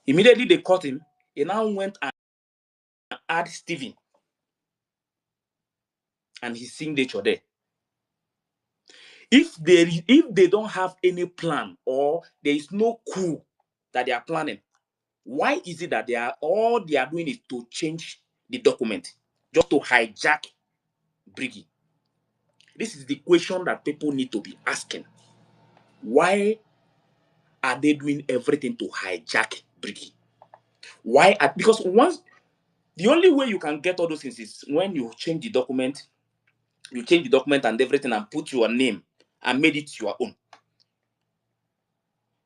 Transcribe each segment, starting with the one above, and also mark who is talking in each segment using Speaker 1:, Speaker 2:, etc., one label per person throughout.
Speaker 1: Immediately they caught him. He now went and added Stephen and his signature there. If they don't have any plan or there is no coup that they are planning, why is it that all they are doing is to change the document just to hijack Brgie? This is the question that people need to be asking. Why are they doing everything to hijack Brgie? Why? Because once the only way you can get all those things is when you change the document. You change the document and everything and put your name and made it your own.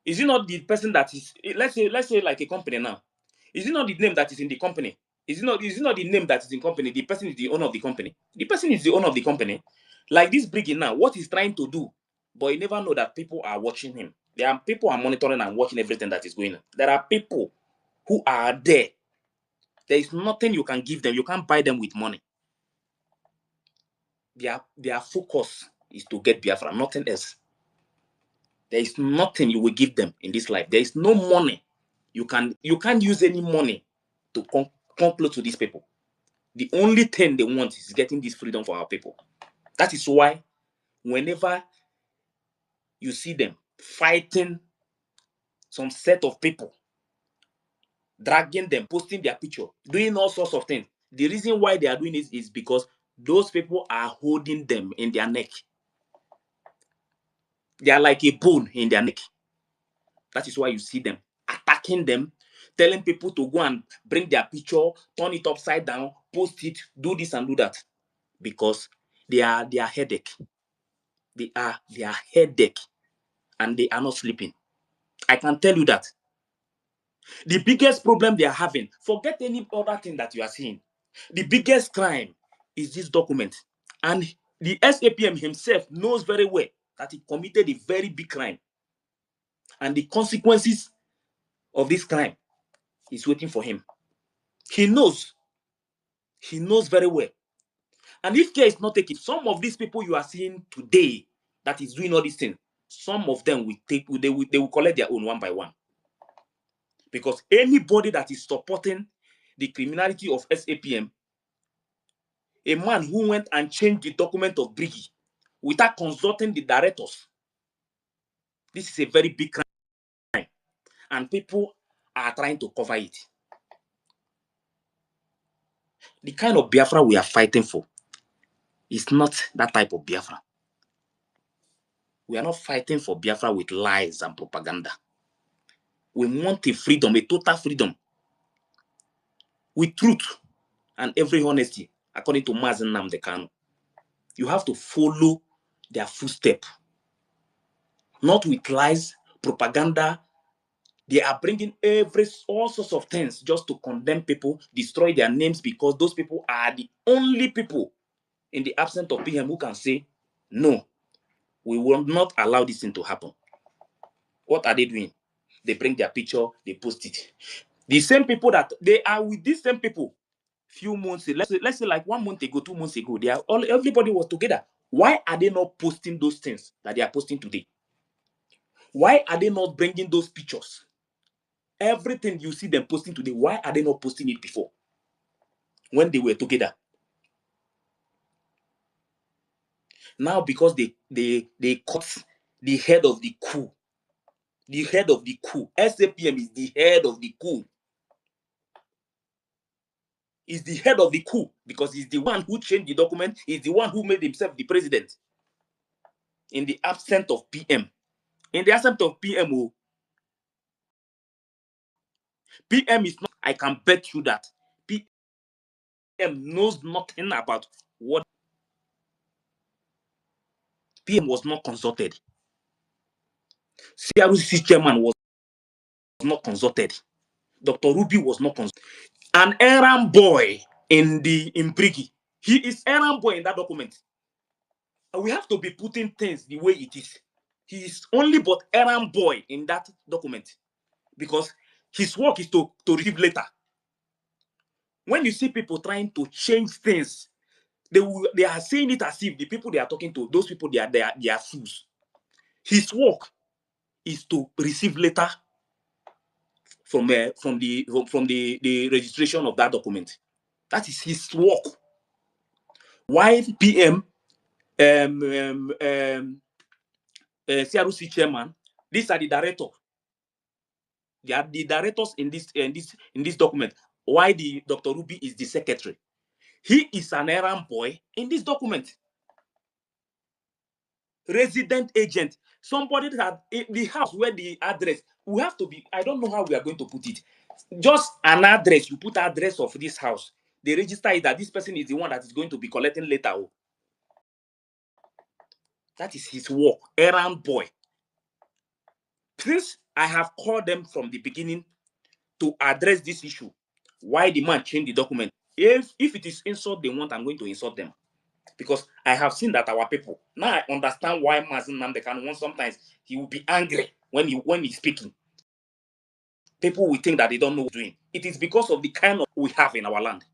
Speaker 1: Is it not the person that is, let's say like a company now? Is it not the name that is in the company? Is it not the name that is in company? The person is the owner of the company. The person is the owner of the company. Like this Brigi now, what he's trying to do, but you never know that people are watching him. There are people are monitoring and watching everything that is going on. There are people who are there. There is nothing you can give them. You can't buy them with money. Their focus is to get Biafra, nothing else. There is nothing you will give them in this life. There is no money. You can't use any money to come close to these people. The only thing they want is getting this freedom for our people. That is why whenever you see them fighting some set of people, dragging them, posting their picture, doing all sorts of things, the reason why they are doing this is because those people are holding them in their neck. They are like a bone in their neck. That is why you see them attacking them, telling people to go and bring their picture, turn it upside down, post it, do this and do that. Because they are their headache. They are their headache and they are not sleeping. I can tell you that. The biggest problem they are having, forget any other thing that you are seeing. The biggest crime is this document. And the SAPM himself knows very well that he committed a very big crime. And the consequences of this crime is waiting for him. He knows. He knows very well. And if care is not taken, some of these people you are seeing today that is doing all these things, some of them will they will collect their own one by one. Because anybody that is supporting the criminality of SAPM, a man who went and changed the document of Brigi without consulting the directors, this is a very big crime. And people are trying to cover it. The kind of Biafra we are fighting for is not that type of Biafra. We are not fighting for Biafra with lies and propaganda. We want a freedom, a total freedom, with truth and every honesty, according to Mazen Nnamdi Kanu. You have to follow their footsteps, not with lies, propaganda. They are bringing all sorts of things just to condemn people, destroy their names, because those people are the only people in the absence of PM who can say, no, we will not allow this thing to happen. What are they doing? They bring their picture, they post it. The same people that they are with these same people few months, let's say like 1 month ago, 2 months ago, everybody was together. Why are they not posting those things that they are posting today? Why are they not bringing those pictures? Everything you see them posting today, why are they not posting it before when they were together? Now because they caught the head of the coup. The head of the coup. SAPM is the head of the coup. Is the head of the coup because he's the one who changed the document. He's the one who made himself the president in the absence of PM. In the absence of PM, PM is not, I can bet you that PM knows nothing about what PM was not consulted. CRC chairman was not consulted. Dr. Ruby was not consulted. An errand boy in Brigi. He is errand boy in that document. We have to be putting things the way it is. He is only but errand boy in that document because his work is to receive later. When you see people trying to change things, they are saying it as if the people they are talking to, those people they are fools. His work is to receive later from the registration of that document. That is his work. Why PM, CRC chairman, these are the director. They are the directors in this document. Why the Dr. Ruby is the secretary? He is an errand boy in this document. Resident agent, somebody that the house where the address, we have to be, I don't know how we are going to put it. Just an address, you put address of this house. They register it that this person is the one that is going to be collecting later. Oh. That is his work, errand boy. Since I have called them from the beginning to address this issue, why the man changed the document? If it is insult they want, I'm going to insult them. Because I have seen that our people, now I understand why Mazin Namdekan wants, sometimes he will be angry when he's speaking. People will think that they don't know what they're doing. It is because of the kind of we have in our land.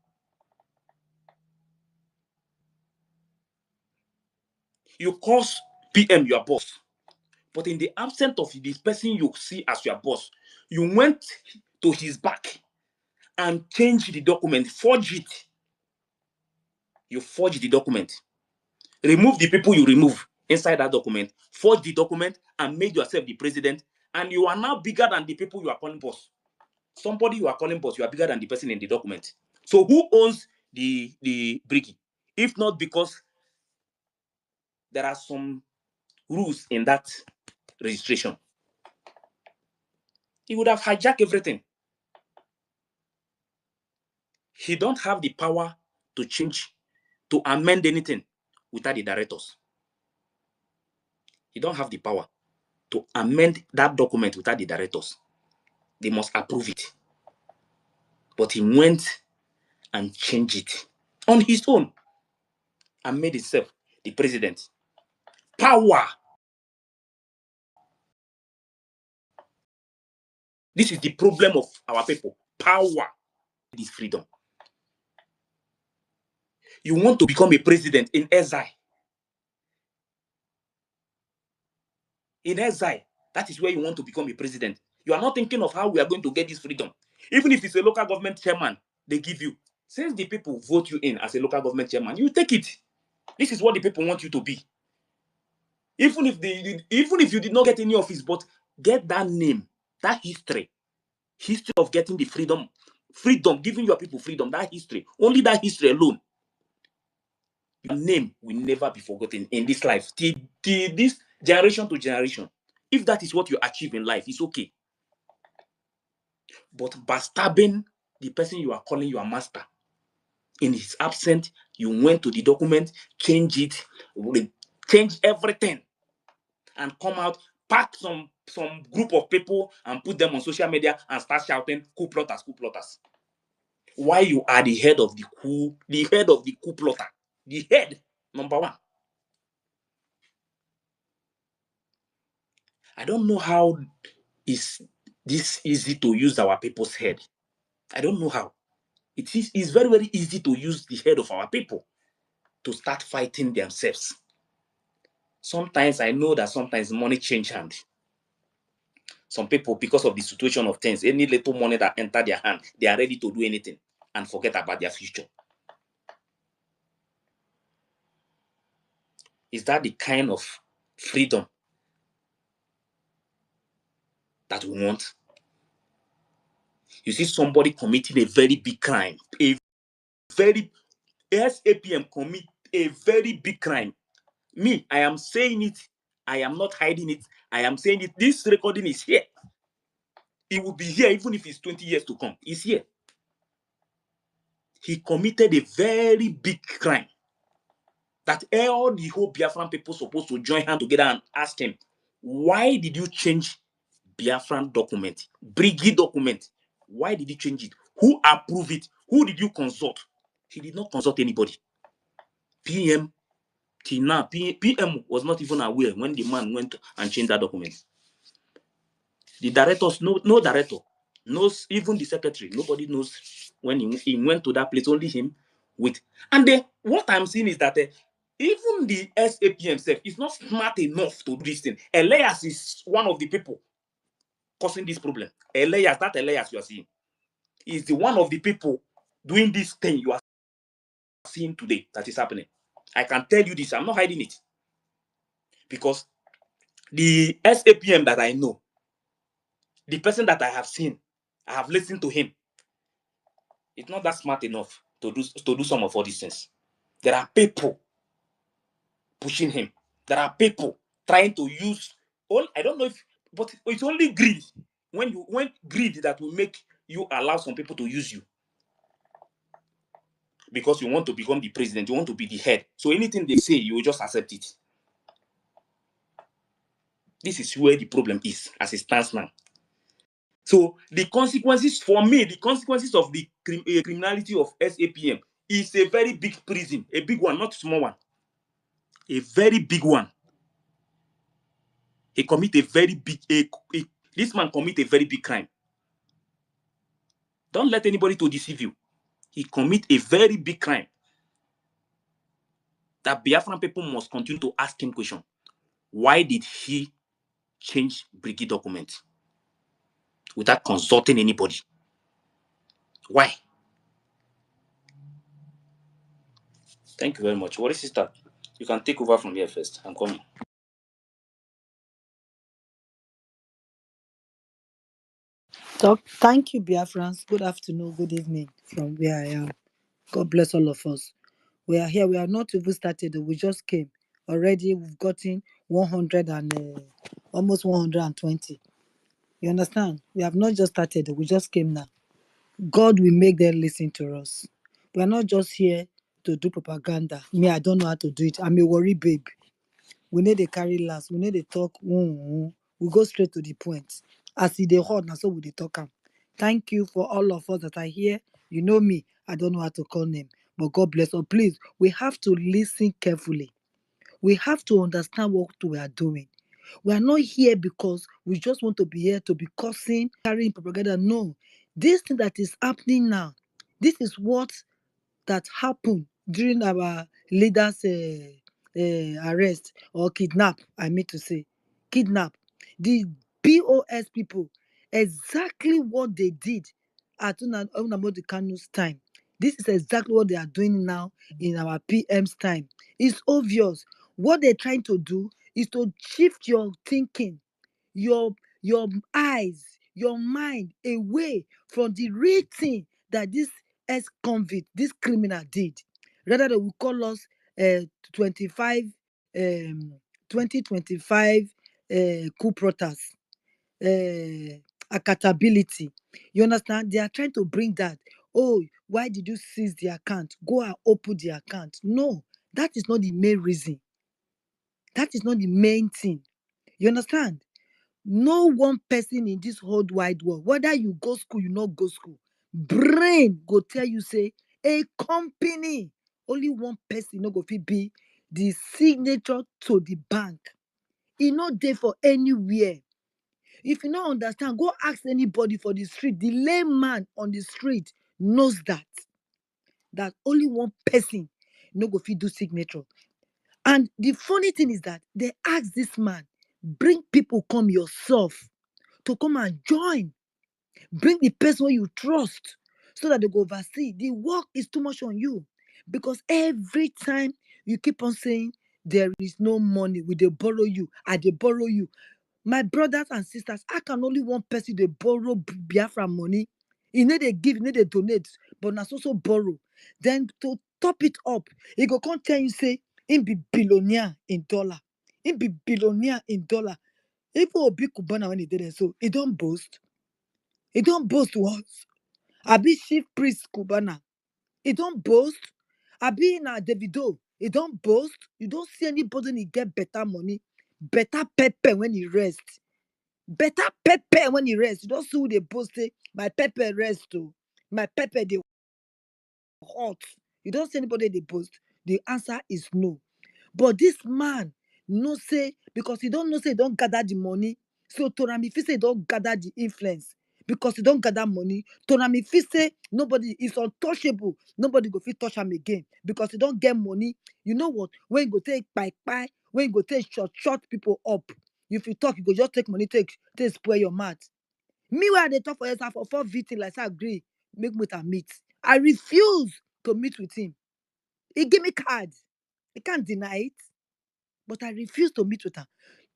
Speaker 1: You call PM your boss, but in the absence of the person you see as your boss, you went to his back and changed the document, forged it. You forged the document. Remove the people you remove inside that document, forge the document, and made yourself the president, and you are now bigger than the people you are calling boss. Somebody you are calling boss, you are bigger than the person in the document. So who owns the Brgie? If not because there are some rules in that registration, he would have hijacked everything. He don't have the power to change, to amend anything without the directors. He don't have the power to amend that document without the directors. They must approve it. But he went and changed it on his own and made himself the president. Power. This is the problem of our people. Power. This freedom. You want to become a president in exile. In exile, that is where you want to become a president. You are not thinking of how we are going to get this freedom. Even if it's a local government chairman, they give you. Since the people vote you in as a local government chairman, you take it. This is what the people want you to be. Even if you did not get any office, but get that name, that history of getting the freedom, giving your people freedom, that history, only that history alone. Your name will never be forgotten in this life, till this generation to generation. If that is what you achieve in life, it's okay. But backstabbing the person you are calling your master, in his absence, you went to the document, change it, change everything, and come out, pack some group of people and put them on social media and start shouting coup plotters, coup plotters. Why you are the head of the coup plotter, the head number one. I don't know how is this easy to use our people's head. I don't know how. It's very, very easy to use the head of our people to start fighting themselves. Sometimes I know that sometimes money change hand. Some people, because of the situation of things, any little money that enter their hand, they are ready to do anything and forget about their future. Is that the kind of freedom that we want? You see somebody committing a very big crime, SAPM commit a very big crime. Me, I am saying it. I am not hiding it. I am saying it. This recording is here. It will be here even if it's 20 years to come. It's here. He committed a very big crime that all the whole Biafran people supposed to join hands together and ask him, why did you change Biafran document, Brgie document? Why did you change it? Who approved it? Who did you consult? He did not consult anybody. PM, till now, PM was not even aware when the man went and changed that document. The directors, no director knows, even the secretary, nobody knows when he went to that place, only him with. And then what I'm seeing is that even the SAP himself is not smart enough to do this thing. Elias is one of the people. causing this problem. Elias, that Elias you are seeing, is the one of the people doing this thing you are seeing today that is happening. I can tell you this, I'm not hiding it. Because the SAPM that I know, the person that I have seen, I have listened to him, it's not that smart enough to do some of all these things. There are people pushing him. There are people trying to use all, I don't know if, but it's only greed. When greed that will make you allow some people to use you because you want to become the president, you want to be the head. So anything they say, you will just accept it. This is where the problem is as it stands now. So the consequences for me, the consequences of the criminality of SAPM is a very big prison, a big one, not a small one, a very big one. He commit a very big, this man commit a very big crime. Don't let anybody to deceive you. He commit a very big crime that Biafran people must continue to ask him question. Why did he change Brgie document without consulting anybody? Why? Thank you very much. What is sister? You can take over from here first. I'm coming.
Speaker 2: Thank you, Biafrans. Good afternoon, good evening from where I am. God bless all of us. We are here. We are not even started. We just came. Already we've gotten 100 and almost 120. You understand? We have not just started. We just came now. God will make them listen to us. We are not just here to do propaganda. Me, I don't know how to do it. I'm a worry babe. We need to carry last. We need to talk. We go straight to the point. As e dey hot, na so we dey talk am. Thank you for all of us that are here. You know me, I don't know how to call name, but God bless us. Please, we have to listen carefully. We have to understand what we are doing. We are not here because we just want to be here to be cursing, carrying propaganda. No. This thing that is happening now, this is what that happened during our leaders' arrest or kidnap, I mean to say. Kidnap. The BOS people, exactly what they did at Unamodi Kanu's time. This is exactly what they are doing now in our PM's time. It's obvious. What they're trying to do is to shift your thinking, your your eyes, your mind away from the real thing that this ex-convict, this criminal did. Rather they will call us 25 um 2025 coup protest, accountability. You understand? They are trying to bring that. Oh, why did you seize the account? Go and open the account. No, that is not the main reason. That is not the main thing. You understand? No one person in this whole wide world, whether you go school, you not go school, brain go tell you say a company, only one person no go fit be the signature to the bank. E no dey for anywhere. If you no understand, go ask anybody for the street. The layman on the street knows that only one person no go fit do signature. And the funny thing is that they ask this man, bring people come yourself to come and join. Bring the person where you trust so that they go oversee. The work is too much on you. Because every time you keep on saying there is no money, we they borrow you, I they borrow you. My brothers and sisters, I can only one person they borrow Biafra money. You need they give, you need they donate, but not also borrow. Then to top it up, he go come tell you say, him be billionaire in dollar. Him be billionaire in dollar. Even Obi Kubana when he did it, so he don't boast. He don't boast once. Abi chief priest Kubana. He don't boast. Abi na Davido. He don't boast. You don't see anybody he get better money, better pepper when he rest. Better pepper when he rest. You don't see who they boast say, my pepper rest too. My pepper they hot. You don't see anybody they boast. The answer is no. But this man no say because he don't know say he don't gather the money. So Tonami fit say he don't gather the influence because he don't gather money. Tonami fit say nobody is untouchable. Nobody go fit touch him again because he don't get money. You know what? When you go take pie, when you go take short people up, if you talk, you go just take money, take spoil your mouth. Me where they talk for yourself for victim, like I agree, make me to meet. I refuse to meet with him. He give me cards. I can't deny it, but I refuse to meet with her.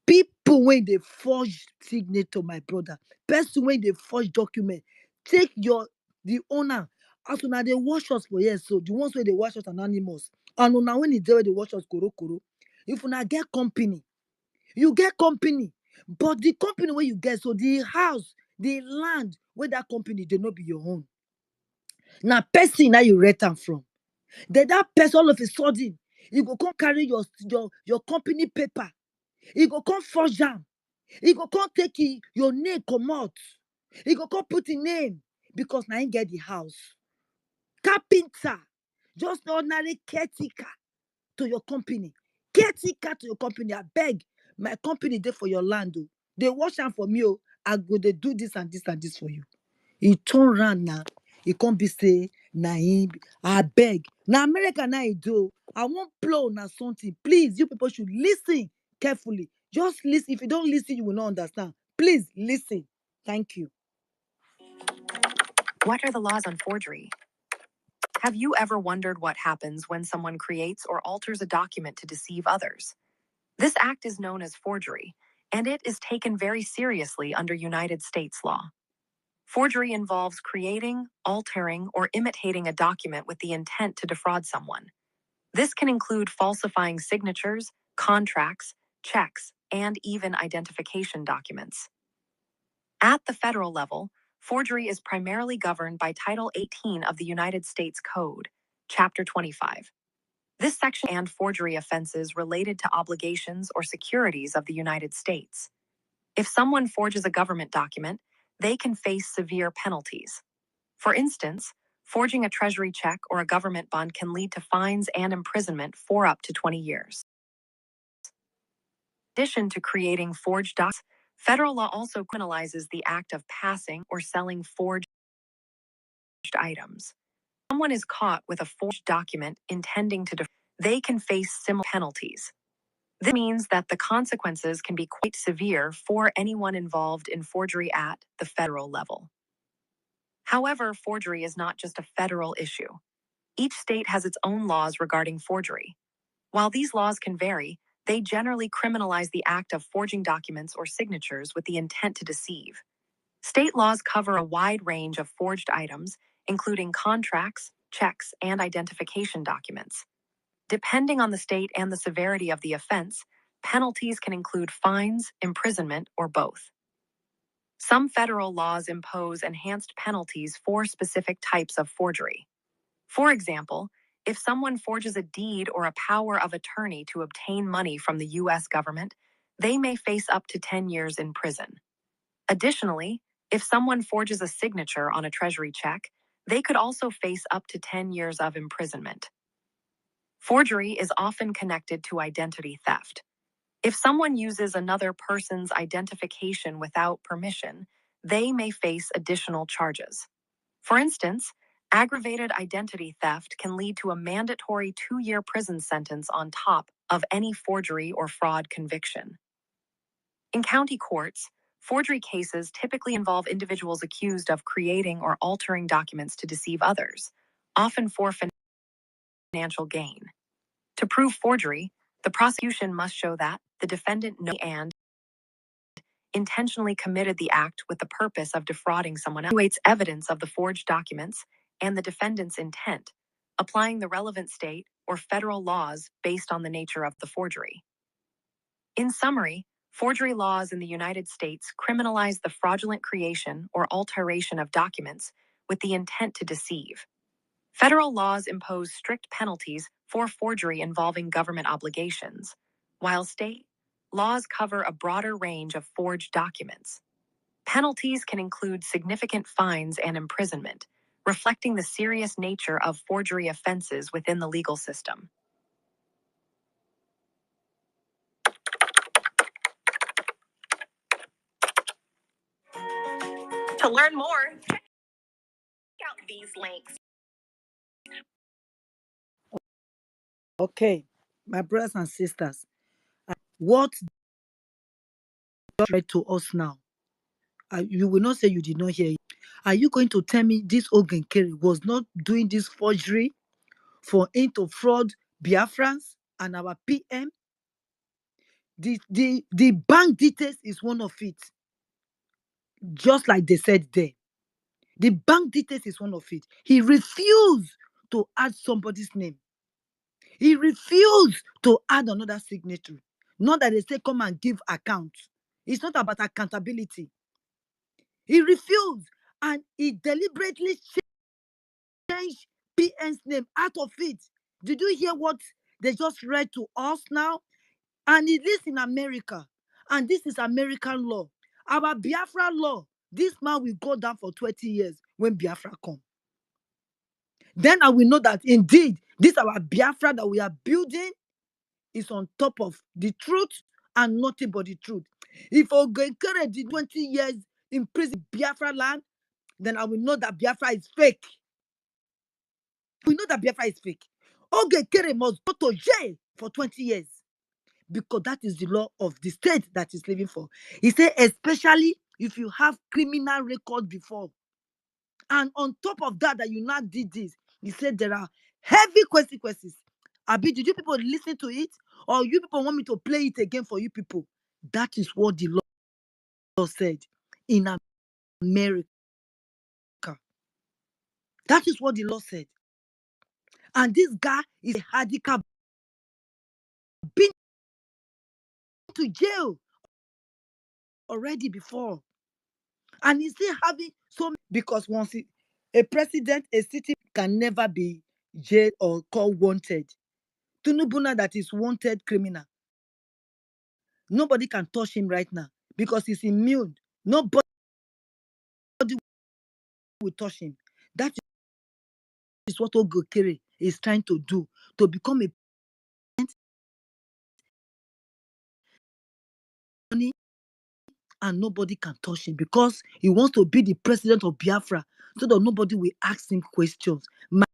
Speaker 2: People when they forge signature, my brother, person when they forge document, take the owner. As una they watch us for years, so the ones where they watch us anonymous, and una when it's there where they watch us koro koro. If una get company, you get company, but the company where you get, so the house, the land where that company they not be your own. Now person now you rent am from. Then that person all of a sudden, you go come carry your company paper. You go come forge am. You go come take your name comot. You go come put in name because now you get the house. Carpenter, just ordinary caretaker to your company. Caretaker to your company. I beg, my company there for your land. Oh. They wash am for me. Oh. I go they do this and this and this for you. He turn round now. He can't be say na him. I beg. Now America now he do. I won't blow na something. Please, you people should listen carefully. Just listen. If you don't listen, you will not understand. Please listen. Thank you.
Speaker 3: What are the laws on forgery? Have you ever wondered what happens when someone creates or alters a document to deceive others? This act is known as forgery, and it is taken very seriously under United States law. Forgery involves creating, altering, or imitating a document with the intent to defraud someone. This can include falsifying signatures, contracts, checks, and even identification documents. At the federal level, forgery is primarily governed by Title 18 of the United States Code, Chapter 25. This section and forgery offenses related to obligations or securities of the United States. If someone forges a government document, they can face severe penalties. For instance, forging a treasury check or a government bond can lead to fines and imprisonment for up to 20 years. In addition to creating forged documents, federal law also criminalizes the act of passing or selling forged items. If someone is caught with a forged document intending to defraud, they can face similar penalties. This means that the consequences can be quite severe for anyone involved in forgery at the federal level. However, forgery is not just a federal issue. Each state has its own laws regarding forgery. While these laws can vary, they generally criminalize the act of forging documents or signatures with the intent to deceive. State laws cover a wide range of forged items, including contracts, checks, and identification documents. Depending on the state and the severity of the offense, penalties can include fines, imprisonment, or both. Some federal laws impose enhanced penalties for specific types of forgery. For example, if someone forges a deed or a power of attorney to obtain money from the U.S. government, they may face up to 10 years in prison. Additionally, if someone forges a signature on a treasury check, they could also face up to 10 years of imprisonment. Forgery is often connected to identity theft. If someone uses another person's identification without permission, they may face additional charges. For instance, aggravated identity theft can lead to a mandatory 2-year prison sentence on top of any forgery or fraud conviction. In county courts, forgery cases typically involve individuals accused of creating or altering documents to deceive others, often for financial gain. To prove forgery, the prosecution must show that the defendant knowingly and intentionally committed the act with the purpose of defrauding someone else. Evaluates evidence of the forged documents and the defendant's intent, applying the relevant state or federal laws based on the nature of the forgery. In summary, forgery laws in the United States criminalize the fraudulent creation or alteration of documents with the intent to deceive. Federal laws impose strict penalties for forgery involving government obligations, while state laws cover a broader range of forged documents. Penalties can include significant fines and imprisonment, reflecting the serious nature of forgery offenses within the legal system. To learn more, check out these links.
Speaker 2: Okay, my brothers and sisters, what read to us now, You will not say you did not hear it. Are you going to tell me this Ogenkere was not doing this forgery for him to fraud Biafrans and our PM? The bank details is one of it, just like they said there. The bank details is one of it. He refused to add somebody's name. He refused to add another signature. Not that they say come and give account. It's not about accountability. He refused, and he deliberately changed PN's name out of it. Did you hear what they just read to us now? And he lives in America. And this is American law. Our Biafra law, this man will go down for 20 years when Biafra come. Then I will know that indeed, this our Biafra that we are building is on top of the truth and nothing but the truth. If Ogenkere did 20 years in prison Biafra land, then I will know that Biafra is fake. We know that Biafra is fake. Ogenkere must go to jail for 20 years because that is the law of the state that he's living for. He said, especially if you have criminal record before. And on top of that, that you not did this, he said there are heavy consequences. Abi, did you people listen to it? Or you people want me to play it again for you people? That is what the law said in America. That is what the law said. And this guy is a handicap, been to jail already before. And he's still having so because once a president, a city can never be jailed or called wanted. Tunubuna that is wanted criminal. Nobody can touch him right now because he's immune. Nobody will touch him. That is what Ogokere is trying to do, to become a president, and nobody can touch him because he wants to be the president of Biafra so that nobody will ask him questions. Not.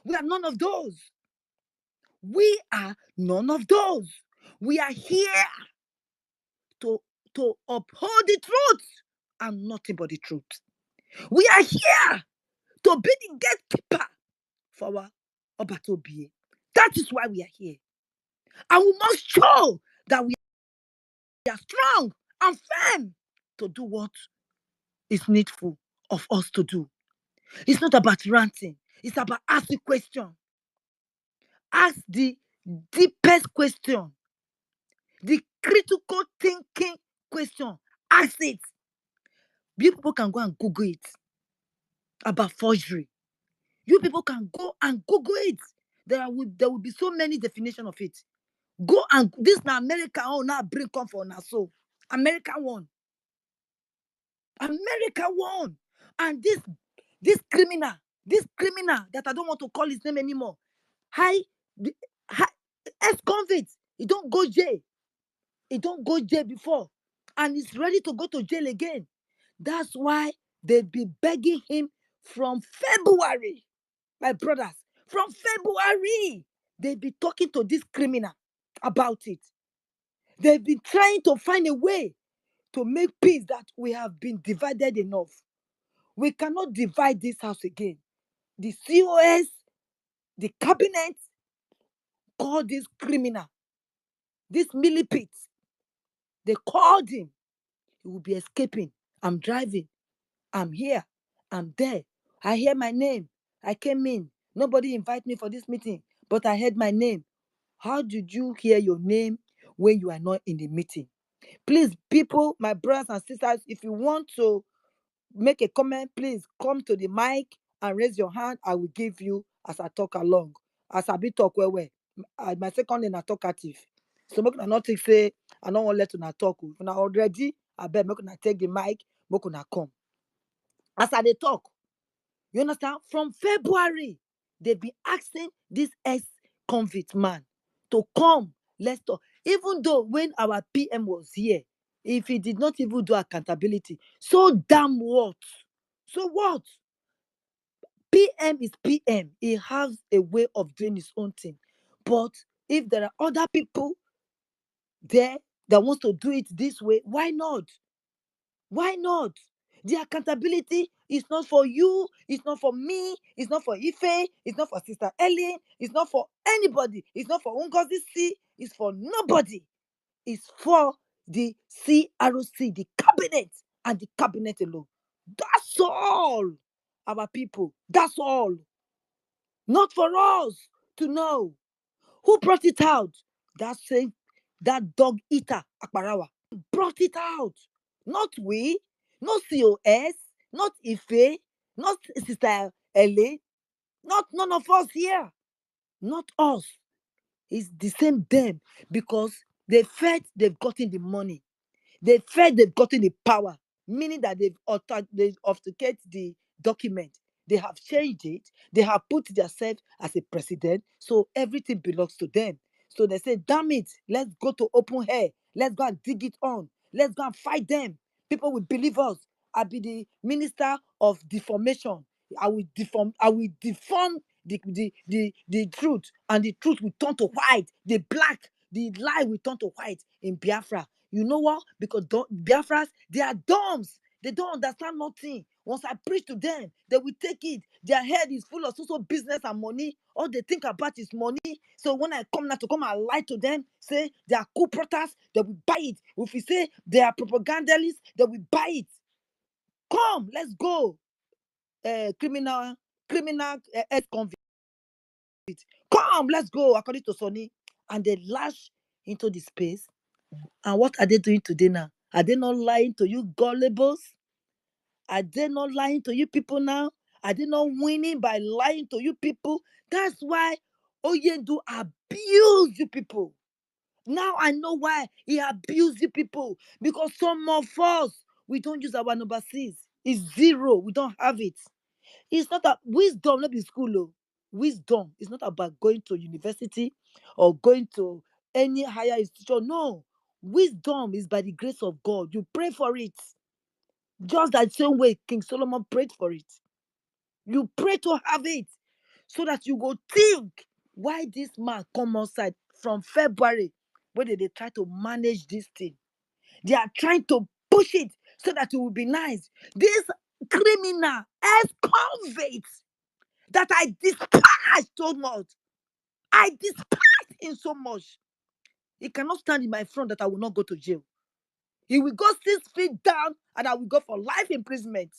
Speaker 2: We are none of those. We are none of those. We are here to, to uphold the truth and nothing but the truth. We are here to be the gatekeeper for our Obatobie. That is why we are here. And we must show that we are strong and firm to do what is needful of us to do. It's not about ranting. It's about asking questions. Ask the deepest question, the critical thinking question. Ask it. You people can go and Google it about forgery. You people can go and Google it. There will be so many definitions of it. Go and this na America own now bring comfort now. So America won. America won. And this criminal that I don't want to call his name anymore. High, high ex-convict. He don't go jail. He don't go jail before. And he's ready to go to jail again. That's why they be begging him from February. My brothers, from February, they be talking to this criminal about it. They've been trying to find a way to make peace that we have been divided enough. We cannot divide this house again. The COS, the cabinet, call this criminal, this millipede. They called him. He will be escaping. I'm driving. I'm here. I'm there. I hear my name. I came in. Nobody invite me for this meeting, but I heard my name. How did you hear your name when you are not in the meeting? Please, people, my brothers and sisters, if you want to make a comment, please come to the mic and raise your hand. I will give you as I talk along. As I be talk well. My second name na talkative. So make una not think say I don't want to let una talk. If una already, I bet make una take the mic, make una come. As I dey talk, you understand? From February, they've been asking this ex-convict man to come. Let's talk. Even though when our PM was here, if he did not even do accountability, so damn what? So what? PM is PM. He has a way of doing his own thing. But if there are other people there that wants to do it this way, why not? Why not? The accountability is not for you, it's not for me, it's not for Ife, it's not for Sister Ellen, it's not for anybody, it's not for Ngozi C, it's for nobody. It's for the CRC, the cabinet, and the cabinet alone. That's all, our people. That's all. Not for us to know. Who brought it out? That dog eater, Akbarawa, brought it out. Not we, not COS, not Ife, not Sister Ellen, not none of us here. Not us. It's the same them because they felt they've gotten the money. They felt they've gotten the power, meaning that they've authenticate the document. They have changed it. They have put themselves as a president, so everything belongs to them. So they say, damn it, let's go to open air. Let's go and dig it on. Let's go and fight them. People will believe us. I'll be the minister of deformation. I will deform the truth, and the truth will turn to white. The lie will turn to white in Biafra. You know what? Because Biafras, they are dumbs. They don't understand nothing. Once I preach to them, they will take it. Their head is full of social business and money. All they think about is money. So when I come now to come and lie to them, say they are coup protesters, they will buy it. If we say they are propagandalists, they will buy it. Come, let's go. Criminal ex-convict. Come, let's go, according to Sonny. And they lash into the space. And what are they doing today now? Are they not lying to you gullibles? Are they not lying to you people now? Are they not winning by lying to you people? That's why Oyedu abused you people. Now I know why he abused you people. Because some of us, we don't use our number 6. It's 0. We don't have it. It's not a wisdom, not be school. Oh. Wisdom is not about going to university or going to any higher institution. No. Wisdom is by the grace of God. You pray for it. Just that same way King Solomon prayed for it. You pray to have it so that you go think why this man come outside from February when they try to manage this thing. They are trying to push it so that it will be nice. This criminal ex-convict that I despise so much. I despise him so much. He cannot stand in my front that I will not go to jail. He will go 6 feet down and I will go for life imprisonment.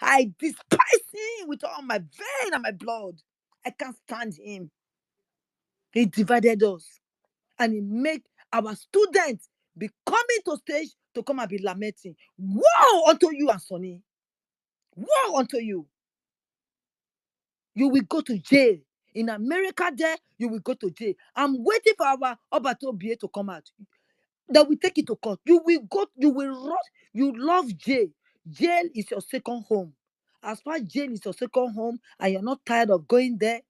Speaker 2: I despise him with all my vein and my blood. I can't stand him. He divided us and he make our students be coming to stage to come and be lamenting. Woe unto you and Sonny. Woe unto you. You will go to jail. In America, there, you will go to jail. I'm waiting for our Obato BA to come out. That will take you to court. You will rush. You love jail. Jail is your second home. As far as jail is your second home and you're not tired of going there,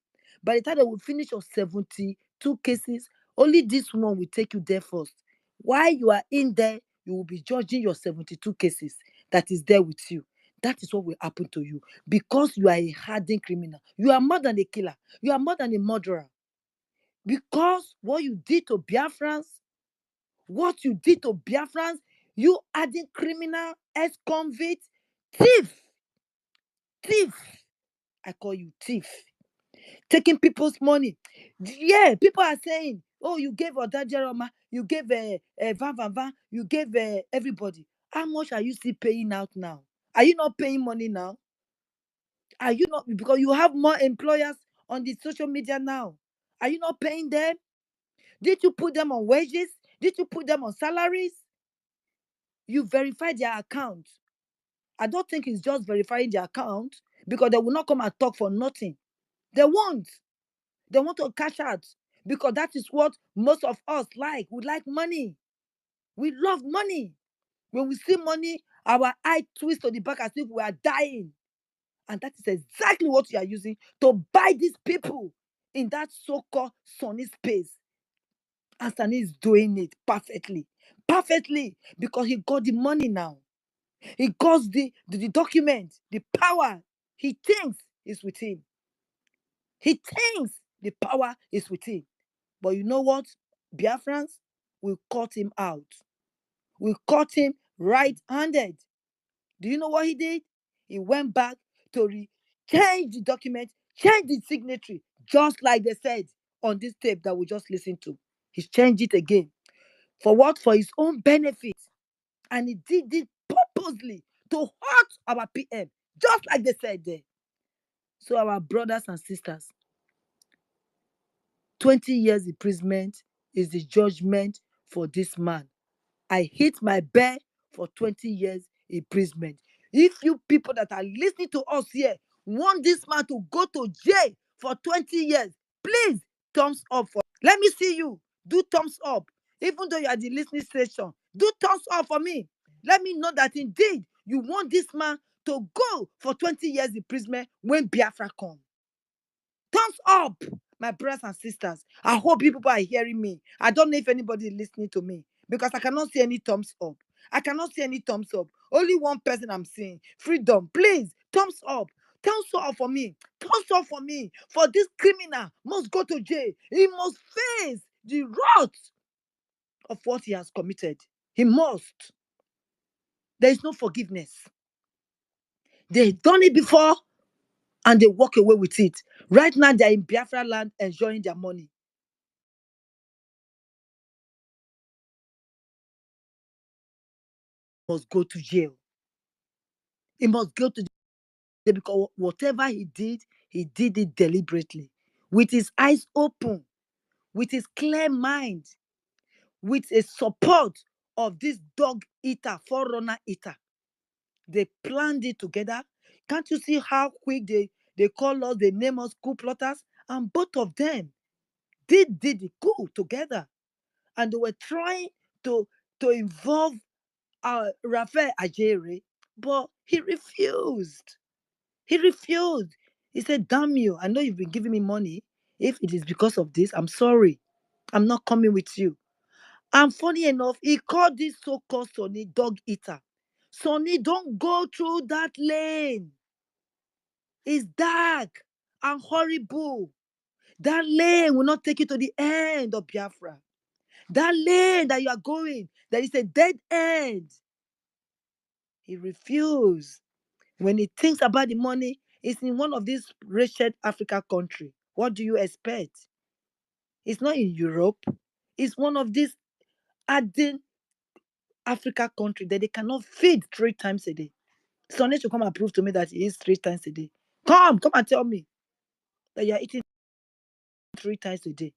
Speaker 2: by the time they will finish your 72 cases, only this one will take you there first. While you are in there, you will be judging your 72 cases that is there with you. That is what will happen to you because you are a hardened criminal. You are more than a killer. You are more than a murderer. Because what you did to Biafrans, what you did to Biafrans, you hardened criminal, ex-convict, thief. Thief. I call you thief. Taking people's money. Yeah, people are saying, oh, you gave Oda Jeroma, you gave Van, you gave everybody. How much are you still paying out now? Are you not paying money now? Are you not, because you have more employers on the social media now? Are you not paying them? Did you put them on wages? Did you put them on salaries? You verified their account. I don't think it's just verifying their account because they will not come and talk for nothing. They won't. They want to cash out because that is what most of us like. We like money. We love money. When we see money, our eye twists to the back as if we are dying. And that is exactly what you are using to buy these people in that so-called sunny space. And Sani is doing it perfectly. Perfectly. Because he got the money now. He got the document, the power. He thinks is with him. He thinks the power is with him. But you know what? Biafrans will cut him out. We caught him right-handed. Do you know what he did? He went back to change the document, change the signatory, just like they said on this tape that we just listened to. He changed it again. For what? For his own benefit. And he did it purposely to hurt our PM, just like they said there. So our brothers and sisters, 20 years imprisonment is the judgment for this man. I hit my bear for 20 years imprisonment. If you people that are listening to us here want this man to go to jail for 20 years, please thumbs up for. Let me see you. Do thumbs up. Even though you are the listening station, do thumbs up for me. Let me know that indeed you want this man to go for 20 years imprisonment when Biafra comes. Thumbs up, my brothers and sisters. I hope you people are hearing me. I don't know if anybody is listening to me because I cannot see any thumbs up. I cannot see any thumbs up. Only one person I'm seeing. Freedom. Please, thumbs up. Thumbs up for me. Thumbs up for me. For this criminal must go to jail. He must face the wrath of what he has committed. He must. There is no forgiveness. They've done it before and they walk away with it. Right now, they're in Biafra land enjoying their money. Must go to jail. He must go to jail because whatever he did it deliberately, with his eyes open, with his clear mind, with a support of this dog eater, forerunner eater. They planned it together. Can't you see how quick they call us, they name us coup plotters? And both of them did the coup together. And they were trying to involve Raphael Ajere, but he refused. He refused. He said, damn you, I know you've been giving me money. If it is because of this, I'm sorry. I'm not coming with you. And funny enough, he called this so-called Sonny dog eater. Sonny, don't go through that lane. It's dark and horrible. That lane will not take you to the end of Biafra. That lane that you are going, there is a dead end. He refused. When he thinks about the money, it's in one of these wretched Africa countries. What do you expect? It's not in Europe. It's one of these hardened Africa countries that they cannot feed 3 times a day. Sonny should come and prove to me that he eats 3 times a day. Come and tell me that you're eating 3 times a day.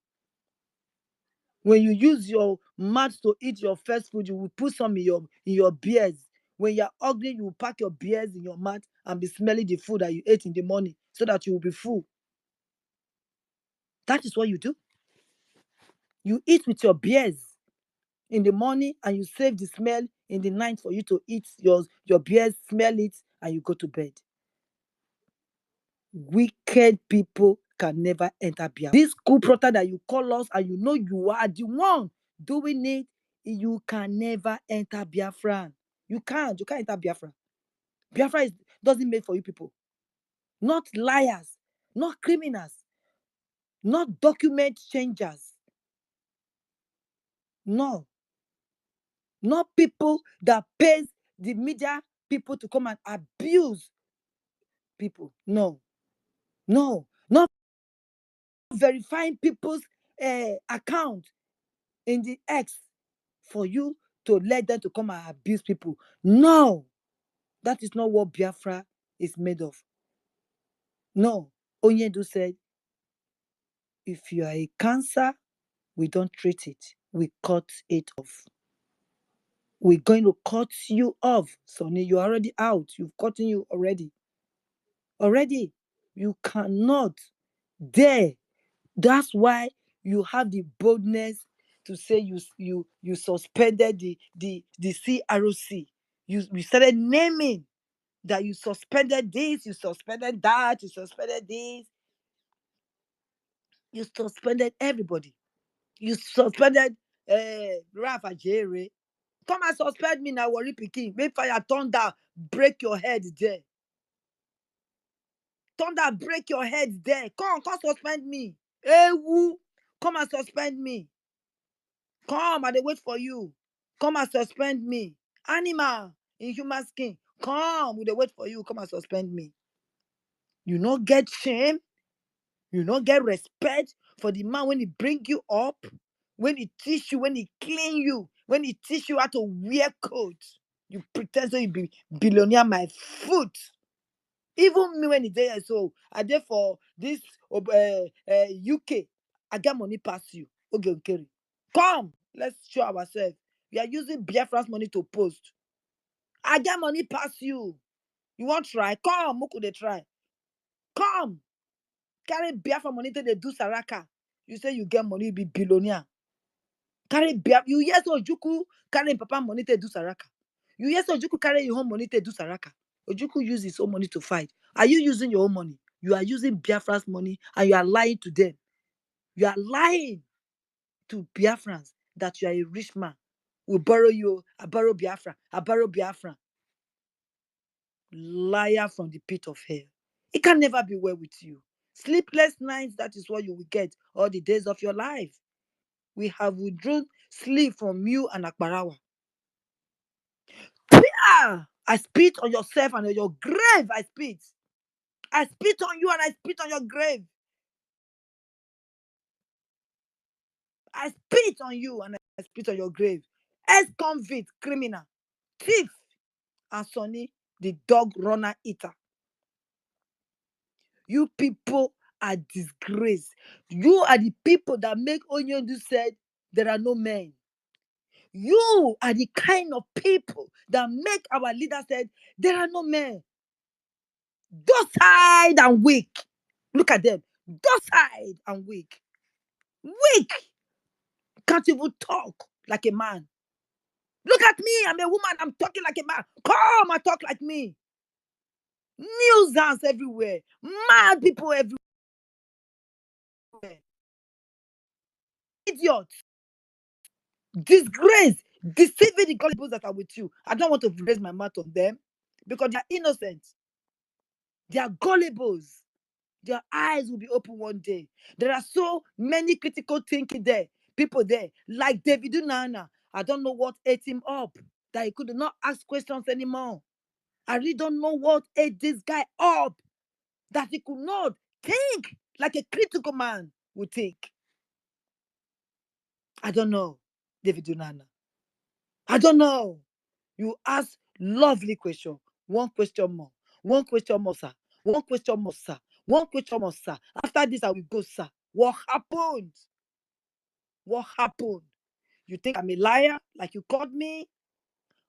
Speaker 2: When you use your mouth to eat your first food, you will put some in your beers. When you're hungry, you will pack your beers in your mouth and be smelling the food that you ate in the morning so that you will be full. That is what you do. You eat with your beers in the morning and you save the smell in the night for you to eat your beers, smell it, and you go to bed. Wicked people can never enter Biafra. This coup protest that you call us and you know you are the one doing it, you can never enter Biafra. You can't enter Biafra. Biafra doesn't make for you people. Not liars, not criminals, not document changers. No. Not people that pays the media people to come and abuse people. No. No. Not verifying people's account in the X for you to let them to come and abuse people. No. That is not what Biafra is made of. No. Onyedu said, if you are a cancer, we don't treat it. We cut it off. We're going to cut you off, Sonny. You're already out. You've gotten you already. Already. You cannot dare. That's why you have the boldness to say you suspended the CROC. You started naming that you suspended this, you suspended that, you suspended this. You suspended everybody. You suspended Rafa Jere. Come and suspend me now, worry picking. Make fire thunder, break your head there. Thunder, break your head there. Come suspend me. Hey, woo. Come and suspend me. Come, I dey wait for you. Come and suspend me. Animal in human skin. Come, we dey wait for you. Come and suspend me. You no get shame. You no get respect for the man when he bring you up, when he teach you, when he clean you, when he teach you how to wear clothes. You pretend so you be billionaire my foot. Even me when he there, so I there for this UK. I get money past you. Okay. Come, let's show ourselves. We are using Biafra's money to post. I get money past you. You want try? Come, who could they try? Come. Carry Biafra money till they do Saraka. You say you get money, you be billionaire. Carry Biafra. You yes Ojuku carry Papa money to do Saraka. You yes Ojuku carry your own money to do Saraka. Ojuku use his own money to fight. Are you using your own money? You are using Biafra's money and you are lying to them. You are lying to Biafrans that you are a rich man. We borrow you. I borrow Biafra. I borrow Biafra. Liar from the pit of hell. It can never be well with you. Sleepless nights, that is what you will get all the days of your life. We have withdrawn sleep from you and Akbarawa. I spit on yourself and on your grave. I spit. I spit on you and I spit on your grave. I spit on you and I spit on your grave. Ex-convict, criminal, thief, and Sonny, the dog runner eater. You people are disgraced. You are the people that make Onyendu said there are no men. You are the kind of people that make our leader said there are no men. Docile and weak. Look at them. Docile and weak. Weak. Can't even talk like a man. Look at me. I'm a woman. I'm talking like a man. Come and talk like me. Nuisance everywhere. Mad people everywhere. Idiots. Disgrace. Deceiving the gullibles that are with you. I don't want to raise my mouth on them because they are innocent. They are gullibles. Their eyes will be open one day. There are so many critical thinking there. People there, like David Nana. I don't know what ate him up, that he could not ask questions anymore. I really don't know what ate this guy up, that he could not think like a critical man would think. I don't know, David Nana. I don't know. You ask lovely question. One question more. One question more, sir. One question more, sir. One question more, sir. After this, I will go, sir. What happened? What happened? You think I'm a liar? Like you called me?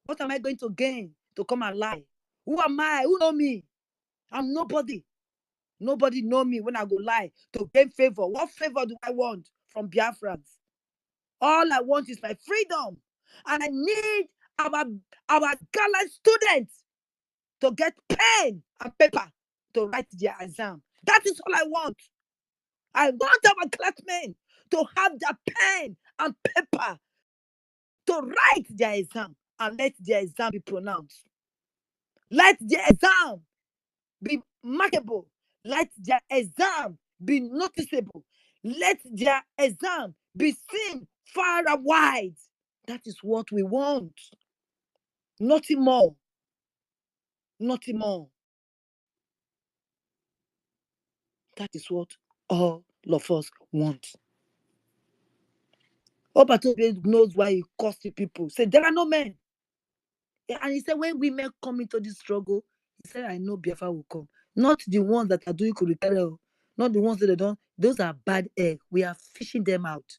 Speaker 2: What am I going to gain to come and lie? Who am I? Who know me? I'm nobody. Nobody know me when I go lie to gain favor. What favor do I want from Biafrans? All I want is my freedom. And I need our gallant students to get pen and paper to write their exam. That is all I want. I want our classmen to have their pen and paper to write their exam and let their exam be pronounced. Let their exam be markable. Let their exam be noticeable. Let their exam be seen far and wide. That is what we want. Nothing more. Nothing more. That is what all of us want. Obatobe knows why he cursed people. Say, there are no men. And he said, when women come into this struggle, he said, I know Biafra will come. Not the ones that are doing kurikere, not the ones that they don't. Those are bad egg. We are fishing them out.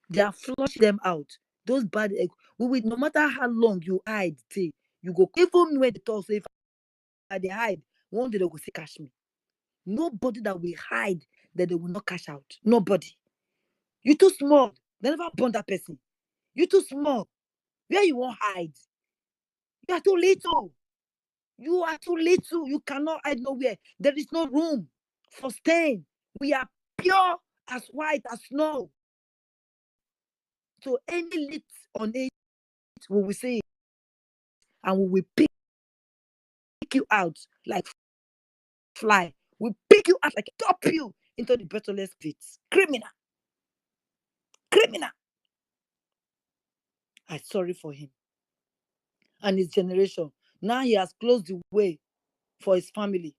Speaker 2: They are flushing them out. Those bad egg. We will, no matter how long you hide, say, you go, even when they talk, say, if they hide, one day they will say, cash me. Nobody that will hide that they will not cash out. Nobody. You too small. They never born that person. You too small. Where you won't hide? You are too little. You are too little. You cannot hide nowhere. There is no room for staying. We are pure as white as snow. So any lit on it, we will say, and we will pick you out like fly. We pick you out like top you into the bottomless pit. Criminal. Criminal. I'm sorry for him and his generation. Now he has closed the way for his family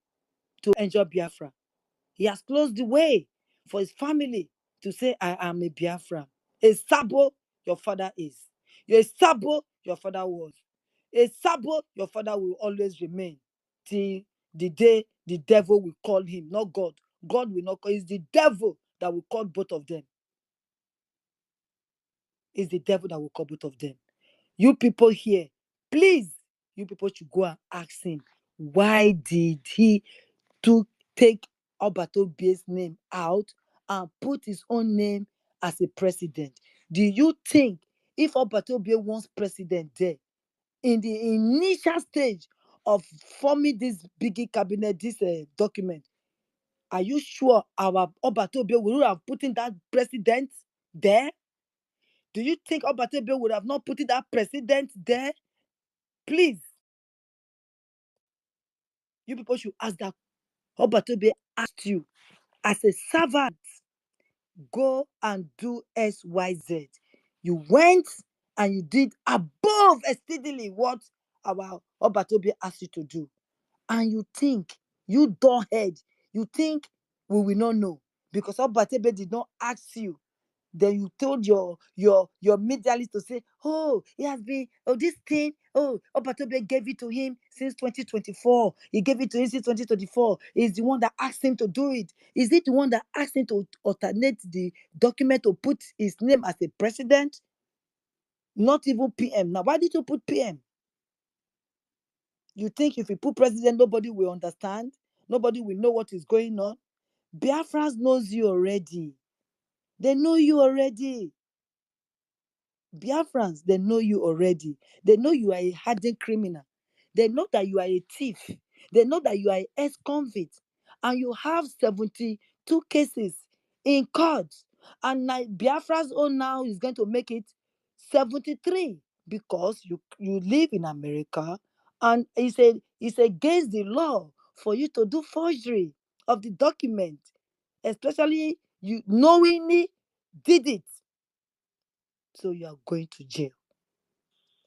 Speaker 2: to enjoy Biafra. He has closed the way for his family to say, I am a Biafran. A Sabo, your father is. You're a Sabo, your father was. A Sabo, your father will always remain till the day the devil will call him, not God. God will not call. It's the devil that will call both of them. It's the devil that will call both of them. You people here, please, you people should go and ask him, why did he take Obatobie's name out and put his own name as a president? Do you think if Obatobie wants president there, in the initial stage of forming this biggie cabinet, this document, are you sure our Obatobie would have put in that president there? Do you think Obatobie would have not put in that president there? Please, you people should ask that. Obatobie asked you as a servant, go and do XYZ. You went and you did above exceedingly what our Obatobie asked you to do. And you think, you don't head, you think we will not know because Obatobie did not ask you. Then you told your medialist to say, oh, he has been, oh, this thing, oh, Obatobie gave it to him since 2024. He gave it to him since 2024. He's the one that asked him to do it. Is it the one that asked him to alternate the document to put his name as a president? Not even PM. Now, why did you put PM? You think if you put president, nobody will understand? Nobody will know what is going on? Biafrans knows you already. They know you already. Biafrans, they know you already. They know you are a hardened criminal. They know that you are a thief. They know that you are an ex-convict. And you have 72 cases in court. And Biafra's own now is going to make it 73 because you live in America and it's against the law for you to do forgery of the document, especially you knowingly did it. So you are going to jail.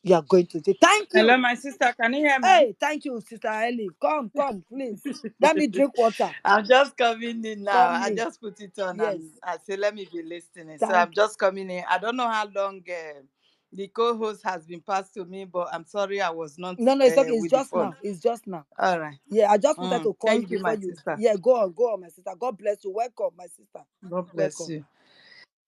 Speaker 2: You are going to jail. Thank you.
Speaker 3: Hello, my sister. Can you hear me?
Speaker 2: Hey, thank you, Sister Ellie. Come, please. Let me drink water.
Speaker 3: I'm just coming in now.
Speaker 2: Come
Speaker 3: I
Speaker 2: in.
Speaker 3: just put it on
Speaker 2: Yes.
Speaker 3: and I say, let me be listening. So I'm
Speaker 2: Thank
Speaker 3: just coming in. I don't know how long the co-host has been passed to me, but I'm sorry I was not
Speaker 2: No, it's okay. It's
Speaker 3: with the
Speaker 2: just
Speaker 3: phone.
Speaker 2: now. It's just now.
Speaker 3: All right.
Speaker 2: Yeah, I just wanted to call you
Speaker 3: Thank you,
Speaker 2: before
Speaker 3: my
Speaker 2: you.
Speaker 3: sister.
Speaker 2: Yeah, go on, my sister. God bless you. Welcome, my sister.
Speaker 3: God bless
Speaker 2: Welcome.
Speaker 3: you.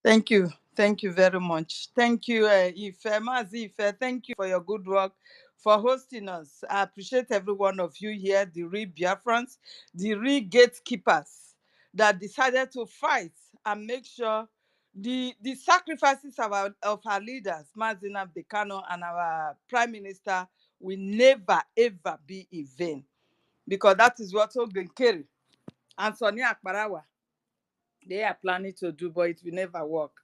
Speaker 3: Thank you. Thank you very much. Thank you, Ife. Mazi Ife, thank you for your good work.
Speaker 4: for hosting us. I appreciate every one of you here, the real Biafrans, the real gatekeepers that decided to fight and make sure the sacrifices of our leaders, Mazina Bekano and our Prime Minister, will never ever be in vain. Because that is what Ogenkeri and Sonia Akbarawa they are planning to do, but it will never work.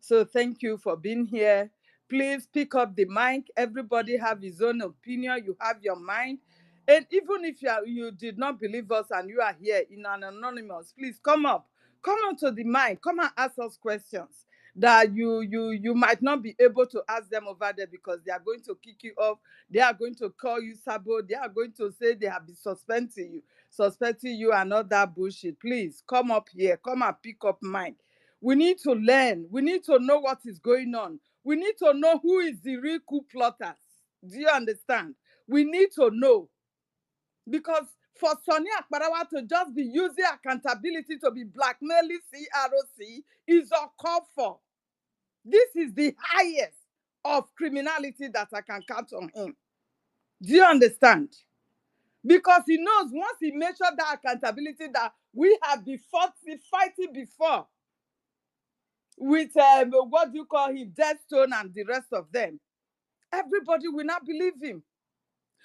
Speaker 4: So thank you for being here. Please pick up the mic. Everybody have his own opinion. You have your mind. And even if you did not believe us and you are here in an anonymous, please come up. Come onto the mic. Come and ask us questions that you might not be able to ask them over there because they are going to kick you off. They are going to call you sabo. They are going to say they have been suspecting you and all that bullshit. Please come up here. Come and pick up mic. We need to learn. We need to know what is going on. We need to know who is the real coup plotters. Do you understand? We need to know. Because for Sonia Akbarawa to just be using accountability to be blackmailing CROC is uncalled for. This is the highest of criminality that I can count on him. Do you understand? Because he knows once he measured that accountability that we have been fighting before with what do you call him, Deathstone and the rest of them, everybody will not believe him.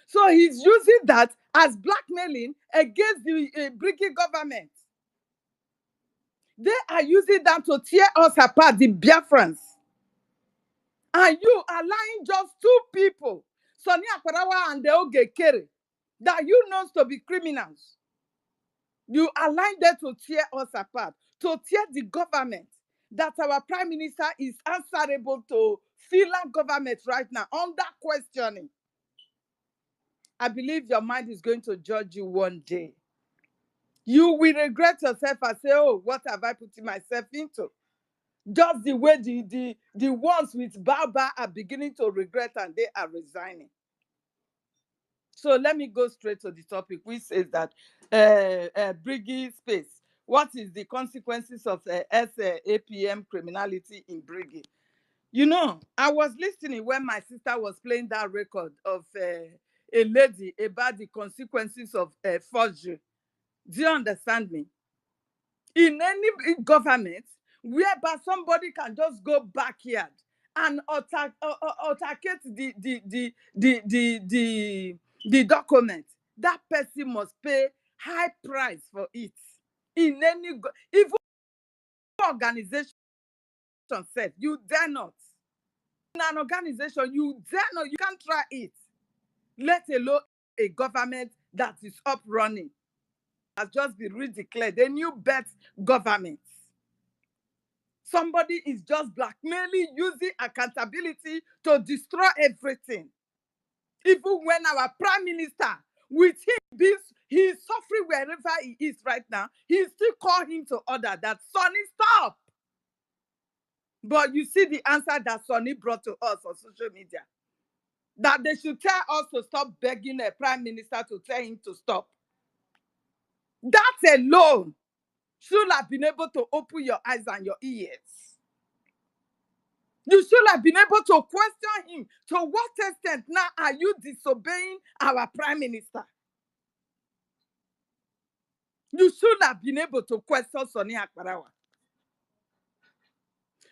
Speaker 4: So he's using that as blackmailing against the Brgie government. They are using that to tear us apart, the Biafrans. And you allowing just two people, Sonia Akbarawa and the Ogekere, that you know to be criminals. You align them to tear us apart, to tear the government, that our prime minister is answerable to Finland government right now under questioning. I believe your mind is going to judge you one day. You will regret yourself and say, oh, what have I put myself into? Just the way the ones with Baba are beginning to regret and they are resigning. So let me go straight to the topic, which says that Brgie space. What is the consequences of SAPM criminality in Brgie? You know, I was listening when my sister was playing that record of a lady about the consequences of forgery. Do you understand me? In any government, whereby somebody can just go backyard and authenticate the document, that person must pay high price for it. In any even organization said, you dare not. In an organization, you dare not. You can't try it. Let alone a government that is up running has just been redeclared a new birth government. Somebody is just blackmailing, using accountability to destroy everything. Even when our prime minister, with him being, he is suffering wherever he is right now, he still call him to order that Sonny, stop. But you see the answer that Sonny brought to us on social media, that they should tell us to stop begging a prime minister to tell him to stop. That alone should have been able to open your eyes and your ears. You should have been able to question him. To what extent now are you disobeying our prime minister? You should have been able to question Sonia Akbarawa.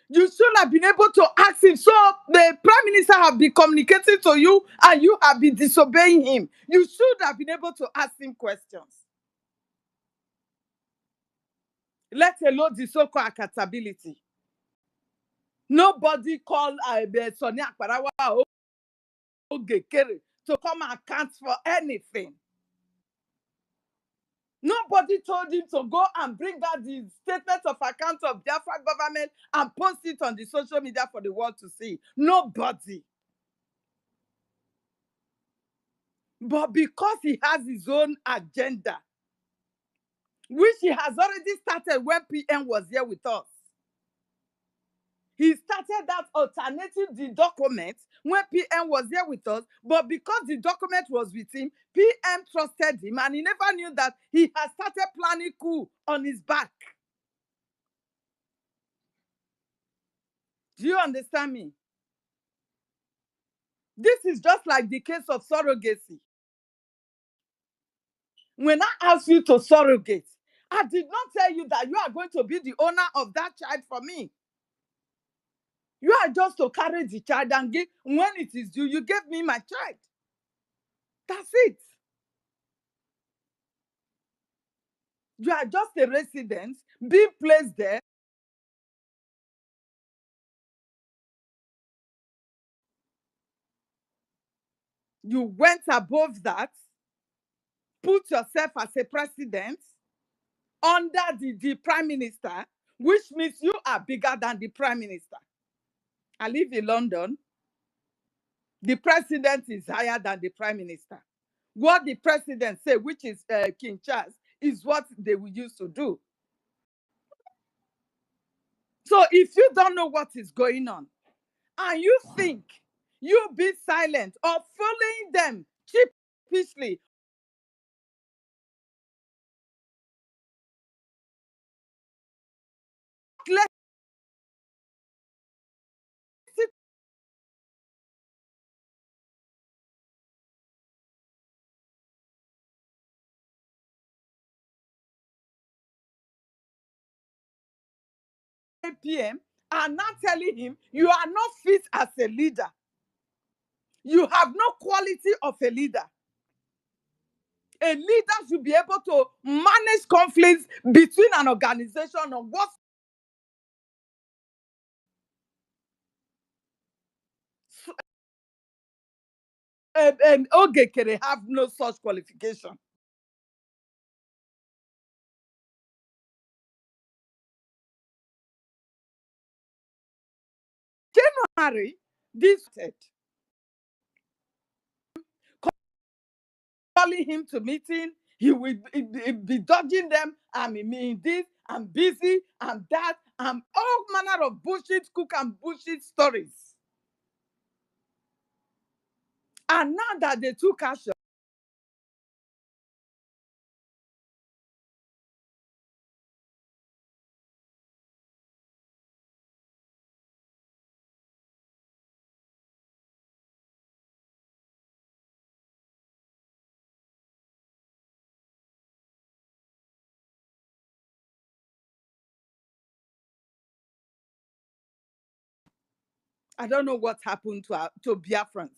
Speaker 4: You should have been able to ask him. So the prime minister have been communicating to you and you have been disobeying him. You should have been able to ask him questions. Let alone the so-called accountability. Nobody called Sonia Akbarawa or Ogekere to come and account for anything. Nobody told him to go and bring out the statement of account of Biafra government and post it on the social media for the world to see. Nobody. But because he has his own agenda, which he has already started when PM was here with us, he started that alternative the document when PM was here with us, but because the document was with him, PM trusted him and he never knew that he had started planning coup on his back. Do you understand me? This is just like the case of surrogacy. When I asked you to surrogate, I did not tell you that you are going to be the owner of that child for me. You are just to carry the child and give, when it is due, you gave me my child. That's it. You are just a resident being placed there. You went above that, put yourself as a president under the prime minister, which means you are bigger than the prime minister. I live in London. The president is higher than the prime minister. What the president say, which is King Charles, is what they will use to do. So if you don't know what is going on, and you think you be silent or following them cheapishly, let PM and not telling him you are not fit as a leader. You have no quality of a leader. A leader should be able to manage conflicts between an organization on what and Ogekere have no such qualification. January, this calling him to meeting, he will be dodging them. I'm in this, I'm busy, I'm that, I'm all manner of bullshit, cook and bullshit stories. And now that they took action, I don't know what happened to Biafrans.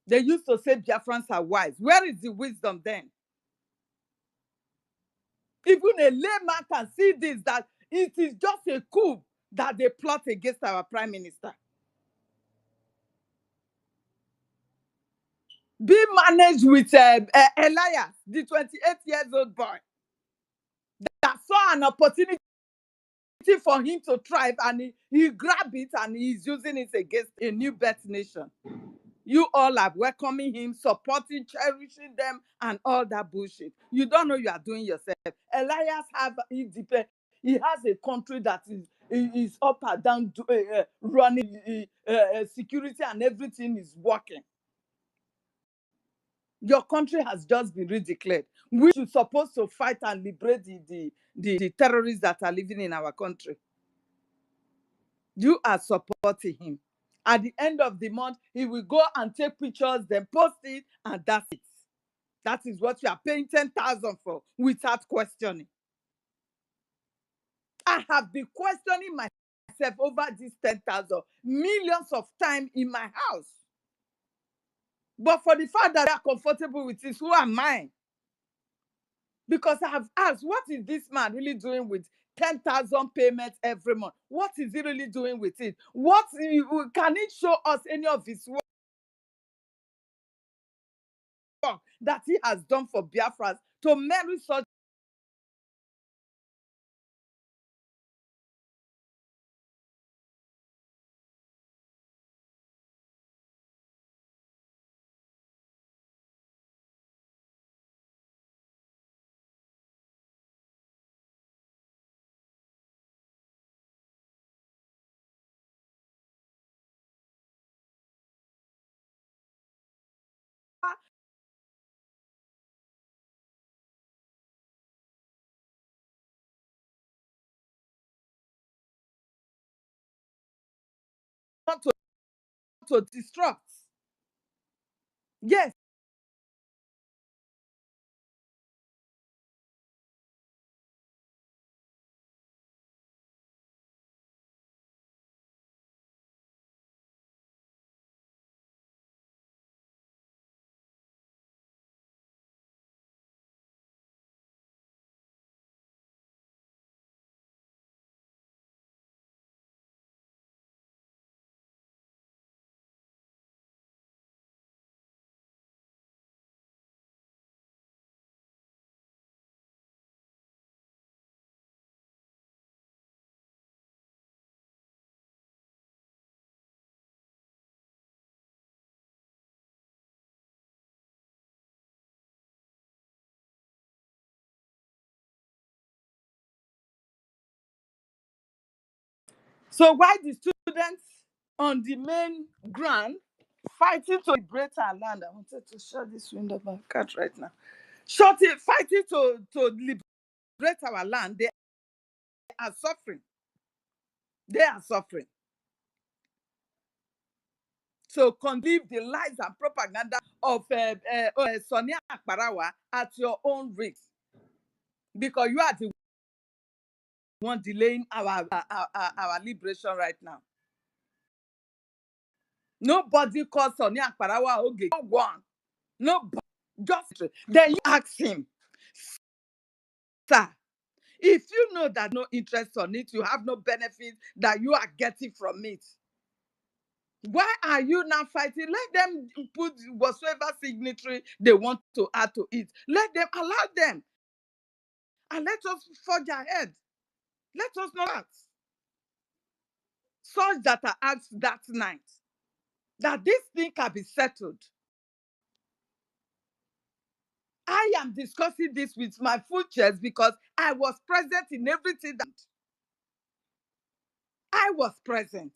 Speaker 4: They used to say Biafrans are wise. Where is the wisdom then? Even a layman can see this, that it is just a coup that they plot against our prime minister. Be managed with Elias, the 28-year-old boy, that saw an opportunity for him to thrive, and he grabbed it and he's using it against a new birth nation. You all are welcoming him, supporting, cherishing them, and all that bullshit. You don't know you are doing yourself. Elias he has a country that is up and down, running security, and everything is working. Your country has just been redeclared. We are supposed to fight and liberate the terrorists that are living in our country. You are supporting him. At the end of the month, he will go and take pictures, then post it, and that's it. That is what you are paying 10,000 for without questioning. I have been questioning myself over this 10,000 millions of times in my house. But for the fact that they are comfortable with this, who am I? Because I have asked, what is this man really doing with 10,000 payments every month? What is he really doing with it? Can he show us any of his work that he has done for Biafras to merit such? To destruct. Yes. So why the students on the main ground fighting to liberate our land? I wanted to shut this window, but I can't right now. Fighting to liberate our land. They are suffering. They are suffering. So leave the lies and propaganda of Sonia Akparawa at your own risk, because you are the one delaying our liberation right now. Nobody calls Sonia Akparawa okay. No one. Nobody. Just then you ask him, sir, if you know that no interest on it, you have no benefit that you are getting from it, why are you now fighting? Let them put whatsoever signatory they want to add to it. Let them, allow them, and let us forge ahead. Let us not act such that are asked that night, that this thing can be settled. I am discussing this with my full chest because I was present in everything that I was present.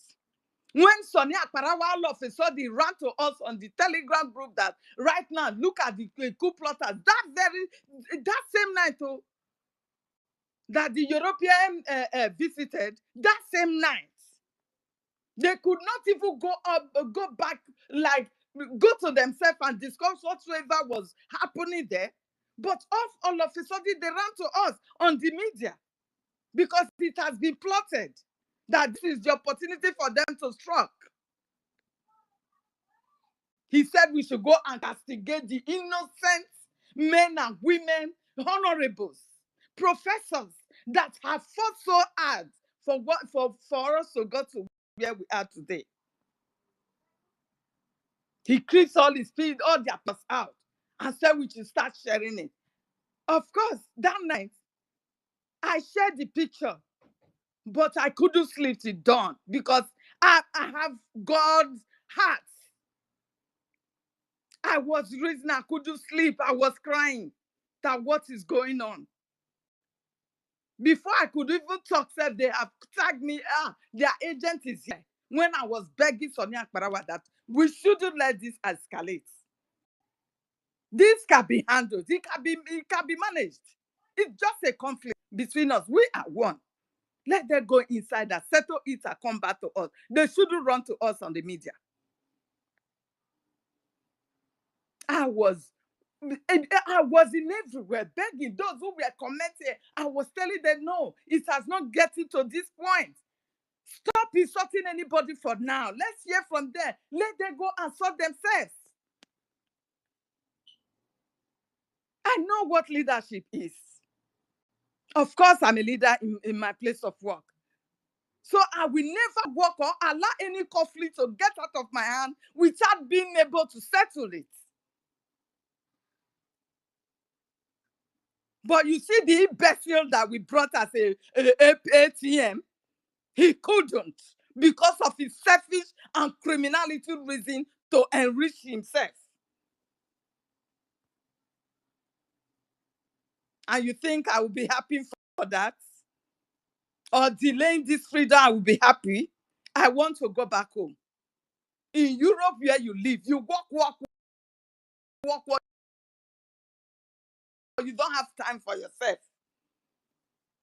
Speaker 4: When Sonia Akparawa all of a sudden ran to us on the Telegram group that right now, look at the coup plotters. That same night, oh, that the European visited, that same night, they could not even go back, like go to themselves and discuss whatsoever was happening there. But all of a sudden, they ran to us on the media because it has been plotted that this is the opportunity for them to strike. He said we should go and castigate the innocent men and women, honorables, professors that have fought so hard for us to go to where we are today. He creeps all his feet, all their past out, and said we should start sharing it. Of course, that night, I shared the picture, but I couldn't sleep till dawn because I have God's heart. I was reasoning, I couldn't sleep, I was crying that what is going on. Before I could even talk, they have tagged me, their agent is here. When I was begging Sonia Akparawa that we shouldn't let this escalate. This can be handled, it can be managed. It's just a conflict between us. We are one. Let them go inside and settle it and come back to us. They shouldn't run to us on the media. I was in everywhere begging those who were commenting. I was telling them, no, it has not gotten to this point. Stop insulting anybody for now. Let's hear from them. Let them go and sort themselves. I know what leadership is. Of course, I'm a leader in my place of work. So I will never work or allow any conflict to get out of my hand without being able to settle it. But you see the imbecile that we brought as a ATM, he couldn't because of his selfish and criminality reason to enrich himself. And you think I will be happy for that? Or delaying this freedom, I will be happy? I want to go back home. In Europe, where you live, you walk. You don't have time for yourself.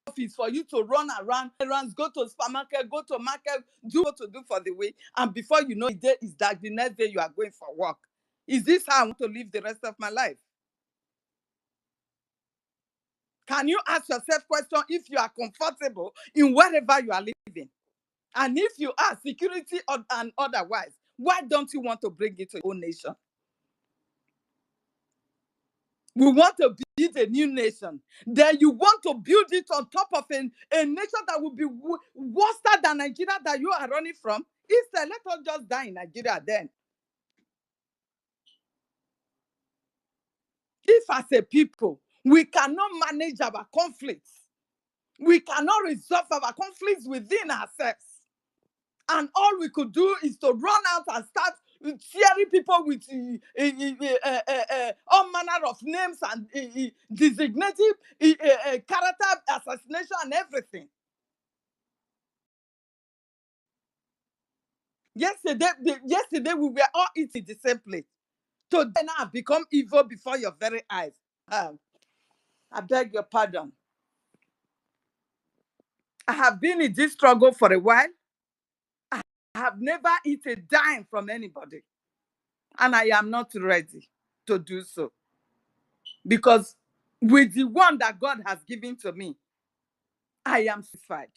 Speaker 4: Office for you to run around, errands, go to supermarket, go to market, do what to do for the week. And before you know, the day is dark, the next day you are going for work. Is this how I want to live the rest of my life? Can you ask yourself question if you are comfortable in wherever you are living? And if you are security and otherwise, why don't you want to bring it to your own nation? We want to build a new nation. Then you want to build it on top of a nation that will be worse than Nigeria that you are running from. Instead, let us just die in Nigeria then. If as a people, we cannot manage our conflicts, we cannot resolve our conflicts within ourselves, and all we could do is to run out and start tearing people with all manner of names and designative character assassination and everything. Yesterday we were all eating the same plate. Today now become evil before your very eyes. I beg your pardon. I have been in this struggle for a while. I have never eaten a dime from anybody. And I am not ready to do so. Because with the one that God has given to me, I am satisfied.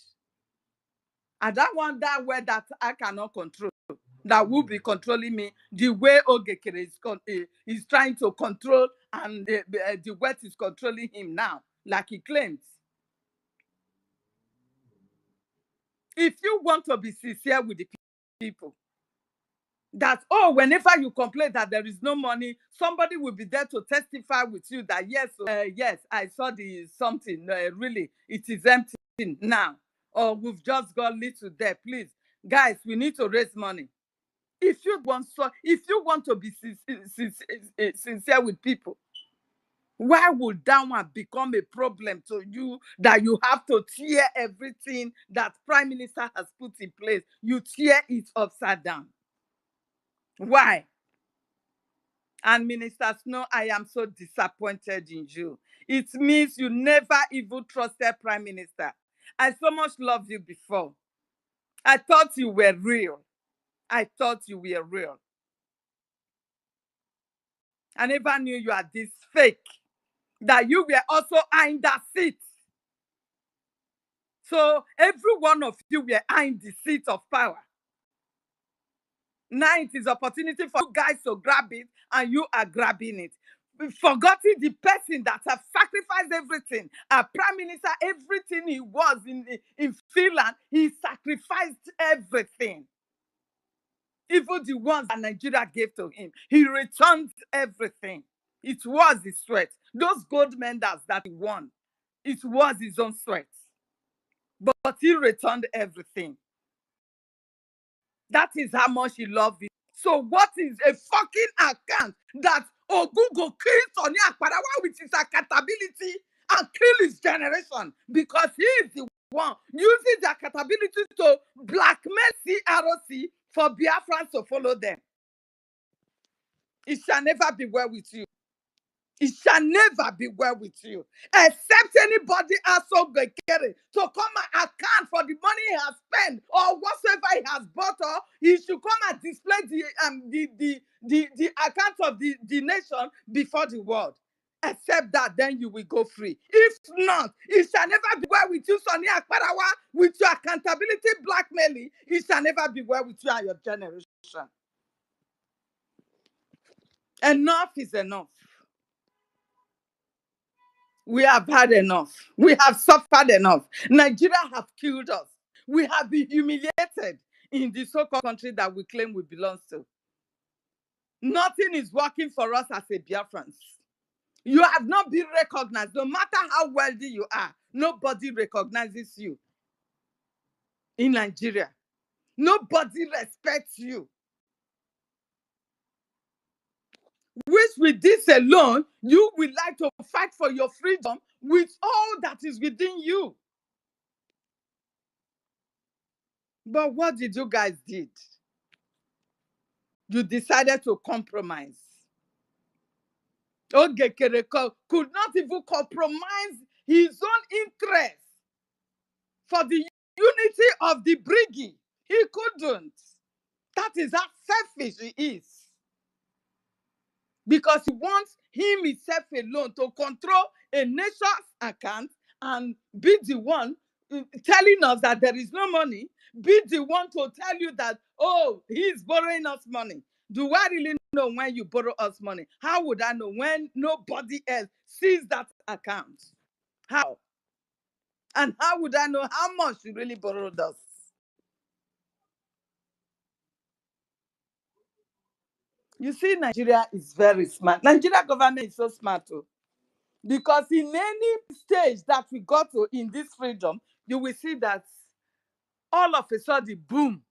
Speaker 4: And that one, that word that I cannot control, that will be controlling me, the way Ogekere is trying to control, and the word is controlling him now, like he claims. If you want to be sincere with the people, that, oh, whenever you complain that there is no money, somebody will be there to testify with you that, yes, yes, I saw the something, really, it is empty now. Or we've just got little there. Please, guys, we need to raise money. If you want to be sincere with people, why would that one become a problem to you, that you have to tear everything that Prime Minister has put in place? You tear it upside down. Why? And Minister Snow, I am so disappointed in you. It means you never even trusted Prime Minister. I so much loved you before. I thought you were real. I thought you were real. I never knew you are this fake, that you were also eyeing that seat. So every one of you were eyeing the seat of power. Now it is opportunity for you guys to grab it, and you are grabbing it. Forgetting the person that have sacrificed everything. A prime minister, everything he was in Finland, he sacrificed everything. Even the ones that Nigeria gave to him, he returned everything. It was his sweat. Those gold medals that he won, it was his own sweat. But he returned everything. That is how much he loved it. So what is a fucking account that Ogugo killed Tony Akparawa with his accountability and kill his generation? Because he is the one using the accountability to blackmail CROC for Biafrans to follow them. It shall never be well with you. It shall never be well with you. Except anybody also get it to come and account for the money he has spent or whatsoever he has bought, or he should come and display the account of the nation before the world. Except that, then you will go free. If not, it shall never be well with you, Sonny Akparawa, with your accountability blackmailing. It shall never be well with you and your generation. Enough is enough. We have had enough. We have suffered enough. Nigeria have killed us. We have been humiliated in the so-called country that we claim we belong to. Nothing is working for us as a Biafrans. You have not been recognized. No matter how wealthy you are, nobody recognizes you in Nigeria. Nobody respects you. Which with this alone, you will like to fight for your freedom with all that is within you. But what did you guys did? You decided to compromise. Ogekere could not even compromise his own interest for the unity of the Brgie. He couldn't. That is how selfish he is. because he wants him himself alone to control a nation's account and be the one telling us that there is no money, be the one to tell you that, oh, he's borrowing us money. Do I really know when you borrow us money? How would I know when nobody else sees that account? How? And how would I know how much you really borrowed us? You see, Nigeria is very smart. Nigeria government is so smart too. Because in any stage that we got to in this freedom, you will see that all of a sudden, boom,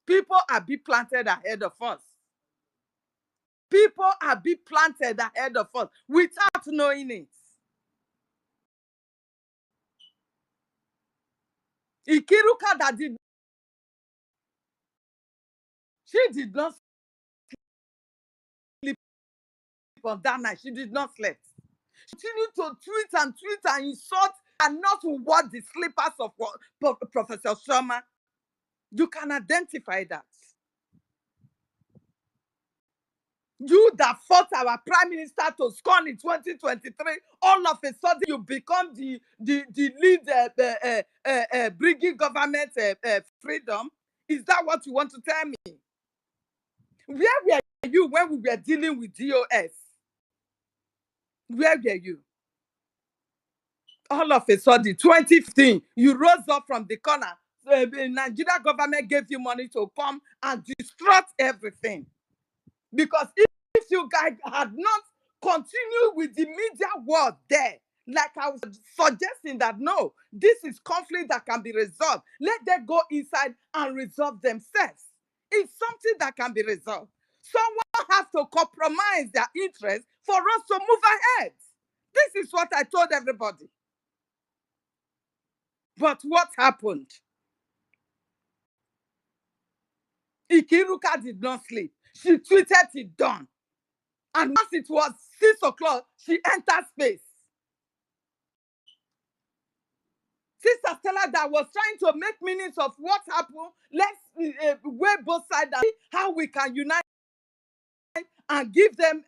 Speaker 4: people are being planted ahead of us. People are being planted ahead of us without knowing it. Ikiruka that she did not sleep on that night. She did not sleep. She continued to tweet and insult and not to watch the slippers of Professor Sharma. You can identify that. You that fought our prime minister to scorn in 2023, all of a sudden you become the lead Brgie government freedom. Is that what you want to tell me? Where were you when we were dealing with DOS? Where were you? All of a sudden, 2015, you rose up from the corner. The Nigeria government gave you money to come and destruct everything. Because if you guys had not continued with the media war there, like I was suggesting that no, this is conflict that can be resolved. Let them go inside and resolve themselves. It's something that can be resolved. Someone has to compromise their interest for us to move ahead. This is what I told everybody. But what happened? Ikiruka did not sleep. She tweeted it done. And once it was 6 o'clock, she entered space. Sister Stella that was trying to make meanings of what happened. Let's weigh both sides and see how we can unite and give them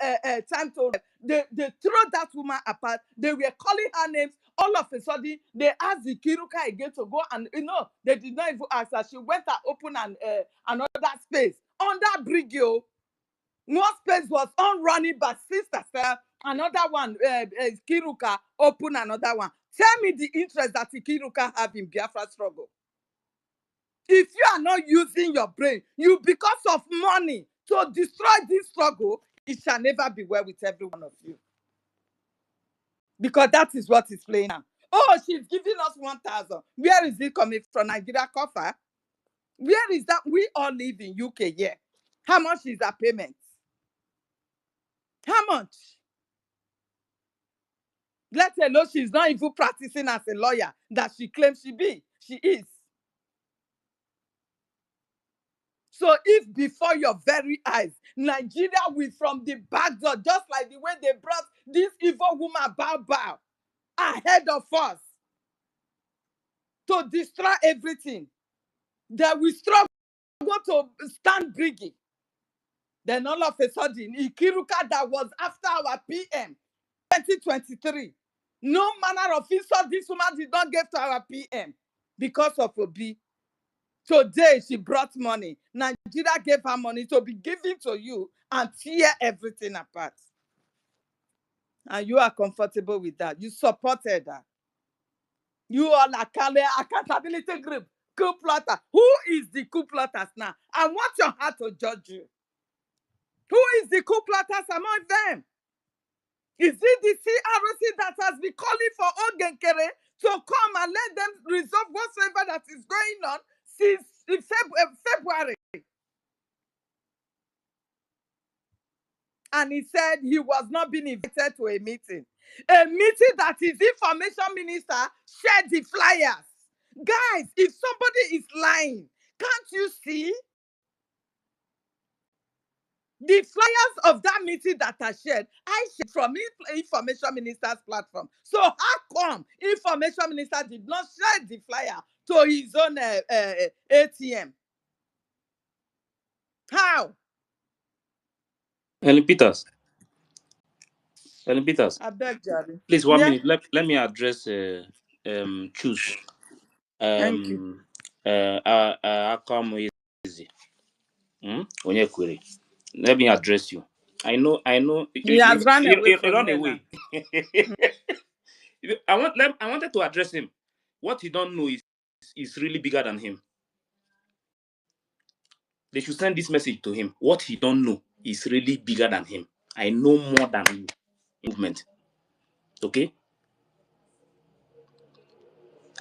Speaker 4: time to. They throw that woman apart. They were calling her names. All of a sudden, they asked the Kiruka again to go and, they did not even ask her. She went and opened another space under Brgie. One space was on running by Sister Stella. Another one, Kiruka, opened another one. Tell me the interest that Kiruka have in Biafra struggle. If you are not using your brain, you, because of money, to destroy this struggle, it shall never be well with every one of you. Because that is what is playing now. Oh, she's giving us 1,000. Where is it coming from? Nigeria Koffer? Where is that? We all live in UK here. How much is that payment? How much? Let alone she's not even practicing as a lawyer that she claims she is. So if before your very eyes, Nigeria will from the back door, just like the way they brought this evil woman Bao ahead of us to destroy everything, that we struggle to stand Brgie. Then all of a sudden, Ikiruka that was after our PM 2023, no manner of insult this woman did not give to our PM because of Obi. Today, she brought money. Nigeria gave her money to be given to you and tear everything apart. And you are comfortable with that. You supported that. You are like accountability group, coup plotter. Who is the coup plotters now? I want your heart to judge you. Who is the coup plotters among them? Is it the CRC that has been calling for Ogenkere to come and let them resolve whatsoever that is going on since February? And he said he was not being invited to a meeting. A meeting that his information minister shared the flyers. Guys, if somebody is lying, can't you see? The flyers of that meeting that I shared, I shared from information minister's platform. So how come information minister did not share the flyer to his own ATM? How?
Speaker 1: Helen Peters. Helen Peters,
Speaker 4: I beg, Jerry.
Speaker 1: please 1
Speaker 4: Yeah,
Speaker 1: minute. Let me address choose.
Speaker 4: thank you.
Speaker 1: Akamu easy. Onye query. Let me address you. I know
Speaker 4: He has run away
Speaker 1: he
Speaker 4: from
Speaker 1: run
Speaker 4: here now.
Speaker 1: away. I wanted to address him. What he don't know is really bigger than him. They should send this message to him. What he don't know is really bigger than him. I know more than you. Movement. Okay?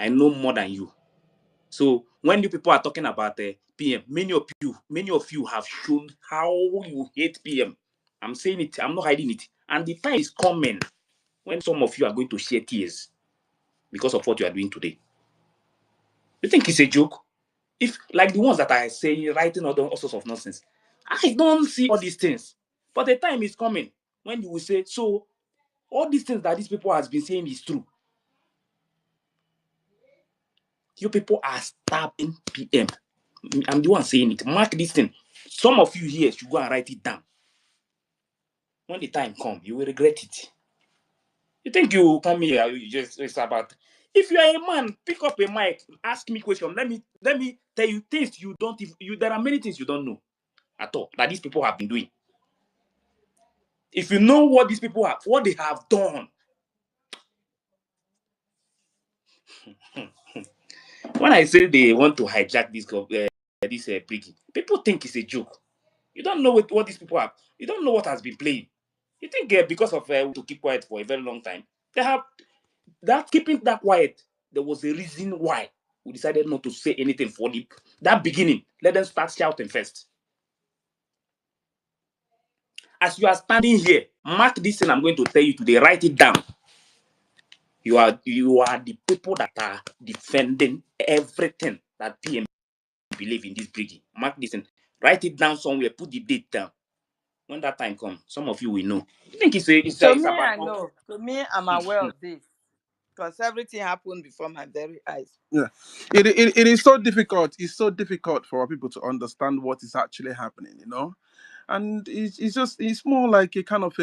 Speaker 1: I know more than you. So when you people are talking about PM, many of you have shown how you hate PM. I'm saying it, I'm not hiding it. And the time is coming when some of you are going to shed tears because of what you are doing today. You think it's a joke? If like the ones that I say writing all sorts of nonsense, I don't see all these things. But the time is coming when you will say, so all these things that these people has been saying is true. You people are stabbing PM. I'm the one saying it. Mark this thing. Some of you here should go and write it down. When the time comes, you will regret it. You think you will come here? You just it's about. If you are a man, pick up a mic, ask me question. Let me tell you things you don't. There are many things you don't know at all that these people have been doing. If you know what these people have, what they have done. When I say they want to hijack this Brgie, people think it's a joke. You don't know what these people have. You don't know what has been playing. You think because of to keep quiet for a very long time, they have that keeping that quiet. There was a reason why we decided not to say anything for that beginning. Let them start shouting first. As you are standing here, mark this thing I'm going to tell you today. Write it down. You are the people that are defending everything that PM believe in this Brgie. Mark this and write it down somewhere. Put the date down. When that time comes, some of you will know. You think
Speaker 4: To
Speaker 1: it's
Speaker 4: me,
Speaker 1: about
Speaker 4: I know. To me, I'm aware of this because everything happened before my very eyes.
Speaker 3: Yeah, it is so difficult. It's so difficult for people to understand what is actually happening, and it's more like a kind of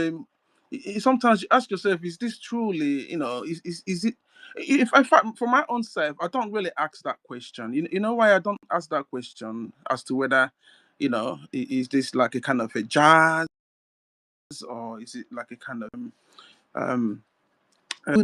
Speaker 3: sometimes you ask yourself, is this truly, is it? If I for my own self, I don't really ask that question. You know why I don't ask that question as to whether, is this like a kind of a jazz, or is it like a kind of um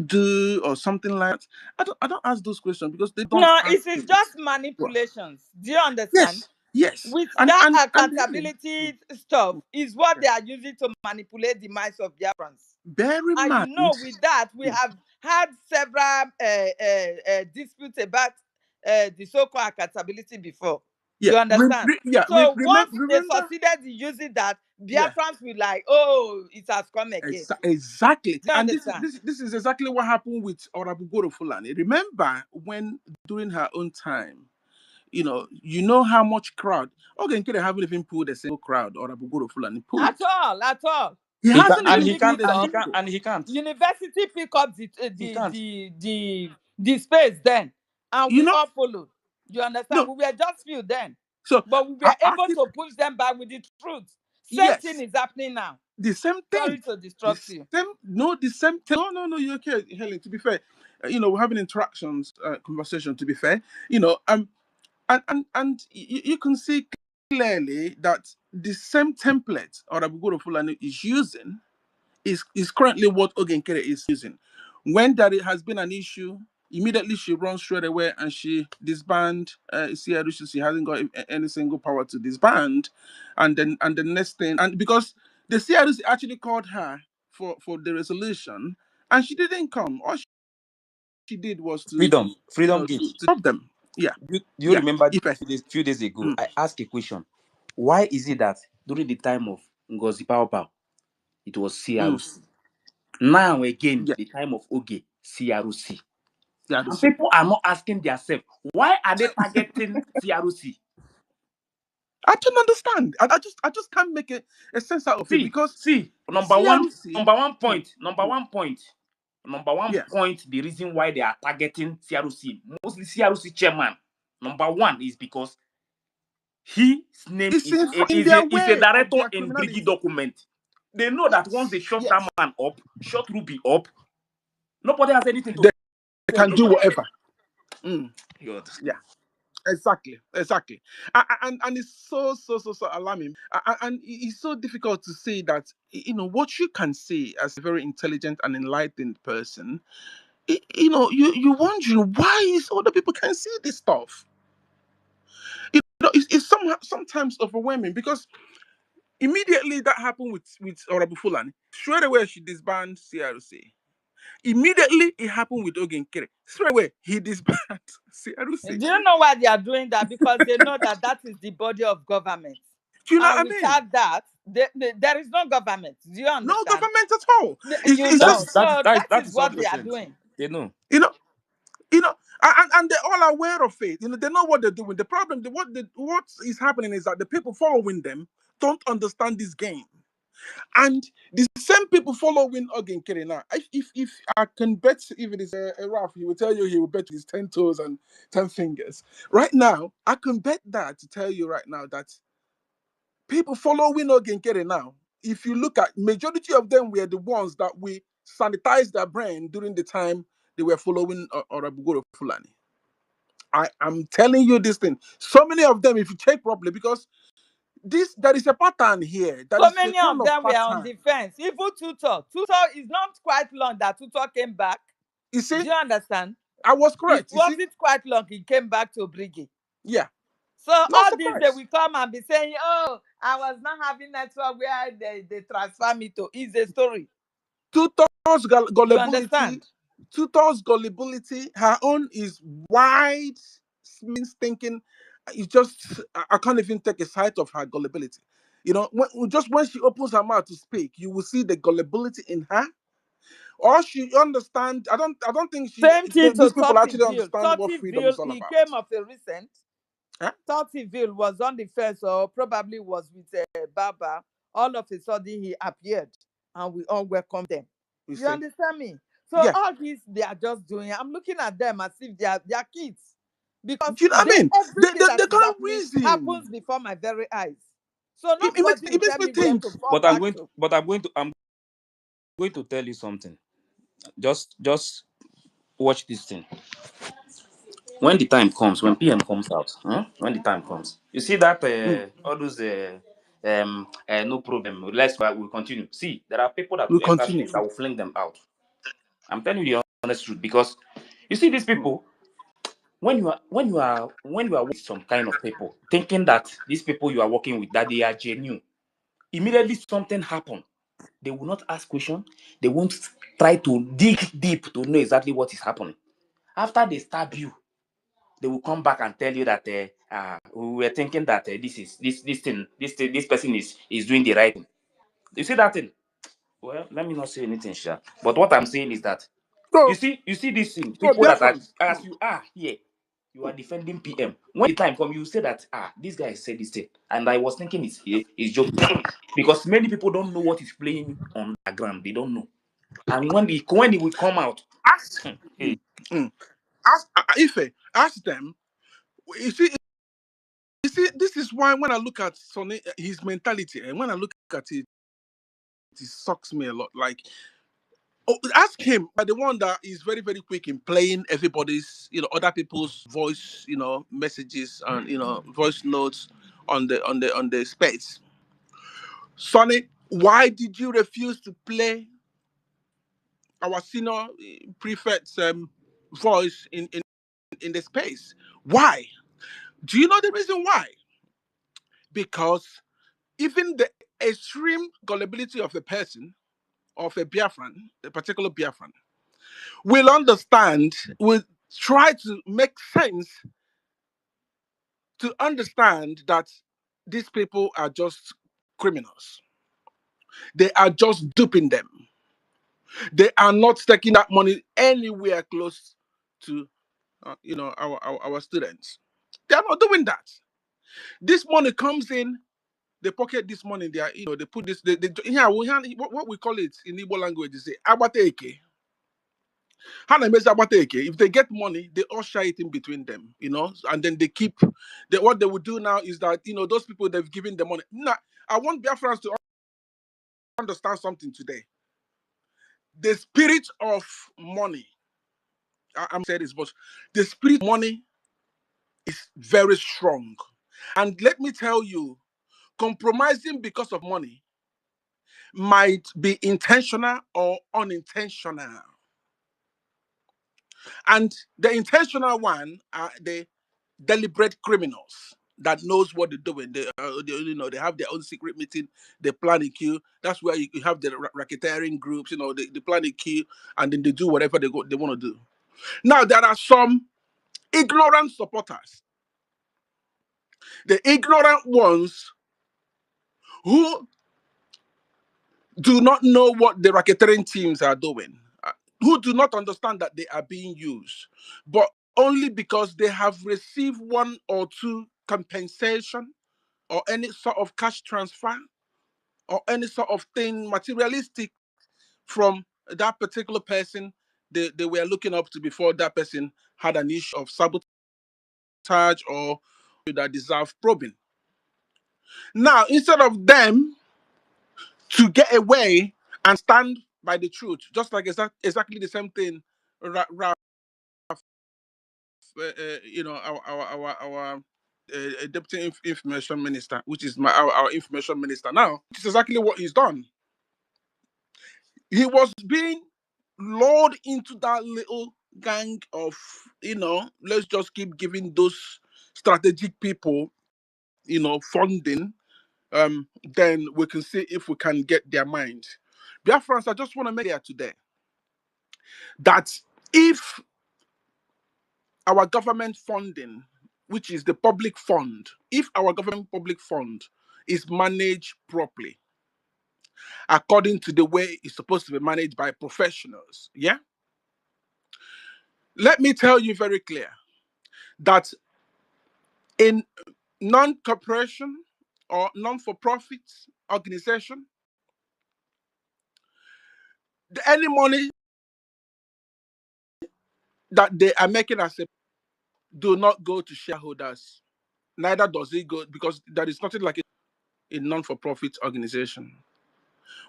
Speaker 3: do or something like that? I don't ask those questions because they don't
Speaker 4: No,
Speaker 3: answer
Speaker 4: it's
Speaker 3: it.
Speaker 4: just manipulations. Do you understand?
Speaker 3: Yes, yes,
Speaker 4: With
Speaker 3: and
Speaker 4: that
Speaker 3: and and really,
Speaker 4: accountability stuff is what they are using to manipulate the minds of Biafrans.
Speaker 3: bear in
Speaker 4: And you
Speaker 3: mind.
Speaker 4: know, with that, we have had several disputes about the so-called accountability before.
Speaker 3: Yeah,
Speaker 4: You understand? So once they
Speaker 3: remember,
Speaker 4: succeeded in using that,
Speaker 3: yeah,
Speaker 4: Biafrans will like, oh, it has come again.
Speaker 3: exactly.
Speaker 4: Do you
Speaker 3: And
Speaker 4: understand?
Speaker 3: this is exactly what happened with Orabugoro Fulani. Remember when during her own time, how much crowd. Okay, Nkere haven't even pulled a single crowd Orabugoro Fulani pulled.
Speaker 4: At all.
Speaker 3: He hasn't even
Speaker 4: University
Speaker 3: pulled
Speaker 4: pick
Speaker 3: a
Speaker 4: up,
Speaker 3: single.
Speaker 1: he can't.
Speaker 4: university pick up
Speaker 1: He can't.
Speaker 4: the space then, and
Speaker 3: You
Speaker 4: we
Speaker 3: know,
Speaker 4: all followed. You understand?
Speaker 3: no.
Speaker 4: We were just few then,
Speaker 3: So
Speaker 4: but we
Speaker 3: I,
Speaker 4: were
Speaker 3: I
Speaker 4: able
Speaker 3: keep
Speaker 4: to push them back with the truth. Same thing
Speaker 3: yes.
Speaker 4: is happening now.
Speaker 3: The same thing.
Speaker 4: Sorry to
Speaker 3: The
Speaker 4: disrupt you.
Speaker 3: same, no, the same thing. No, you're okay, Helen. To be fair, we're having interactions, conversation. To be fair, and you can see clearly that the same template Orabugoro Fulani is using is currently what Ogenkere is using. When there has been an issue, immediately she runs straight away and she disband CRC. She hasn't got any single power to disband, and the next thing, and because the CRC actually called her for the resolution, and she didn't come. All she did was to
Speaker 1: Freedom Gates.
Speaker 3: to stop them. Yeah,
Speaker 1: Do you
Speaker 3: yeah.
Speaker 1: remember
Speaker 3: If I,
Speaker 1: few days ago,
Speaker 3: mm,
Speaker 1: I asked a question. Why is it that during the time of Ngozi Pao, it was
Speaker 3: mm,
Speaker 1: CRC? Now again,
Speaker 3: yeah,
Speaker 1: the time of Oge, CRC.
Speaker 3: yeah,
Speaker 1: And people are not asking themselves, why are they targeting CRC?
Speaker 3: I don't understand. I just can't make a sense out of it because
Speaker 1: See,
Speaker 3: CRC. Mm, mm,
Speaker 1: number one
Speaker 3: yeah.
Speaker 1: point, the reason why they are targeting CRC, mostly CRC chairman, number one is because his name
Speaker 3: It's
Speaker 1: is
Speaker 3: in their
Speaker 1: is a
Speaker 3: way of
Speaker 1: director
Speaker 3: their
Speaker 1: in Brigi
Speaker 3: criminality.
Speaker 1: document. They know that once they shut that
Speaker 4: Yes.
Speaker 1: man up, shut Ruby up, nobody has anything to
Speaker 3: They
Speaker 1: do
Speaker 3: can do
Speaker 1: again.
Speaker 3: whatever. Mm,
Speaker 1: You understand?
Speaker 3: yeah, exactly. And it's so alarming. And it's so difficult to say that, what you can say as a very intelligent and enlightened person. You wondering why is other people can see this stuff. It's sometimes overwhelming because immediately that happened with Orabu Fulani. Straight away she disbanded CRC. Immediately it happened with Ogenkere. Straight away he disbanded CRC.
Speaker 4: Do you know why they are doing that? Because they know that that is the body of government.
Speaker 3: Do you know
Speaker 4: And
Speaker 3: what I mean?
Speaker 4: without that, there is no government. Do you
Speaker 3: No
Speaker 4: understand?
Speaker 3: government at all.
Speaker 4: You
Speaker 3: It's
Speaker 1: That
Speaker 4: know,
Speaker 1: is
Speaker 3: just
Speaker 1: that is
Speaker 4: so
Speaker 1: that is
Speaker 4: that
Speaker 1: that
Speaker 4: is
Speaker 1: is
Speaker 4: what they
Speaker 1: hundred
Speaker 4: are
Speaker 1: percent.
Speaker 4: doing.
Speaker 1: They know.
Speaker 3: you know and they're all aware of it. They know what they're doing. The problem, what is happening is that the people following them don't understand this game. And the same people following Ogen Kere now. If I can bet, if it is a Ralph, he will tell you he will bet his 10 toes and 10 fingers. Right now, I can bet that to tell you right now that people following Ogen Kere now, if you look at majority of them were the ones that we sanitized their brain during the time they were following Orabugoro Fulani. I'm telling you this thing. So many of them, if you check properly, because there is a pattern here. There
Speaker 4: So
Speaker 3: is a
Speaker 4: many
Speaker 3: kind
Speaker 4: of
Speaker 3: of
Speaker 4: them were on
Speaker 3: pattern.
Speaker 4: defense. Even Tutor. Tutor is not quite long that Tutor came back.
Speaker 3: You see,
Speaker 4: Do you understand?
Speaker 3: I was
Speaker 4: It
Speaker 3: correct. You see,
Speaker 4: wasn't quite long. He came back to Brgie.
Speaker 3: yeah,
Speaker 4: So
Speaker 3: not
Speaker 4: all these they
Speaker 3: surprised.
Speaker 4: will come and be saying, "Oh, I was not having network where they transfer me to." Is a story.
Speaker 3: Tutor's
Speaker 4: You
Speaker 3: gullibility,
Speaker 4: understand?
Speaker 3: Tutor's gullibility, her own is wide, means thinking. It's just, I can't even take a sight of her gullibility. Just when she opens her mouth to speak, you will see the gullibility in her. Or she understand. I don't think
Speaker 4: Same thing to
Speaker 3: these people actually
Speaker 4: Tottyville.
Speaker 3: understand what freedom
Speaker 4: Tottyville,
Speaker 3: is all
Speaker 4: he
Speaker 3: about.
Speaker 4: came of a recent.
Speaker 3: Huh?
Speaker 4: Tottyville was on the fence or probably was with Baba. All of a sudden he appeared and we all welcomed them.
Speaker 3: You
Speaker 4: You
Speaker 3: see?
Speaker 4: understand me? So
Speaker 3: Yeah.
Speaker 4: all this they are just doing. I'm looking at them as if they are kids. Because
Speaker 3: Do you know what I mean?
Speaker 4: everything that
Speaker 3: They
Speaker 4: is
Speaker 3: can't
Speaker 4: happening
Speaker 3: reason.
Speaker 4: happens before my very eyes. So
Speaker 3: It makes
Speaker 4: nobody will
Speaker 3: it makes
Speaker 4: tell
Speaker 3: me
Speaker 4: me where
Speaker 3: think.
Speaker 4: to fall back to.
Speaker 1: I'm going to tell you something. Just watch this thing. When the time comes, when PM comes out, when the time comes, you see that
Speaker 3: Mm,
Speaker 1: all those no problem. We'll continue. See, there are people that
Speaker 3: we'll
Speaker 1: will enter
Speaker 3: continue.
Speaker 1: space that will fling them out. I'm telling you the honest truth because you see these
Speaker 3: Mm.
Speaker 1: people when you are with some kind of people thinking that these people you are working with that they are genuine, immediately something happen. They will not ask question. They won't try to dig deep to know exactly what is happening. After they stab you, they will come back and tell you that we were thinking that this person is doing the right thing. You see that thing? Well, let me not say anything, sure. But what I'm saying is that you
Speaker 3: So,
Speaker 1: see, you see this thing,
Speaker 3: so
Speaker 1: people
Speaker 3: dear
Speaker 1: that are
Speaker 3: friends.
Speaker 1: as you are here, you are defending PM. When the time comes, you say that this guy said this thing, and I was thinking it's joking because many people don't know what is playing on the ground. They don't know, and when he will come out,
Speaker 3: Ask,
Speaker 1: hey,
Speaker 3: mm. Ask Ife. Ask them. You see, this is why when I look at Sonny, his mentality, and when I look at it, it sucks me a lot. Like, ask him, the one that is very, very quick in playing everybody's, other people's voice, messages and voice notes on the space. Sonny, why did you refuse to play our senior prefect's voice in the space? Why? Do you know the reason why? Because even the extreme gullibility of the person, of a Biafran, a particular Biafran, will understand, will try to make sense to understand that these people are just criminals. They are just duping them. They are not taking that money anywhere close to, our students. They are not doing that. This money comes in. They pocket this money. They put this. Yeah, what we call it in Igbo language is abateke. If they get money, they all share it in between them, and then they keep. What they would do now is that those people they've given the money. Now, I want Biafrans to
Speaker 5: understand something today. The spirit of money, I'm saying this, but the spirit of money is very strong. And let me tell you, compromising because of money might be intentional or unintentional. And the intentional one are the deliberate criminals that knows what they're doing. They have their own secret meeting. They plan a queue. That's where you have the racketeering groups. They plan a queue and then they do whatever they want to do. Now there are some ignorant supporters. The ignorant ones who do not know what the racketeering teams are doing, who do not understand that they are being used, but only because they have received one or two compensation or any sort of cash transfer or any sort of thing materialistic from that particular person they were looking up to before that person had an issue of sabotage or that deserve probing. Now, instead of them to get away and stand by the truth, just like exactly the same thing, Ralph, our deputy information minister, which is our information minister now, which is exactly what he's done. He was being lured into that little gang of, let's just keep giving those strategic people, funding. Then we can see if we can get their mind. Biafrans, I just want to make it today that if our government funding, which is the public fund, if our government public fund is managed properly, according to the way it's supposed to be managed by professionals, yeah? Let me tell you very clear that in non-corporation or non-for-profit organization, any money that they are making as a do not go to shareholders. Neither does it go, because there is nothing like a non-for-profit organization.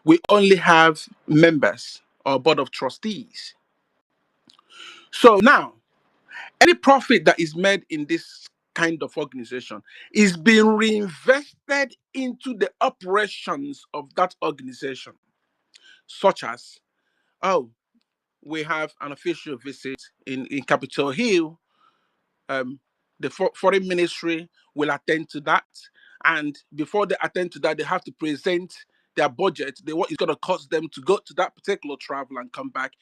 Speaker 5: We only have members or board of trustees. So now, any profit that is made in this kind of organization is being reinvested into the operations of that organization, such as, oh, we have an official visit in Capitol Hill. The foreign ministry will attend to that. And before they attend to that, they have to present their budget, what it's going to cost them to go to that particular travel and come back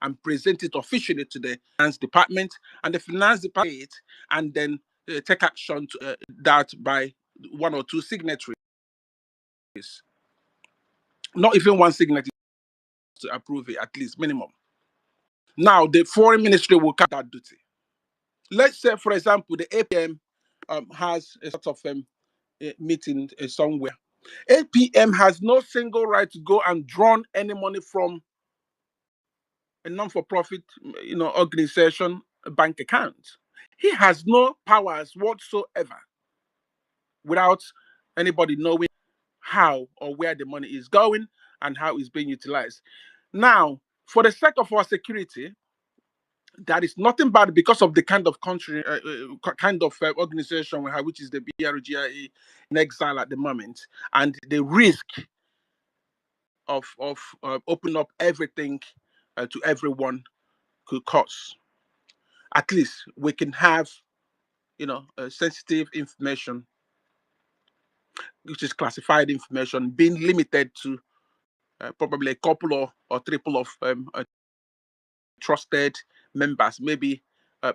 Speaker 5: and present it officially to the finance department. And the finance department, and then take action to that by one or two signatories. Not even one signature to approve it, at least minimum. Now, the foreign ministry will cut that duty. Let's say, for example, the APM has a sort of meeting somewhere. APM has no single right to go and draw any money from a non-for-profit, organization bank account. He has no powers whatsoever without anybody knowing how or where the money is going and how it's being utilized. Now, for the sake of our security, that is nothing bad because of the kind of country, organization we have, which is the BRGIE in exile at the moment, and the risk of opening up everything to everyone could cause. At least we can have, sensitive information, which is classified information, being limited to probably a couple or triple of trusted members, maybe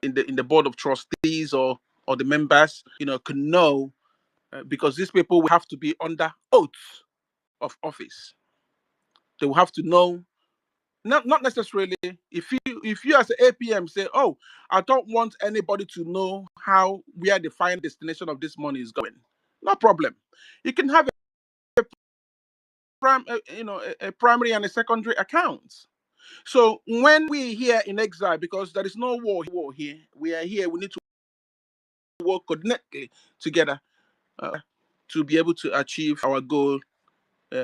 Speaker 5: in the board of trustees or the members, can know, because these people will have to be under oath of office. They will have to know. Not necessarily if you as an APM say, oh, I don't want anybody to know where the final destination of this money is going. No problem. You can have a primary and a secondary account. So when we here in exile, because there is no war here, we are here. We need to work coordinately together. to be able to achieve our goal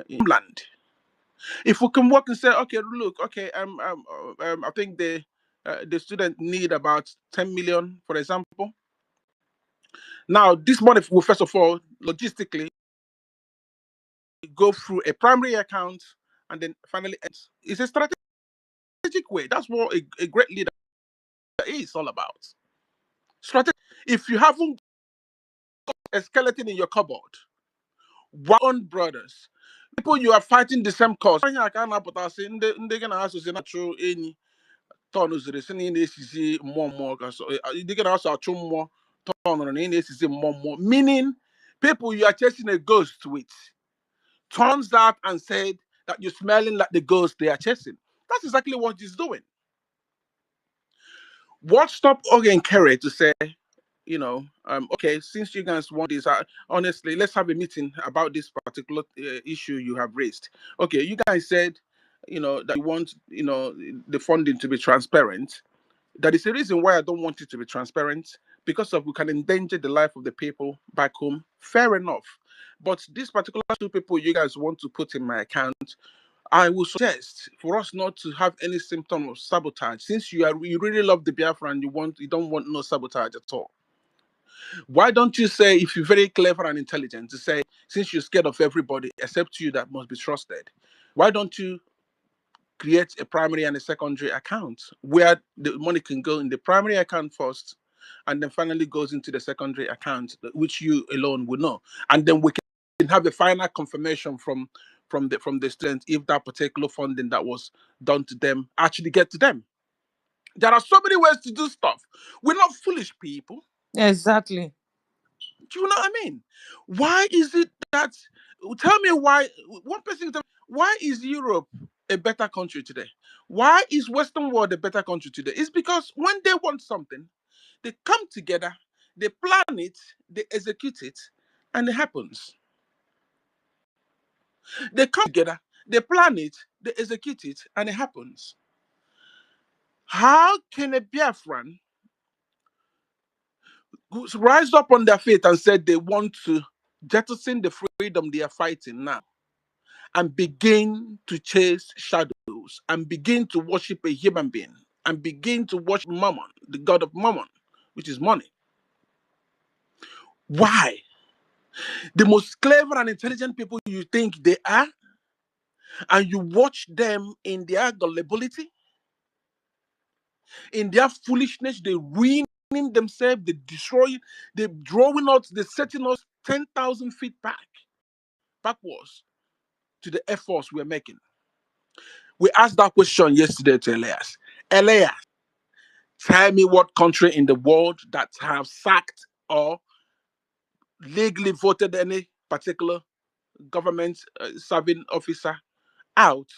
Speaker 5: in land. If we can work and say, okay, look, okay, I think the student need about 10 million, for example. Now, this money will first of all, logistically, go through a primary account and then finally ends. It's a strategic way. That's what a great leader is all about. Strategy. If you haven't got a skeleton in your cupboard, one brothers, people you are fighting the same cause. Onye aka na-apụta sị ndị gị na ha sozi na-achụ enyi tọnụziri sị na ị na-esizi mmụọ mmụọ ka so ndị gị na ha so achụ mmụọ tọnụrụ na ị na-esizi mmụọ mmụọ, meaning people you are chasing a ghost with turns out and said that you're smelling like the ghost they are chasing. That's exactly what he's doing. What stopped Ogen Kerry to say, okay, since you guys want this, honestly, let's have a meeting about this particular issue you have raised. Okay, you guys said, that you want, the funding to be transparent. That is the reason why I don't want it to be transparent, because of we can endanger the life of the people back home. Fair enough. But these particular two people you guys want to put in my account, I will suggest for us not to have any symptom of sabotage. Since you really love the Biafra and you don't want no sabotage at all. Why don't you say, if you're very clever and intelligent, to say, since you're scared of everybody except you that must be trusted, why don't you create a primary and a secondary account where the money can go in the primary account first and then finally goes into the secondary account, which you alone will know. And then we can have a final confirmation from the students if that particular funding that was done to them actually get to them. There are so many ways to do stuff. We're not foolish people.
Speaker 4: Exactly.
Speaker 5: Do you know what I mean? Why is it that, tell me why, one person tell me, why is Europe a better country today? Why is Western world a better country today? It's because when they want something, they come together, they plan it, they execute it, and it happens. They come together, they plan it, they execute it, and it happens. How can a Biafran rise up on their feet and say they want to jettison the freedom they are fighting now and begin to chase shadows and begin to worship a human being and begin to worship Mammon, the god of Mammon, which is money? Why? The most clever and intelligent people you think they are, and you watch them in their gullibility, in their foolishness, they ruining themselves, they destroying, they drawing out, they setting us 10,000 feet backwards to the efforts we're making. We asked that question yesterday to Elias. Elias, tell me what country in the world that have sacked or legally voted any particular government serving officer out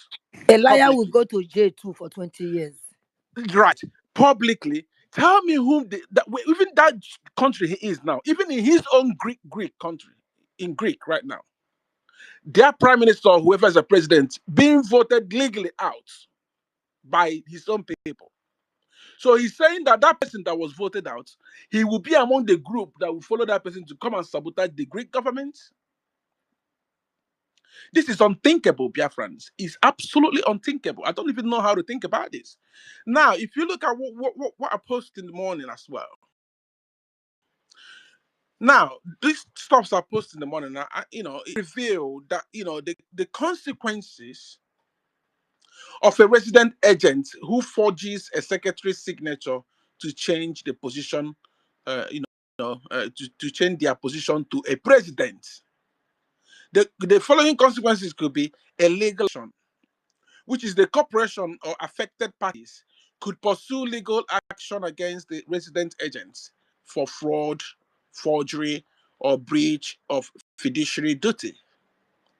Speaker 2: Elijah will
Speaker 5: publicly.
Speaker 2: go to jail too for 20 years.
Speaker 5: Right. Publicly. Tell me whom even that country he is now, even in his own Greek country, in Greek right now, their prime minister or whoever is a president being voted legally out by his own people. So he's saying that that person that was voted out, he will be among the group that will follow that person to come and sabotage the Greek government. This is unthinkable, Biafrans. It's absolutely unthinkable. I don't even know how to think about this. Now, if you look at what I posted in the morning as well. Now, these stuffs I posted in the morning, it revealed that, the consequences of a resident agent who forges a secretary's signature to change the position, to change their position to a president. The following consequences could be a legal action, which is the corporation or affected parties could pursue legal action against the resident agents for fraud, forgery, or breach of fiduciary duty,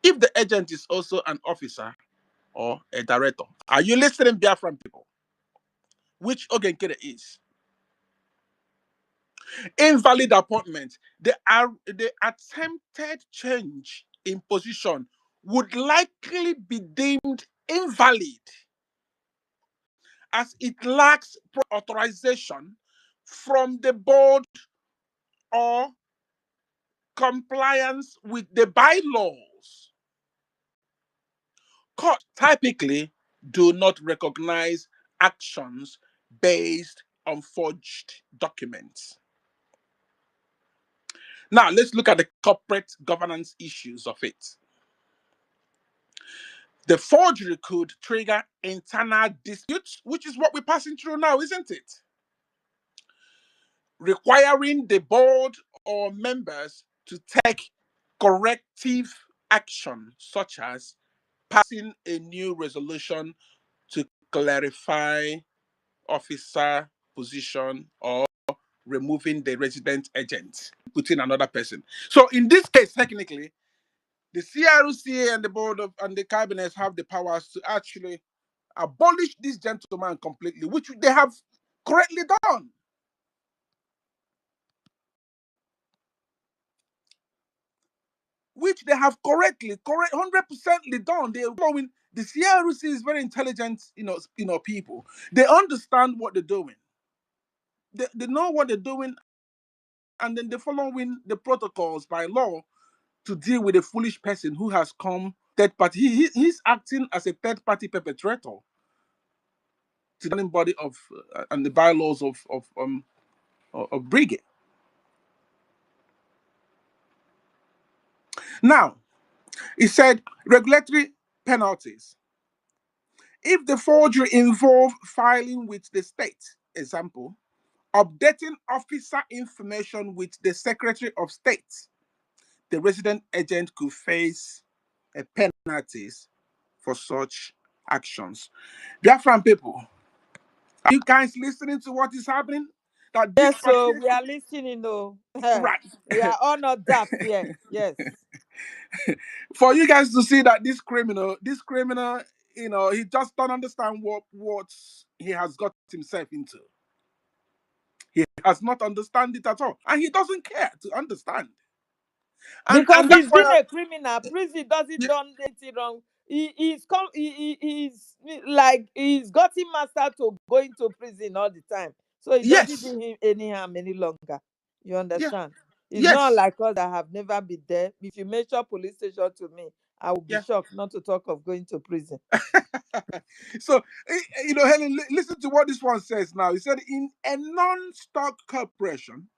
Speaker 5: if the agent is also an officer or a director. Are you listening, Biafran people? Which Ogenkere is? Invalid appointment. The attempted change in position would likely be deemed invalid as it lacks authorization from the board or compliance with the bylaws. Courts typically do not recognize actions based on forged documents. Now, let's look at the corporate governance issues of it. The forgery could trigger internal disputes, which is what we're passing through now, isn't it? Requiring the board or members to take corrective action, such as passing a new resolution to clarify officer position or removing the resident agent, putting another person. So in this case, technically, the CRC and the board of and the cabinets have the powers to actually abolish this gentleman completely, which they have correctly done. Which they have correct, 100% done. They're following. The CRC is very intelligent, people. They understand what they're doing. They know what they're doing, and then they're following the protocols by law to deal with a foolish person who has come third party. He's acting as a third party perpetrator to the body of and the bylaws of Brgie. Now, he said regulatory penalties. If the forgery involve filing with the state, example, updating officer information with the Secretary of State, the resident agent could face a penalties for such actions. Biafran people, are you guys listening to what is happening? That this
Speaker 4: Yes, so
Speaker 5: particular
Speaker 4: we are listening, oh.
Speaker 5: right.
Speaker 4: We are all not daft here. Yes.
Speaker 5: For you guys to see that this criminal, he just don't understand what he has got himself into. He has not understand it at all, and he doesn't care to understand.
Speaker 4: Because
Speaker 5: And that's
Speaker 4: he's been
Speaker 5: why,
Speaker 4: a criminal. Prison doesn't done anything wrong. He's like he's gotten master to go into prison all the time. So it doesn't
Speaker 5: yes,
Speaker 4: do him any harm any longer. You
Speaker 5: yeah,
Speaker 4: understand? It's not
Speaker 5: yes,
Speaker 4: like us that have never been there. If you mention police station to me, I will be
Speaker 5: yeah.
Speaker 4: shocked not to talk of going to prison.
Speaker 5: So, Helen, listen to what this one says now. He said, in a non-stock corporation,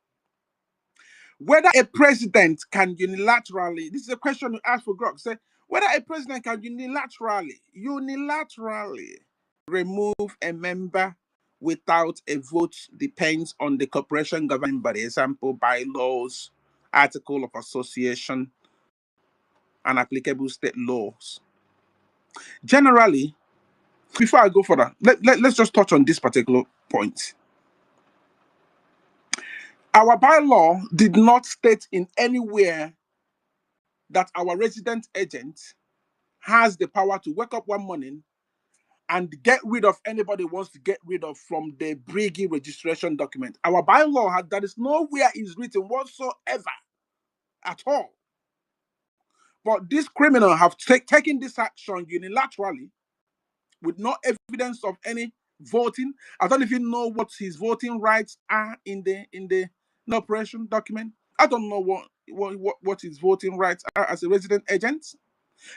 Speaker 5: whether a president can unilaterally, this is a question you ask for Grok, say, whether a president can unilaterally remove a member without a vote depends on the corporation governing body, example, bylaws, article of association, and applicable state laws. Generally, before I go further, let's just touch on this particular point. Our bylaw did not state in anywhere that our resident agent has the power to wake up one morning and get rid of anybody who wants to get rid of from the Brigi registration document. Our bylaw had that is nowhere is written whatsoever at all. But this criminal have taken this action unilaterally with no evidence of any voting. I don't even know what his voting rights are in the operation document. I don't know what his voting rights are as a resident agent,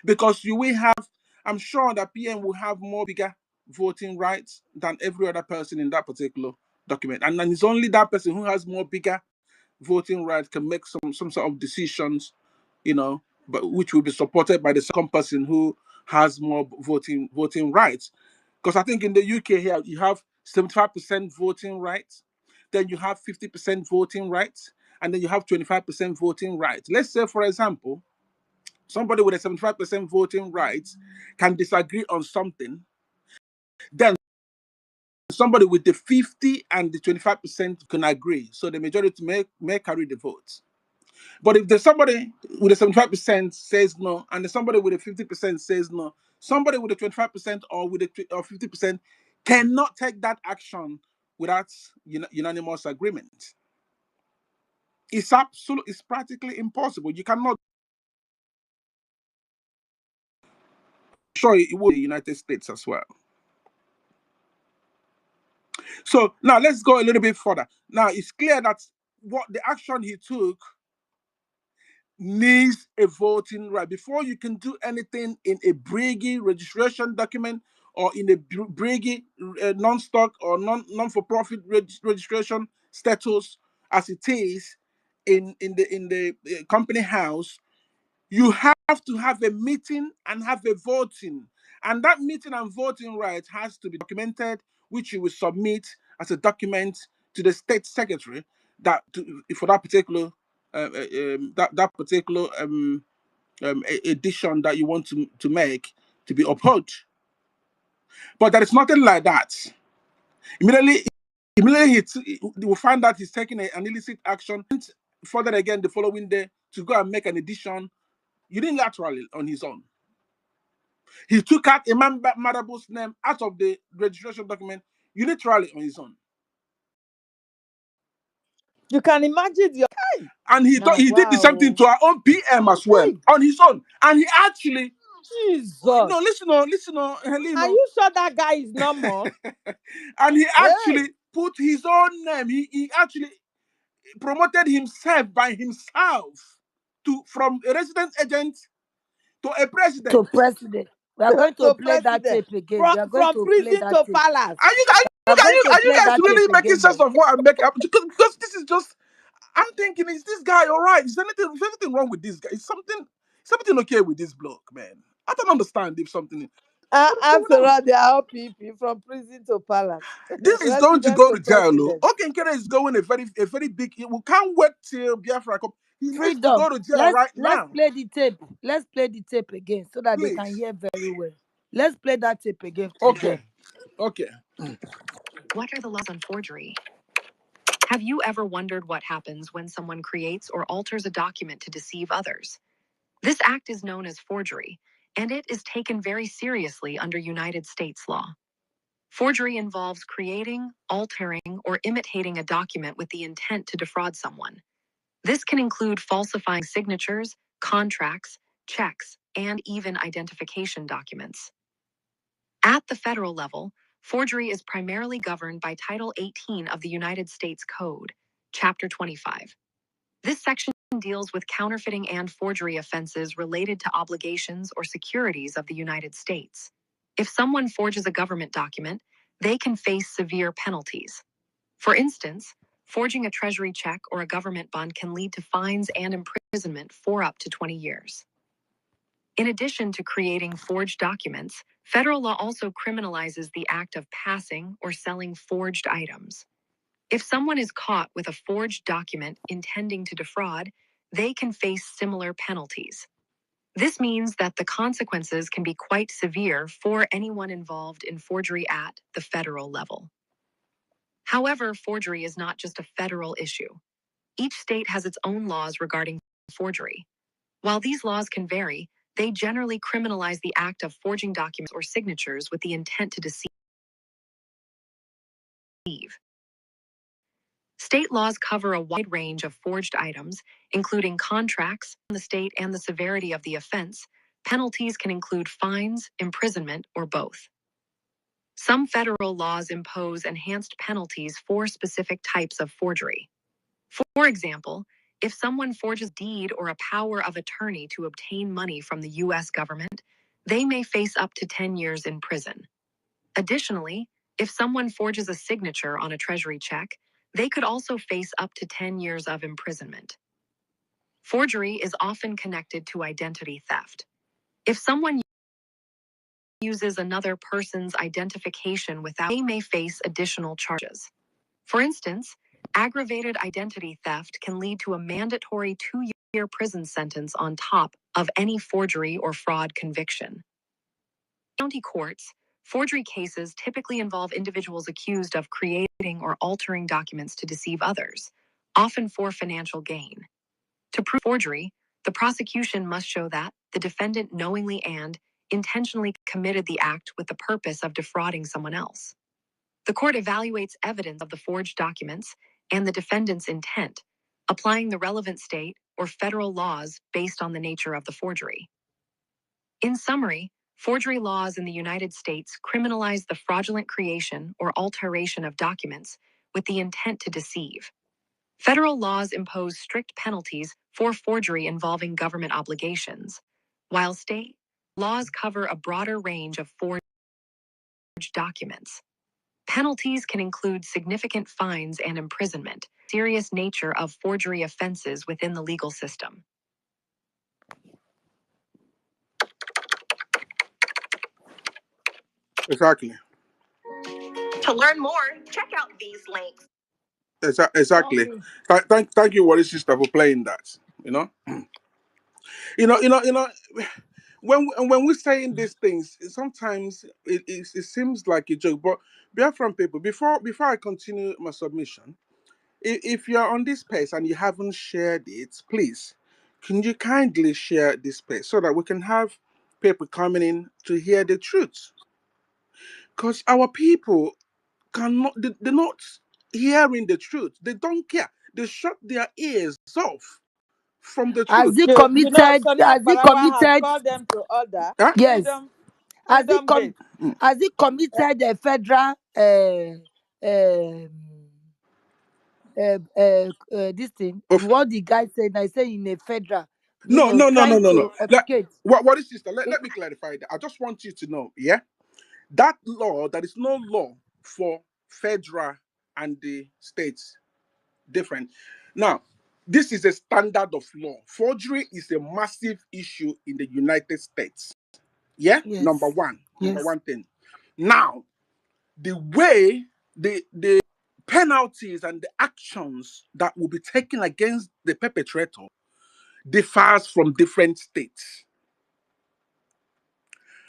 Speaker 5: because you will have, I'm sure that PM will have more bigger voting rights than every other person in that particular document, and then it's only that person who has more bigger voting rights can make some sort of decisions, but which will be supported by the second person who has more voting rights. Because I think in the UK here you have 75% voting rights, then you have 50% voting rights, and then you have 25% voting rights. Let's say, for example, somebody with a 75% voting rights can disagree on something, then somebody with the 50 and the 25% can agree. So the majority may carry the votes. But if there's somebody with a 75% says no, and there's somebody with a 50% says no, somebody with a 25% or with a or 50% cannot take that action without unanimous agreement. It's practically impossible. You cannot. Sure, it will be the United States as well. So now let's go a little bit further. Now it's clear that what the action he took needs a voting right. Before you can do anything in a Brgie registration document or in a Brgie non-stock or non-for-profit registration status, as it is in the company house, you have to have a meeting and have a voting, and that meeting and voting right has to be documented, which you will submit as a document to the state secretary for that particular that particular edition that you want to make to be upheld. But there is nothing like that. Immediately, he will find that he's taking an illicit action. Further again, the following day to go and make an edition unilaterally on his own. He took out Imam Madabu's name out of the registration document unilaterally on his own.
Speaker 4: You can imagine the
Speaker 5: And
Speaker 2: Now,
Speaker 5: he did the same thing
Speaker 2: wow.
Speaker 5: to our own PM as well on his own. And he actually,
Speaker 4: Jesus.
Speaker 5: no, listen,
Speaker 4: Are
Speaker 5: Heleno.
Speaker 4: you sure that guy is normal?
Speaker 5: And he
Speaker 4: Hey,
Speaker 5: actually put his own name. He actually promoted himself by himself from a resident agent to a
Speaker 2: To
Speaker 5: president.
Speaker 2: president. We are going to
Speaker 4: to
Speaker 2: play that
Speaker 4: president.
Speaker 2: tape again. We are going
Speaker 4: From
Speaker 2: to play
Speaker 4: prison
Speaker 2: that
Speaker 4: to
Speaker 2: tape.
Speaker 4: palace.
Speaker 2: We are going to
Speaker 5: Are you
Speaker 2: play
Speaker 5: guys
Speaker 2: that tape
Speaker 5: really making
Speaker 2: again,
Speaker 5: sense
Speaker 2: though.
Speaker 5: of what I'm making? Because this is just, I'm thinking, is this guy all right? Is anything wrong with this guy? Is something okay with this bloke, man? I don't understand if something. What is going
Speaker 4: After
Speaker 5: on?
Speaker 4: all, they are all PP from prison to palace.
Speaker 5: This is going to
Speaker 4: Resident
Speaker 5: go
Speaker 4: to
Speaker 5: to jail. Oh.
Speaker 4: president.
Speaker 5: Okay, Nkere is going a very big. We can't wait till Biafra come. He needs to
Speaker 2: Freedom.
Speaker 5: go to jail right
Speaker 2: Let's
Speaker 5: now,
Speaker 2: play the tape. Let's play the tape again so that they can
Speaker 5: please.
Speaker 2: hear very well. Let's play that tape again for
Speaker 5: Okay,
Speaker 2: them.
Speaker 5: okay.
Speaker 3: What are the laws on forgery? Have you ever wondered what happens when someone creates or alters a document to deceive others? This act is known as forgery, and it is taken very seriously under United States law. Forgery involves creating, altering, or imitating a document with the intent to defraud someone. This can include falsifying signatures, contracts, checks, and even identification documents. At the federal level, forgery is primarily governed by Title 18 of the United States Code, Chapter 25. This section deals with counterfeiting and forgery offenses related to obligations or securities of the United States. If someone forges a government document, they can face severe penalties. For instance, forging a treasury check or a government bond can lead to fines and imprisonment for up to 20 years. In addition to creating forged documents, federal law also criminalizes the act of passing or selling forged items. If someone is caught with a forged document intending to defraud, they can face similar penalties. This means that the consequences can be quite severe for anyone involved in forgery at the federal level. However, forgery is not just a federal issue. Each state has its own laws regarding forgery. While these laws can vary, they generally criminalize the act of forging documents or signatures with the intent to deceive. State laws cover a wide range of forged items, including contracts, the state and the severity of the offense. Penalties can include fines, imprisonment, or both. Some federal laws impose enhanced penalties for specific types of forgery. For example, if someone forges a deed or a power of attorney to obtain money from the U.S. government, they may face up to 10 years in prison. Additionally, if someone forges a signature on a treasury check, they could also face up to 10 years of imprisonment. Forgery is often connected to identity theft. If someone uses another person's identification they may face additional charges. For instance, aggravated identity theft can lead to a mandatory 2-year prison sentence on top of any forgery or fraud conviction. In county courts, forgery cases typically involve individuals accused of creating or altering documents to deceive others, often for financial gain. To prove forgery, the prosecution must show that the defendant knowingly and intentionally committed the act with the purpose of defrauding someone else. The court evaluates evidence of the forged documents and the defendant's intent, applying the relevant state or federal laws based on the nature of the forgery. In summary, forgery laws in the United States criminalize the fraudulent creation or alteration of documents with the intent to deceive. Federal laws impose strict penalties for forgery involving government obligations, while state laws cover a broader range of forged documents. Penalties can include significant fines and imprisonment, serious nature of forgery offenses within the legal system.
Speaker 5: Exactly.
Speaker 3: To learn more, check out these links.
Speaker 5: Exactly.
Speaker 2: Okay.
Speaker 5: Thank you, Wally sister, for playing that. You know, you know. When we're saying these things, sometimes it seems like a joke. But Biafran people, before I continue my submission, if you're on this page and you haven't shared it, please, can you kindly share this page so that we can have people coming in to hear the truth? Because our people cannot, they're not hearing the truth. They don't care. They shut their ears off from the
Speaker 2: Has
Speaker 5: truth.
Speaker 2: he
Speaker 4: You know,
Speaker 2: committed?
Speaker 4: Sonny
Speaker 2: Has he
Speaker 4: Mbarawa has
Speaker 2: committed?
Speaker 4: called them to order.
Speaker 5: Huh?
Speaker 2: Yes.
Speaker 4: Freedom,
Speaker 2: Has he
Speaker 4: freedom
Speaker 2: com?
Speaker 4: gate.
Speaker 5: Mm.
Speaker 2: Has he
Speaker 4: Eh,
Speaker 2: committed a federal this thing?
Speaker 5: Of
Speaker 2: What the guy said, I say in a federal,
Speaker 5: no, no, no, no,
Speaker 2: trying
Speaker 5: no, no.
Speaker 2: to replicate.
Speaker 5: What is sister? Let me clarify that. I just want you to know, yeah, that law, there is no law for federal and the states different. Now, this is a standard of law. Forgery is a massive issue in the United States. Yeah, number
Speaker 2: Yes.
Speaker 5: one, number
Speaker 2: Yes.
Speaker 5: one thing. Now, the way the penalties and the actions that will be taken against the perpetrator differs from different states.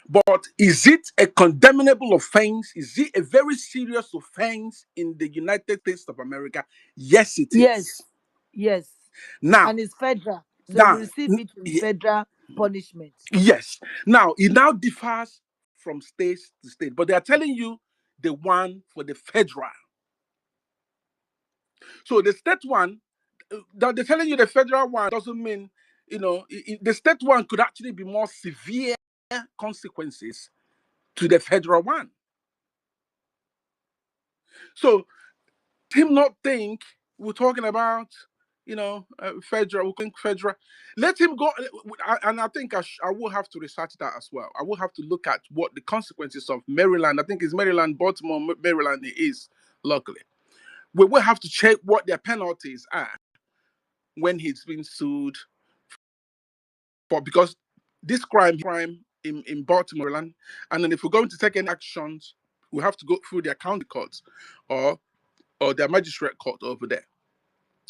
Speaker 5: But is it a condemnable offense? Is it a very serious offense in the United States of America? Yes, it
Speaker 2: Yes.
Speaker 5: is.
Speaker 2: Yes.
Speaker 5: Now,
Speaker 2: And it's federal. So we
Speaker 5: now,
Speaker 2: receive it in federal punishment.
Speaker 5: yes. Now, it now differs from state to state, but they are telling you the one for the federal. So the state one, that they're telling you the federal one doesn't mean, the state one could actually be more severe consequences to the federal one. So him not think we're talking about, federal. We think federal. Let him go, and I think I will have to research that as well. I will have to look at what the consequences of Maryland. I think it's Maryland, Baltimore, Maryland. It is locally. We will have to check what their penalties are when he's been sued for, because this crime in Baltimore, Maryland, and then if we're going to take any actions, we have to go through their county courts or their magistrate court over there.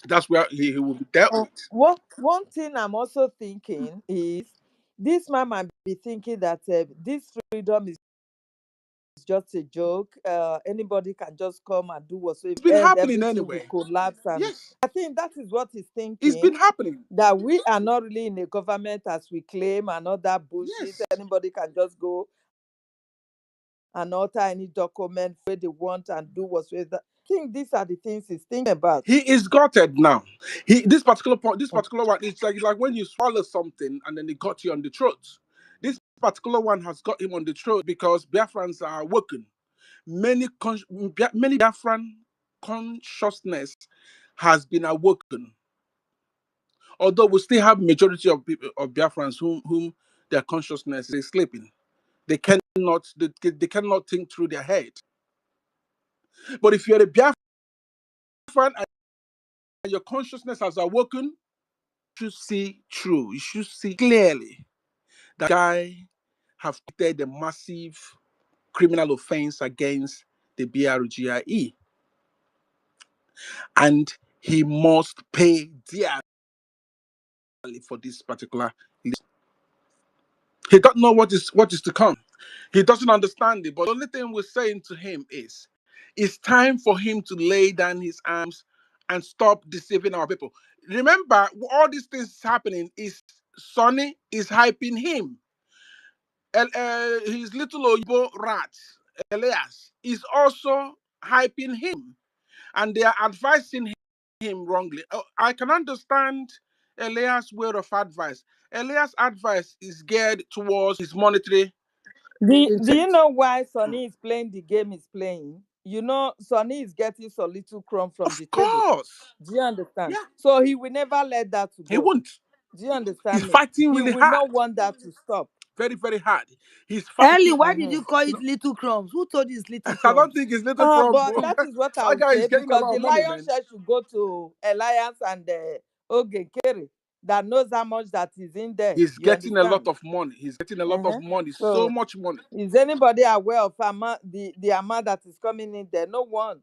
Speaker 5: That's where he will be dealt with.
Speaker 4: One thing I'm also thinking is this man might be thinking that this freedom is just a joke. Anybody can just come and do whatsoever,
Speaker 5: It's been
Speaker 4: and
Speaker 5: happening
Speaker 4: everything will
Speaker 5: anyway.
Speaker 4: collapse. And
Speaker 5: Yes,
Speaker 4: I think that is what he's
Speaker 5: it's
Speaker 4: thinking.
Speaker 5: been happening.
Speaker 4: That we are not really in a government as we claim, and all that bullshit.
Speaker 5: Yes.
Speaker 4: Anybody can just go and alter any document where they want and do whatsoever. I think these are the things he's thinking about.
Speaker 5: He is gutted now. This particular point, this particular one, it's like when you swallow something and then it got you on the throat. This particular one has got him on the throat because Biafrans are awoken. Many Biafran consciousness has been awoken. Although we still have majority of people of Biafrans whom their consciousness is sleeping. They cannot think through their head. But if you're a Biafran and your consciousness has awoken, you should see true. You should see clearly that guy have committed a massive criminal offense against the BRGIE, and he must pay dearly for this particular. He don't know what is to come. He doesn't understand it. But the only thing we're saying to him is, it's time for him to lay down his arms and stop deceiving our people. Remember, all these things happening is Sonny is hyping him. His little Oyibo rat, Elias, is also hyping him. And they are advising him wrongly. I can understand Elias' way of advice. Elias' advice is geared towards his monetary
Speaker 4: Do you
Speaker 5: intent.
Speaker 4: know why Sonny is playing the game he's playing? you know, Sonny is getting some little crumb from
Speaker 5: Of
Speaker 4: the table.
Speaker 5: course.
Speaker 4: Do you understand?
Speaker 5: Yeah,
Speaker 4: So he will never let that to
Speaker 5: he
Speaker 4: go.
Speaker 5: won't.
Speaker 4: Do you
Speaker 5: He's
Speaker 4: understand me?
Speaker 5: fighting
Speaker 4: He
Speaker 5: really
Speaker 4: will
Speaker 5: hard.
Speaker 4: not want that to stop.
Speaker 5: Very, very hard. He's
Speaker 2: Ellie,
Speaker 5: fighting.
Speaker 2: why did you call
Speaker 5: You
Speaker 2: it little crumbs? Who told you it's little
Speaker 5: know, I don't
Speaker 2: crumbs?
Speaker 5: think it's little crumb,
Speaker 4: But
Speaker 5: bro.
Speaker 4: that is what I
Speaker 5: That
Speaker 4: would
Speaker 5: guy is
Speaker 4: say,
Speaker 5: getting a
Speaker 4: because
Speaker 5: lot
Speaker 4: the
Speaker 5: of money,
Speaker 4: lion
Speaker 5: man.
Speaker 4: share should go to Alliance and Ogekere, that knows how much that is in there.
Speaker 5: He's
Speaker 4: You
Speaker 5: getting a lot
Speaker 4: understand?
Speaker 5: of money. He's getting a lot of
Speaker 4: Uh-huh.
Speaker 5: money. So
Speaker 4: So
Speaker 5: much money.
Speaker 4: is anybody aware of the amount that is coming in there? No one.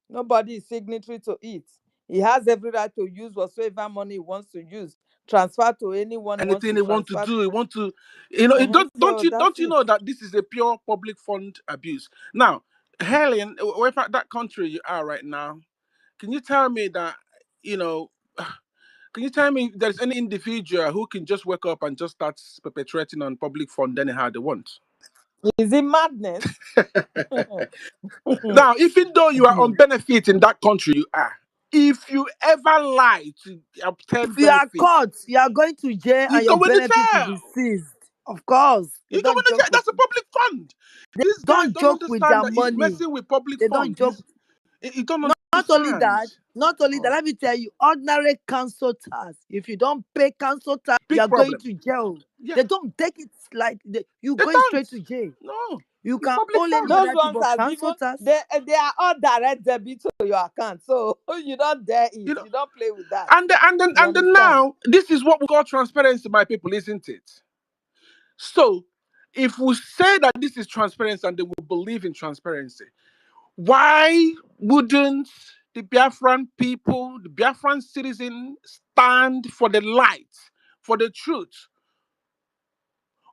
Speaker 4: Nobody is signatory to it. He has every right to use whatsoever money he wants to use, transfer to anyone he wants
Speaker 5: Anything
Speaker 4: to
Speaker 5: they want to
Speaker 4: transfer
Speaker 5: do,
Speaker 4: to.
Speaker 5: they want to, you know.
Speaker 4: Uh-huh. So that's
Speaker 5: Don't you
Speaker 4: it.
Speaker 5: know that this is a pure public fund abuse? Now, Helen, wherever that country you are right now, can you tell me that, you know, can you tell me if there's any individual who can just wake up and just start perpetrating on public fund anyhow they want?
Speaker 4: Is it madness?
Speaker 5: Now, even though you are on benefit in that country you are, if you ever lie to obtain
Speaker 2: If you are
Speaker 5: benefits,
Speaker 2: caught, you are going to jail
Speaker 5: you
Speaker 2: and
Speaker 5: go
Speaker 2: your
Speaker 5: in the
Speaker 2: benefit will be
Speaker 5: jail.
Speaker 2: seized. Of course. They
Speaker 5: You go
Speaker 2: don't
Speaker 5: in the
Speaker 2: joke
Speaker 5: jail.
Speaker 2: with
Speaker 5: That's a public fund. This guy
Speaker 2: don't
Speaker 5: don't
Speaker 2: joke with
Speaker 5: understand
Speaker 2: their
Speaker 5: that he's
Speaker 2: money.
Speaker 5: messing with public
Speaker 2: They don't
Speaker 5: fund.
Speaker 2: joke.
Speaker 5: He don't
Speaker 2: Not only
Speaker 5: understand.
Speaker 2: that, not only that,
Speaker 5: Oh,
Speaker 2: let me tell you, ordinary council tax. If you don't pay council tax, you
Speaker 5: big
Speaker 2: are going
Speaker 5: problem.
Speaker 2: to jail.
Speaker 5: Yeah,
Speaker 2: They don't take it like you
Speaker 5: they
Speaker 2: going
Speaker 5: don't.
Speaker 2: straight to jail.
Speaker 5: No,
Speaker 2: You
Speaker 5: it's
Speaker 2: can
Speaker 5: public
Speaker 2: owe any
Speaker 5: fund.
Speaker 4: Those
Speaker 2: other thing,
Speaker 4: ones
Speaker 2: but
Speaker 4: are
Speaker 2: council
Speaker 4: even
Speaker 2: tax.
Speaker 4: they are all direct debit to your account. So you don't dare
Speaker 5: You
Speaker 4: it.
Speaker 5: know,
Speaker 4: You don't play with that. You
Speaker 5: and then
Speaker 4: understand?
Speaker 5: now this is what we call transparency, my people, isn't it? So, if we say that this is transparency and they will believe in transparency, why wouldn't the Biafran people, the Biafran citizens, stand for the light, for the truth?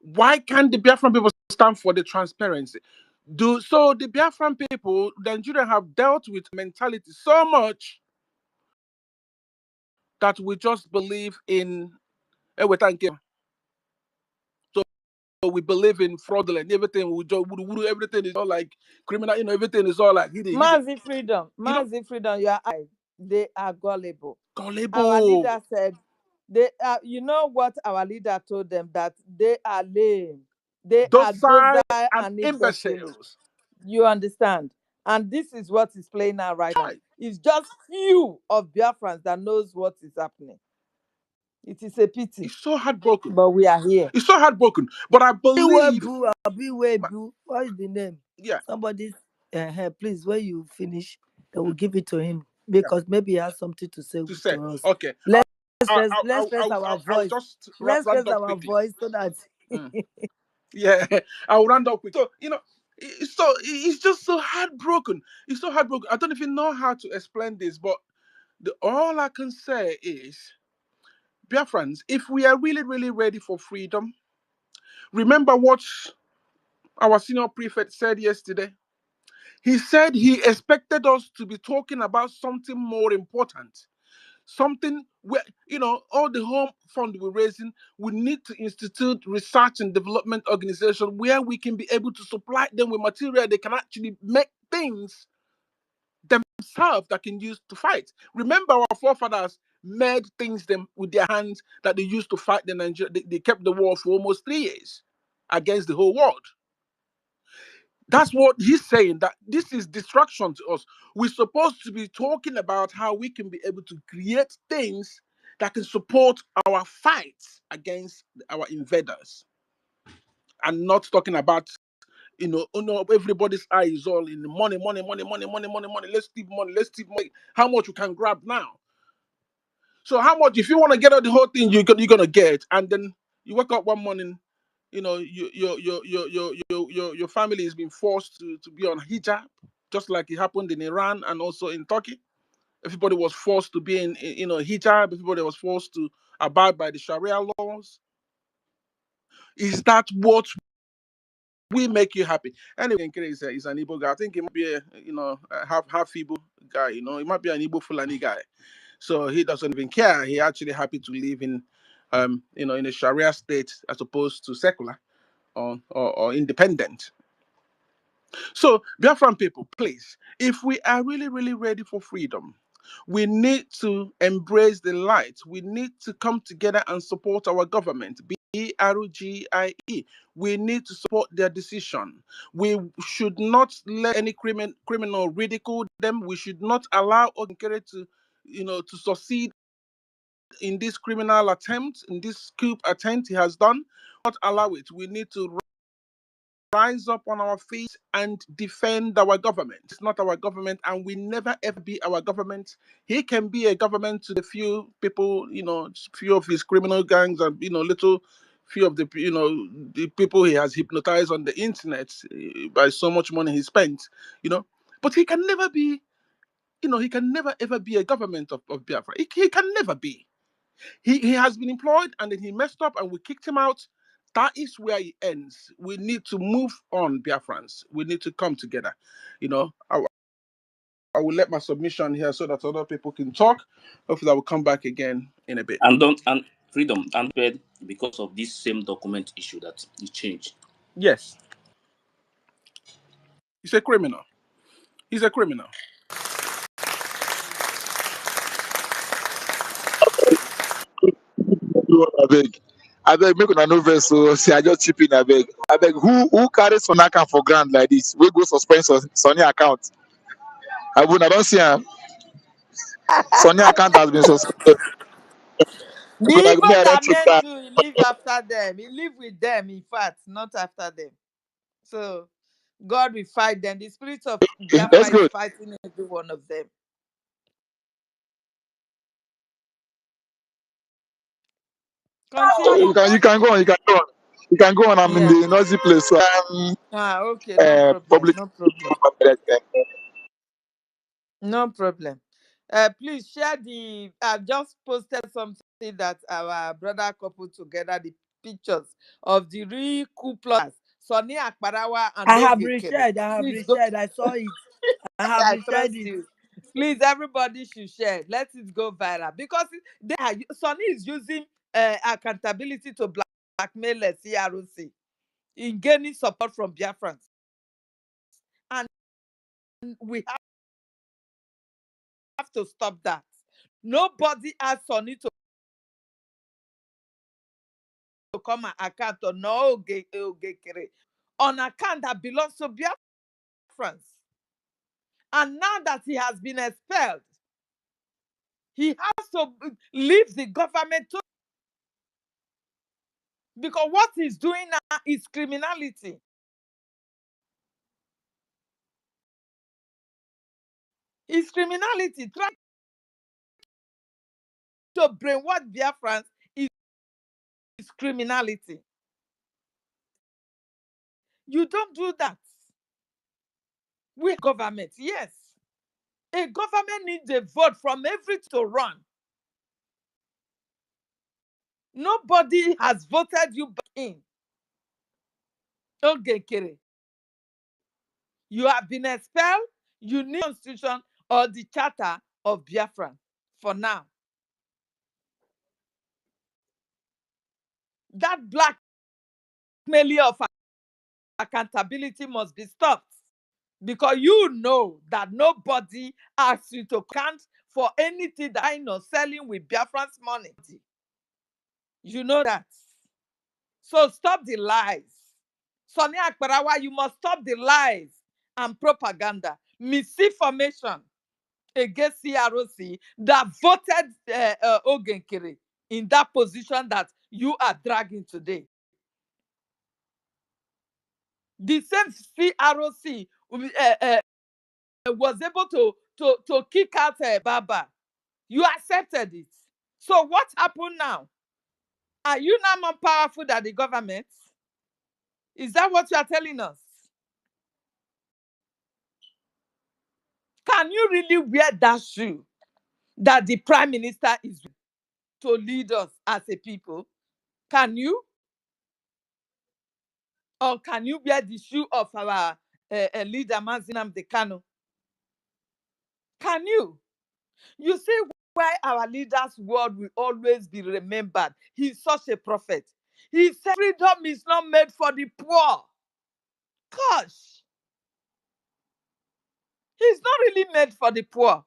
Speaker 5: Why can't the Biafran people stand for the transparency? So the Biafran people, the Nigerians have dealt with mentality so much that we just believe in so we believe in fraudulent everything. Everything is all like criminal. You know, everything is all like hidden. You know,
Speaker 4: Mazi freedom. You are right. They are gullible. Our
Speaker 5: gullible.
Speaker 4: leader said they are. You know what our leader told them, that they are lame. They are
Speaker 5: Docile
Speaker 4: docile
Speaker 5: and
Speaker 4: and imbecile.
Speaker 5: imbeciles.
Speaker 4: You understand? And this is what is playing out right now.
Speaker 5: Chai,
Speaker 4: It's just few of Biafrans that knows what is happening. It is a pity,
Speaker 5: it's so heartbroken.
Speaker 4: but we are here.
Speaker 5: It's so heartbroken. But I believe,
Speaker 2: Boo, Abi Boo. What is the name?
Speaker 5: yeah,
Speaker 2: Somebody, please, when you finish, they will
Speaker 5: mm,
Speaker 2: give it to him
Speaker 5: yeah,
Speaker 2: because maybe he has something to say
Speaker 5: to say,
Speaker 2: to us.
Speaker 5: okay,
Speaker 2: Let's raise our
Speaker 5: I'll
Speaker 2: voice.
Speaker 5: just
Speaker 2: Let's
Speaker 5: round
Speaker 2: raise
Speaker 5: up
Speaker 2: our
Speaker 5: quickly.
Speaker 2: voice so that
Speaker 5: Mm, yeah, I'll round up quick. So, you know, it's just so heartbroken. It's so heartbroken. I don't even know how to explain this, but all I can say is, dear friends, if we are really, really ready for freedom, remember what our senior prefect said yesterday. He said he expected us to be talking about something more important. Something where, you know, all the home fund we're raising, we need to institute research and development organization where we can be able to supply them with material they can actually make things themselves that can use to fight. Remember, our forefathers made things them with their hands that they used to fight the Nigeria. They kept the war for almost 3 years against the whole world. That's what he's saying, that this is distraction to us. We're supposed to be talking about how we can be able to create things that can support our fights against our invaders, and not talking about, you know, everybody's eye is all in the money, money, money, money, money, money, money. Let's steal money, let's steal money. How much you can grab now? So how much, if you want to get out the whole thing, you're gonna get, and then you wake up one morning, you know, your family is being forced to be on hijab, just like it happened in Iran and also in Turkey. Everybody was forced to be in, you know, hijab. Everybody was forced to abide by the Sharia laws. Is that what will make you happy? Anyway, Nkere is an Igbo guy. I think he might be a, you know, a half Igbo guy. You know, he might be an Igbo Fulani guy. So he doesn't even care. He actually happy to live in, you know, in a Sharia state as opposed to secular or independent. So, Biafran people, please, if we are really, really ready for freedom, we need to embrace the light. We need to come together and support our government, be Brgie. We need to support their decision. We should not let any criminal ridicule them. We should not allow Ogenkere to, to succeed in this criminal attempt, in this coup attempt he has done. Not allow it. We need to rise up on our feet and defend our government. It's not our government, and we never ever be our government. He can be a government to the few people, few of his criminal gangs, and little few of the people he has hypnotized on the internet by so much money he spent, But he can never be, he can never ever be a government of Biafra. He can never be. He has been employed and then he messed up and we kicked him out. That is where it ends. We need to move on, Biafrans. We need to come together. I will let my submission here so that other people can talk. Hopefully, I will come back again in a bit.
Speaker 1: And freedom and bed because of this same document issue that it changed.
Speaker 5: Yes, he's a criminal. He's a criminal.
Speaker 6: Abeg, make una no vex. So say I just chip in. Abeg, who carry Sonny account for ground like this? We go suspend Sonny account. I don't see him. Sonny account has been suspended.
Speaker 4: The
Speaker 6: Like me,
Speaker 4: evil
Speaker 6: I don't
Speaker 4: that
Speaker 6: take
Speaker 4: men
Speaker 6: that.
Speaker 4: do, he live after them. He live with them, in fact, not after them. So God will fight them. The spirit of
Speaker 6: That's
Speaker 4: Biafra is
Speaker 6: good.
Speaker 4: fighting every one of them.
Speaker 6: You
Speaker 4: Continue.
Speaker 6: can go on. You can go on. You can go on. I'm in
Speaker 4: Yeah.
Speaker 6: the noisy place, so
Speaker 4: Okay, no problem.
Speaker 6: public.
Speaker 4: No problem. No problem. Please share the. I've just posted something that our brother coupled together the pictures of the real coup plotters, Sonny Akparawa and
Speaker 2: I have
Speaker 4: Ogekere.
Speaker 2: reshared. I have
Speaker 4: Please go.
Speaker 2: reshared. I saw it. I have
Speaker 4: I
Speaker 2: reshared
Speaker 4: trust
Speaker 2: it.
Speaker 4: you. Please, everybody should share. Let it go viral because Sonny is using accountability to blackmail the CROC in gaining support from Biafrans, and we have to stop that. Nobody asked Sonny to come and account or no Ogekere on account that belongs to Biafrans. And now that he has been expelled, he has to leave the government too, because what he's doing now is criminality. It's criminality. Trying to brainwash Biafrans is criminality. You don't do that. We government, yes. A government needs a vote from every to run. Nobody has voted you back in. Ogekere, you have been expelled. You need constitution or the charter of Biafra for now. That blackmailing of accountability must be stopped, because you know that nobody asks you to count for anything that I know selling with Biafran's money. You know that. So stop the lies. Sonny Akparawa, you must stop the lies and propaganda, misinformation against CROC that voted Ogenkere in that position that you are dragging today. The same CROC was able to kick out Baba. You accepted it. So what happened now? Are you now more powerful than the government? Is that what you are telling us? Can you really wear that shoe that the prime minister is to lead us as a people? Can you? Or can you wear the shoe of our leader, Mazinam Dekano? Can you? You see why our leader's word will always be remembered. He's such a prophet. He said freedom is not made for the poor. Gosh, he's not really made for the poor.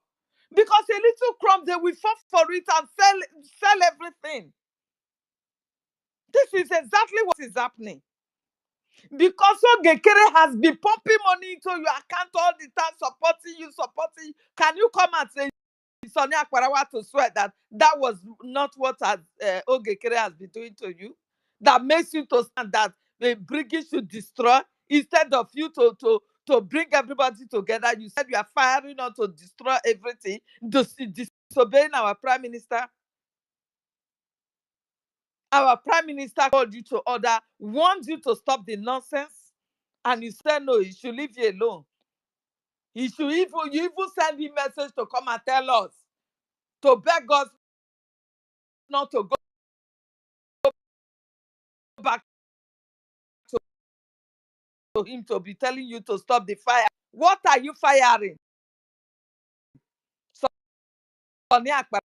Speaker 4: Because a little crumb, they will fall for it and sell everything. This is exactly what is happening. Because Ogekere has been pumping money into your account all the time, supporting you. Can you come and say Sonny Akbarawa to swear that that was not what Ogekere has been doing to you? That makes you to stand that the Brgie should destroy instead of you to bring everybody together. You said you are firing on to destroy everything, disobeying our prime minister. Our prime minister called you to order, warned you to stop the nonsense, and you said no, he should leave you alone. You even send him message to come and tell us, to beg us not to go back to him, to be telling you to stop the fire. What are you firing? Sonny Akbarawa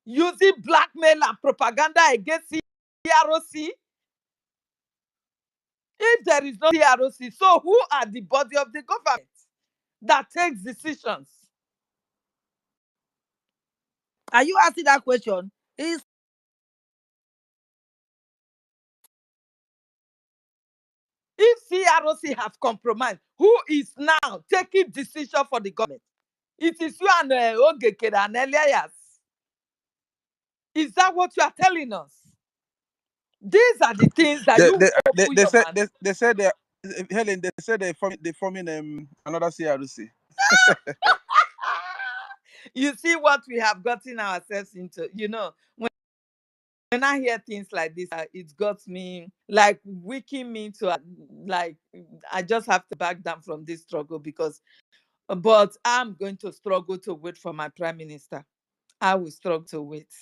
Speaker 4: using blackmail and propaganda against CROC? If there is no CROC, so who are the body of the government that takes decisions?
Speaker 2: Are you asking that question? Is
Speaker 4: If CROC have compromised, who is now taking decision for the government? It is you and Ogekere and Elias. Is that what you are telling us? These are the things that
Speaker 5: They
Speaker 4: you
Speaker 5: they
Speaker 4: will open
Speaker 5: they
Speaker 4: your
Speaker 5: said
Speaker 4: mouth.
Speaker 5: they said they Helen, they said they forming another CRC.
Speaker 4: You see what we have gotten ourselves into. When I hear things like this, it got me, like, waking me to, like, I just have to back down from this struggle but I'm going to struggle to wait for my prime minister. I will struggle to wait.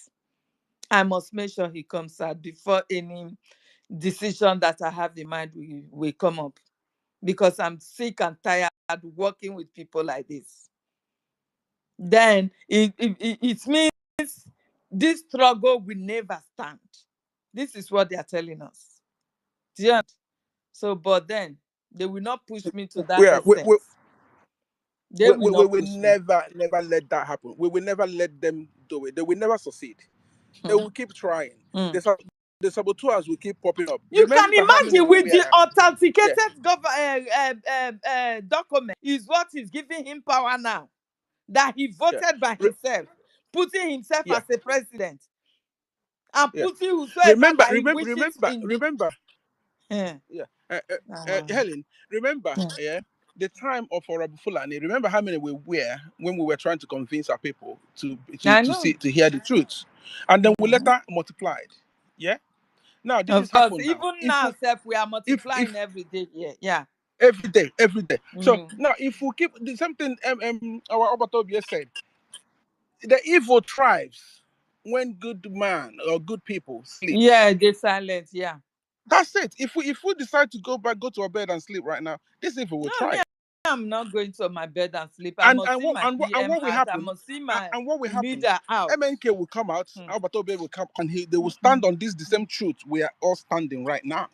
Speaker 4: I must make sure he comes out before any decision that I have in mind will come up, because I'm sick and tired working with people like this. Then it means this struggle will never stand. This is what they are telling us. Do you understand? So, but then they will not push me to that
Speaker 5: Yeah,
Speaker 4: extent. They will
Speaker 5: we
Speaker 4: not
Speaker 5: will
Speaker 4: push me.
Speaker 5: never let that happen. We will never let them do it. They will never succeed. They will keep trying.
Speaker 4: Mm.
Speaker 5: The saboteurs will keep popping up.
Speaker 4: You can
Speaker 5: Remember how many
Speaker 4: imagine
Speaker 5: we
Speaker 4: with the
Speaker 5: were? Yeah,
Speaker 4: authenticated document is what is giving him power now. That he
Speaker 5: yeah,
Speaker 4: voted by himself, putting himself
Speaker 5: yeah,
Speaker 4: as a president, and
Speaker 5: yeah.
Speaker 4: putting whosoever that he wishes in the.
Speaker 5: Remember.
Speaker 4: Eh,
Speaker 5: Yeah,
Speaker 4: ah,
Speaker 5: Helen. Remember,
Speaker 4: yeah.
Speaker 5: yeah, the time of Honorable Fulani. Remember how many we were when we were trying to convince our people
Speaker 4: I
Speaker 5: to
Speaker 4: know.
Speaker 5: see to hear the truth, and then we
Speaker 4: Mhm.
Speaker 5: later multiplied. Yeah. Now this
Speaker 4: Of
Speaker 5: is
Speaker 4: course,
Speaker 5: happened now.
Speaker 4: even now, self, we are
Speaker 5: If
Speaker 4: multiplying every day here. Yeah.
Speaker 5: every day. So
Speaker 4: Mhm.
Speaker 5: now if we keep the same thing, our Obatobia said, the evil thrives when good man or good people sleeps.
Speaker 4: Yeah, they silent. Yeah.
Speaker 5: That's it. If we decide to go to our bed and sleep right now, this evil will
Speaker 4: No, me,
Speaker 5: thrive.
Speaker 4: I'm not going to my bed and sleep. I must see my
Speaker 5: And
Speaker 4: PM
Speaker 5: what will
Speaker 4: out. I
Speaker 5: happen?
Speaker 4: must see my
Speaker 5: And what will happen?
Speaker 4: leader out.
Speaker 5: MNK will come out.
Speaker 4: Hmm.
Speaker 5: Albert will come, and they will stand on this the same truth we are all standing right now.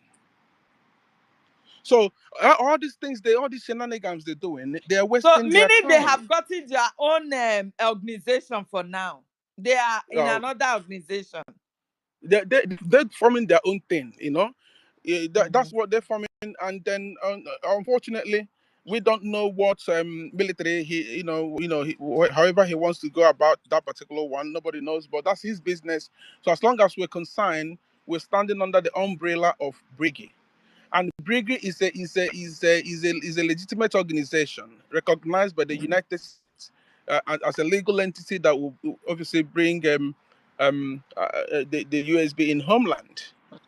Speaker 5: So all these things, all these shenanigans they're doing, they are
Speaker 4: So,
Speaker 5: wasting their
Speaker 4: meaning they
Speaker 5: time.
Speaker 4: have gotten their own organization for now. They are in
Speaker 5: Uh,
Speaker 4: another organization.
Speaker 5: they're forming their own thing, you know. Yeah,
Speaker 4: Mhm.
Speaker 5: that's what they're forming, and then unfortunately, we don't know what military however he wants to go about that particular one. Nobody knows, but that's his business. So as long as we're consigned, we're standing under the umbrella of Brgie, and Brgie is a legitimate organization recognized by the United States as a legal entity that will obviously bring the USB in homeland.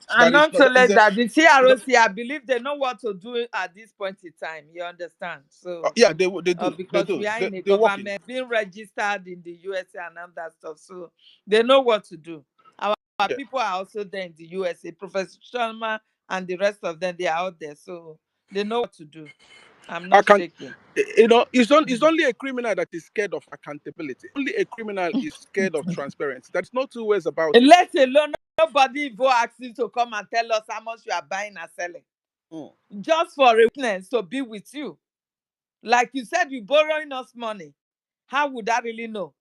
Speaker 5: So
Speaker 4: And
Speaker 5: that is
Speaker 4: not
Speaker 5: not
Speaker 4: to
Speaker 5: that is
Speaker 4: let
Speaker 5: a
Speaker 4: that the CROC, I believe they know what to do at this point in time. You understand? So,
Speaker 5: yeah, they
Speaker 4: because
Speaker 5: do
Speaker 4: we are in a
Speaker 5: they're working.
Speaker 4: government being registered in the USA and all that stuff, so they know what to do. Our
Speaker 5: Yeah,
Speaker 4: people are also there in the USA. Professor Sharma and the rest of them, they are out there, so they know what to do. I'm
Speaker 5: I
Speaker 4: not
Speaker 5: can
Speaker 4: shaking.
Speaker 5: it's only a criminal that is scared of accountability. Only a criminal is scared of transparency. There's no two ways about it.
Speaker 4: Let alone nobody even ask you to come and tell us how much you are buying and selling.
Speaker 5: Mm.
Speaker 4: Just for a witness to be with you. Like you said, you're borrowing us money. How would I really know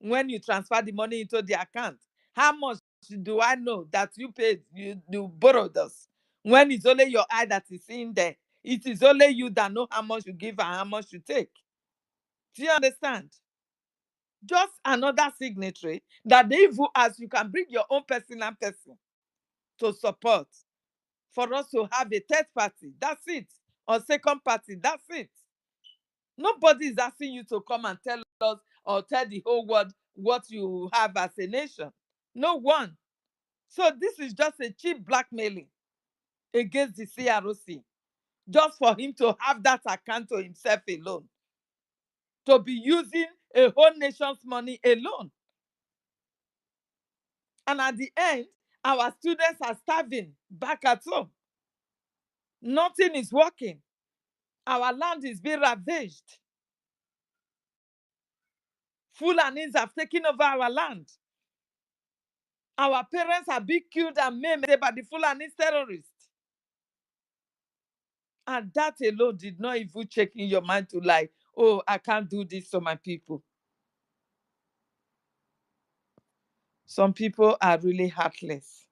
Speaker 4: when you transfer the money into the account? How much do I know that you paid, you borrowed us? When it's only your eye that is in there. It is only you that know how much you give and how much you take. Do you understand? Just another signatory that the evil as you can bring your own personal person to support for us to have a third party. That's it. Or second party. That's it. Nobody is asking you to come and tell us or tell the whole world what you have as a nation. No one. So this is just a cheap blackmailing against the CROC, just for him to have that account to himself alone, to be using a whole nation's money alone. And at the end, our students are starving back at home. Nothing is working. Our land is being ravaged. Fulanis have taken over our land. Our parents are being killed and maimed by the Fulani terrorists. And that alone did not even check in your mind to like, oh, I can't do this to my people. Some people are really heartless.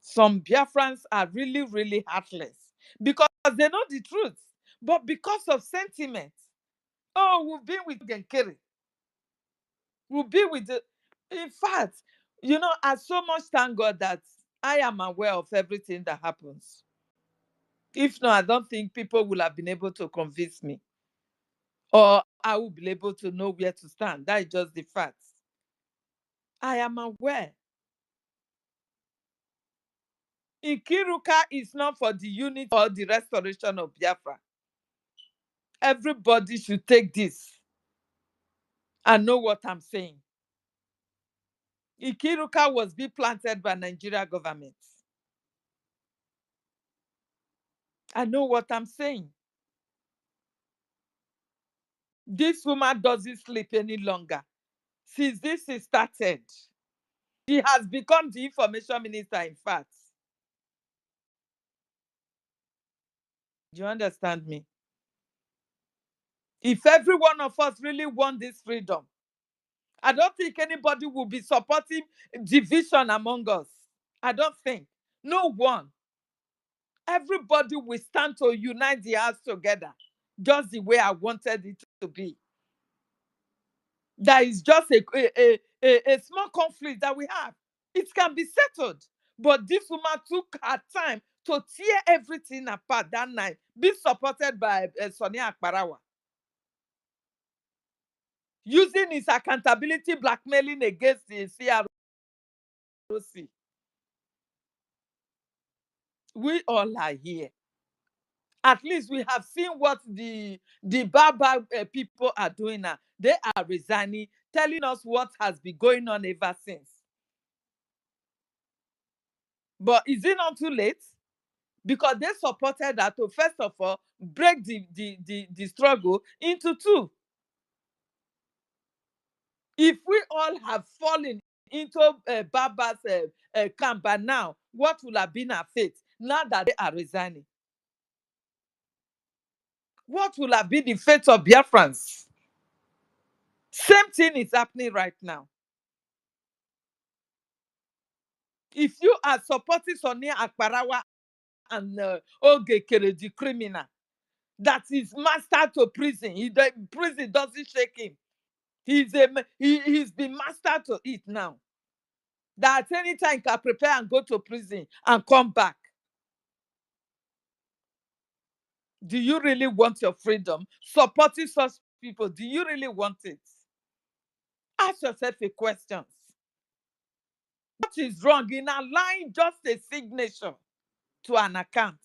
Speaker 4: Some Biafrans are really, really heartless because they know the truth. But because of sentiment, oh, we've been with Genkere. We'll be with the. In fact, I so much thank God that I am aware of everything that happens. If not, I don't think people will have been able to convince me, or I will be able to know where to stand. That is just the facts. I am aware. Ikiruka is not for the unity or the restoration of Biafra. Everybody should take this and know what I'm saying. Ikiruka was being planted by Nigeria government. I know what I'm saying. This woman doesn't sleep any longer. Since this is started, she has become the information minister, in fact. Do you understand me? If every one of us really want this freedom, I don't think anybody will be supporting division among us. I don't think. No one. Everybody will stand to unite the house together, just the way I wanted it to be. That is just a small conflict that we have. It can be settled. But this woman took her time to tear everything apart that night, being supported by Sonia Akbarawa, using his accountability blackmailing against the CROC. We all are here. At least we have seen what the Baba people are doing now. They are resigning, telling us what has been going on ever since. But is it not too late? Because they supported her to, first of all, break the struggle into two. If we all have fallen into Baba's camp by now, what will have been our fate now that they are resigning? What will have been the fate of Biafrans? Same thing is happening right now. If you are supporting Sonia Akbarawa and Ogekere, the criminal, that is master to prison, prison doesn't shake him. He's been mastered to it now. That at any time can prepare and go to prison and come back. Do you really want your freedom? Supporting such people, do you really want it? Ask yourself a question. What is wrong in allowing just a signature to an account?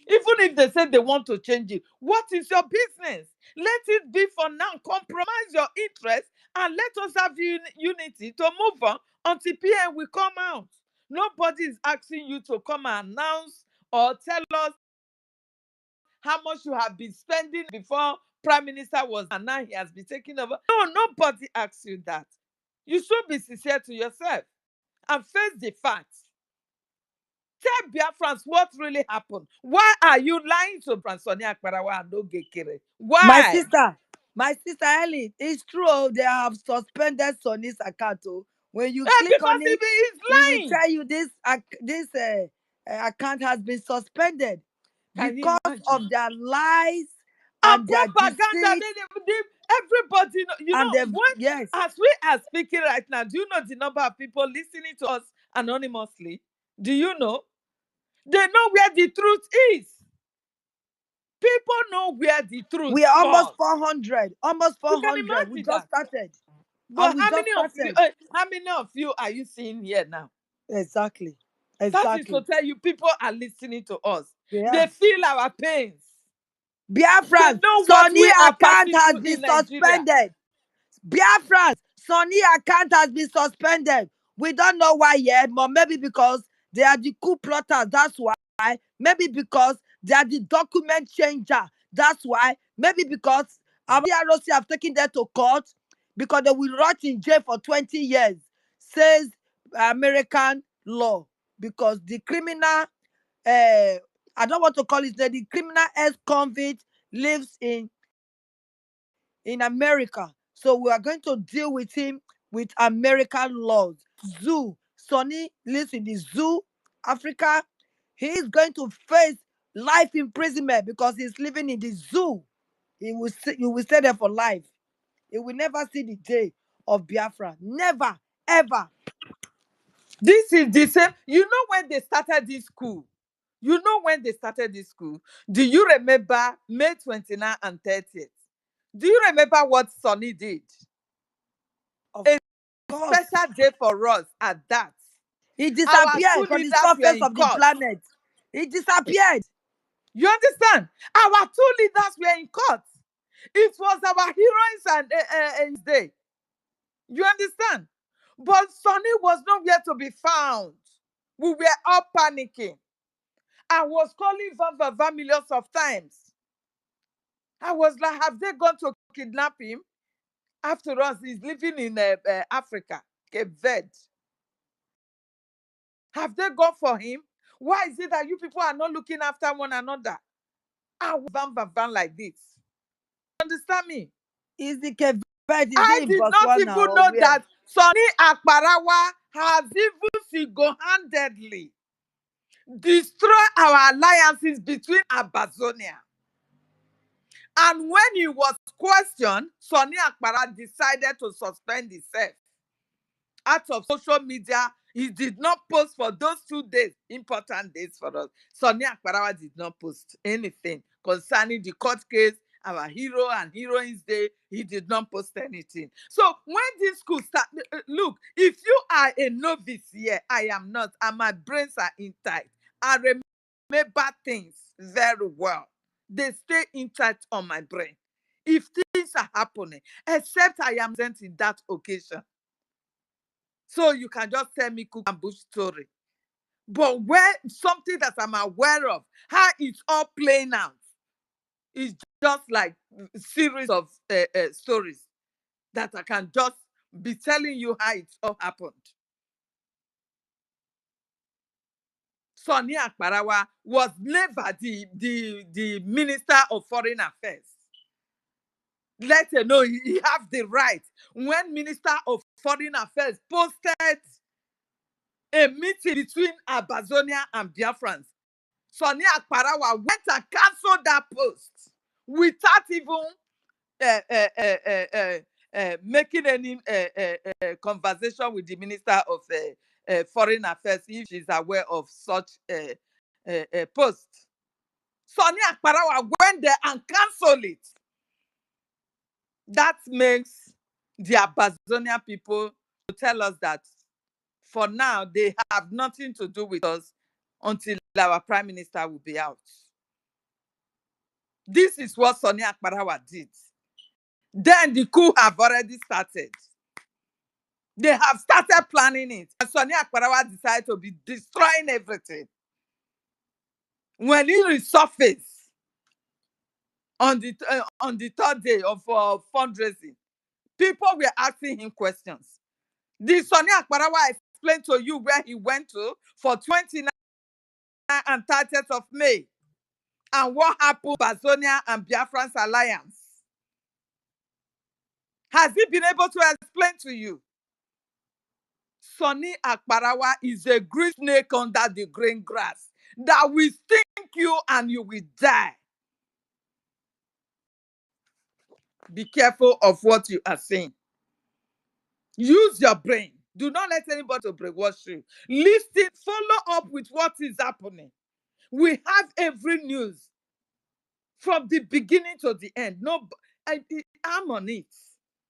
Speaker 4: Even if they say they want to change it, what is your business? Let it be for now. Compromise your interest and let us have unity to move on until PM will come out. Nobody is asking you to come and announce or tell us how much you have been spending before Prime Minister was, and now he has been taking over. No, nobody asks you that. You should be sincere to yourself and face the facts. Tell Biafrans what really happened. Why are you lying to Sonia Akbarawa and Ogekere?
Speaker 2: My
Speaker 4: Why?
Speaker 2: sister, my sister Ellen, it's true. They have suspended Sonny's account. Oh. When you click
Speaker 4: Because
Speaker 2: on it,
Speaker 4: he's
Speaker 2: it will
Speaker 4: lying.
Speaker 2: tell you this account has been suspended
Speaker 4: Can you
Speaker 2: because
Speaker 4: imagine?
Speaker 2: of their lies
Speaker 4: And
Speaker 2: and their
Speaker 4: propaganda,
Speaker 2: deceit.
Speaker 4: everybody know,
Speaker 2: And they've,
Speaker 4: when
Speaker 2: yes,
Speaker 4: as we are speaking right now, do you know the number of people listening to us anonymously? Do you know? They know where the truth is. People know where the truth
Speaker 2: we are almost
Speaker 4: falls.
Speaker 2: 400. Almost
Speaker 4: You can
Speaker 2: 400. We
Speaker 4: imagine
Speaker 2: just
Speaker 4: that.
Speaker 2: started.
Speaker 4: But
Speaker 2: And we just started.
Speaker 4: how many of you are you seeing here now?
Speaker 2: Exactly.
Speaker 4: That is to
Speaker 2: Exactly.
Speaker 4: tell you people are listening to us.
Speaker 2: Yeah.
Speaker 4: They feel our pains. They
Speaker 2: Biafrans,
Speaker 4: know what
Speaker 2: Sonny
Speaker 4: we are
Speaker 2: account
Speaker 4: passing
Speaker 2: has
Speaker 4: through
Speaker 2: been
Speaker 4: in Nigeria.
Speaker 2: suspended. Biafrans, Sonny account has been suspended. We don't know why yet, but maybe because they are the coup plotters. That's why. Maybe because they are the document changer. That's why. Maybe because our ROC have taken them to court because they will rot in jail for 20 years, says American law. Because the criminal, I don't want to call it the criminal ex-convict lives in America. So we are going to deal with him with American laws. Zoo. Sonny lives in the zoo, Africa. He is going to face life imprisonment because he's living in the zoo. He will stay there for life. He will never see the day of Biafra. Never, ever.
Speaker 4: This is the same. You know when they started this school? You know when they started this school? Do you remember May 29 and 30th? Do you remember what Sonny did?
Speaker 2: Of
Speaker 4: A
Speaker 2: course.
Speaker 4: special day for us at that.
Speaker 2: He
Speaker 4: Our
Speaker 2: disappeared
Speaker 4: two
Speaker 2: from the
Speaker 4: leaders were
Speaker 2: surface
Speaker 4: in
Speaker 2: of the
Speaker 4: court.
Speaker 2: planet. He disappeared.
Speaker 4: You understand? Our two leaders were in court. It was our heroines and day. You understand? But Sonny was nowhere to be found. We were all panicking. I was calling Van millions of times. I was like, have they gone to kidnap him? After all, he's living in Africa, Cape Verde. Have they gone for him? Why is it that you people are not looking after one another? I was van like this. Understand me?
Speaker 2: Is the Quebec? Is
Speaker 4: I
Speaker 2: it in
Speaker 4: did not
Speaker 2: Botswana
Speaker 4: even
Speaker 2: or
Speaker 4: know
Speaker 2: where?
Speaker 4: that Sonny Akparawa has even single-handedly destroyed our alliances between Abazonia. And when he was questioned, Sonny Akpara decided to suspend himself out of social media. He did not post for those 2 days, important days for us. Sonny Akparawa did not post anything concerning the court case, our hero and heroines day. He did not post anything. So when this school start, look, if you are a novice here, I am not, and my brains are intact. I remember things very well. They stay intact on my brain. If things are happening, except I am present in that occasion. So you can just tell me cook and bush story. But where something that I'm aware of, how it's all playing out, is just like a series of stories that I can just be telling you how it all happened. Sonny Akparawa was never the Minister of Foreign Affairs. Let you know he have the right. When Minister of Foreign Affairs posted a meeting between Abazonia and Biafrans, Sonny Akparawa went and cancelled that post without even making any conversation with the Minister of Foreign Affairs if she's aware of such a post. Sonny Akparawa went there and cancelled it. That makes the Abazonia people to tell us that for now they have nothing to do with us until our Prime Minister will be out. This is what Sonny Akparawa did. Then the coup have already started. They have started planning it. And Sonny Akparawa decided to be destroying everything. When he resurfaced on the third day of fundraising, people were asking him questions. Did Sonny Akparawa explain to you where he went to for 29th and 30th of May? And what happened to Bazonia and Biafran's alliance? Has he been able to explain to you? Sonny Akparawa is a green snake under the green grass that will sting you and you will die. Be careful of what you are saying. Use your brain. Do not let anybody to brainwash you. Listen, follow up with what is happening. We have every news from the beginning to the end. No, I'm on it.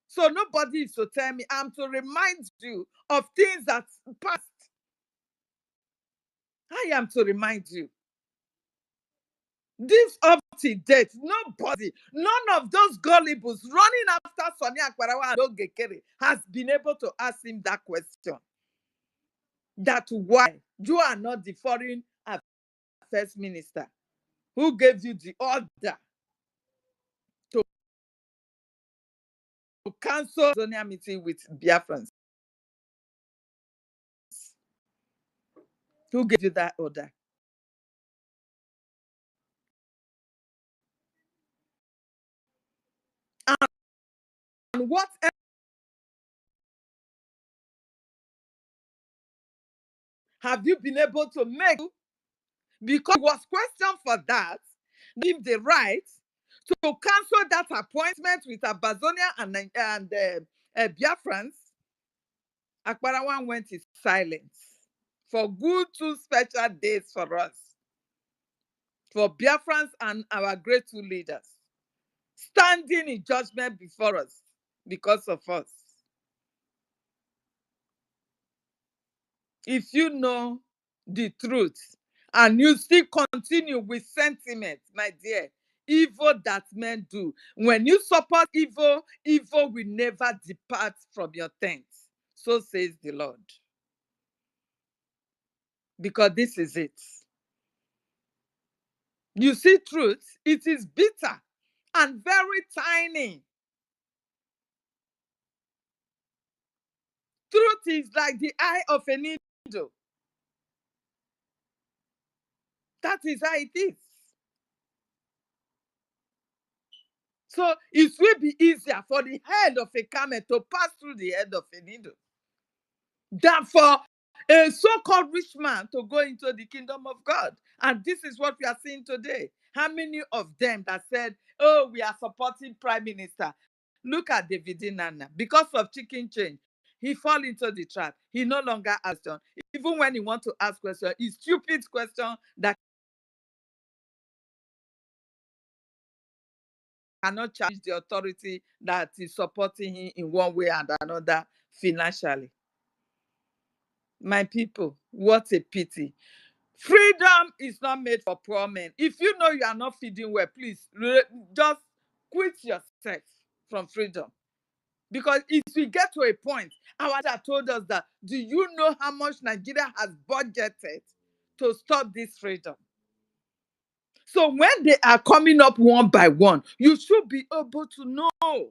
Speaker 4: So nobody is to tell me. I'm to remind you of things that passed. I am to remind you. This up to date, nobody, none of those gullibles running after Sonny Akparawa and Ogekere has been able to ask him that question. That why you are not the foreign affairs minister. Who gave you the order to cancel the Zonia meeting with Biafrans? Who gave you that order? And what else have you been able to make? Because it was questioned for that, give the right to cancel that appointment with Abazonia and Biafrans. Akparawan went in silence for good 2 special days for us, for Biafrans and our great 2 leaders, standing in judgment before us because of us. If you know the truth and you still continue with sentiment, my dear, evil that men do, when you support evil, evil will never depart from your tent. So says the Lord. Because this is it. You see truth, it is bitter and very tiny. Truth is like the eye of a needle. That is how it is. So it will be easier for the head of a camel to pass through the head of a needle than for a so-called rich man to go into the kingdom of God. And this is what we are seeing today. How many of them that said, oh, we are supporting prime minister? Look at David Nana. Because of chicken change, he fall into the trap. He no longer asks question. Even when he wants to ask question, it's stupid question that cannot challenge the authority that is supporting him in one way and another financially. My people, what a pity. Freedom is not made for poor men. If you know you are not feeding well, please just quit yourself from freedom. Because if we get to a point, our dad told us that, do you know how much Nigeria has budgeted to stop this freedom? So when they are coming up one by one, you should be able to know.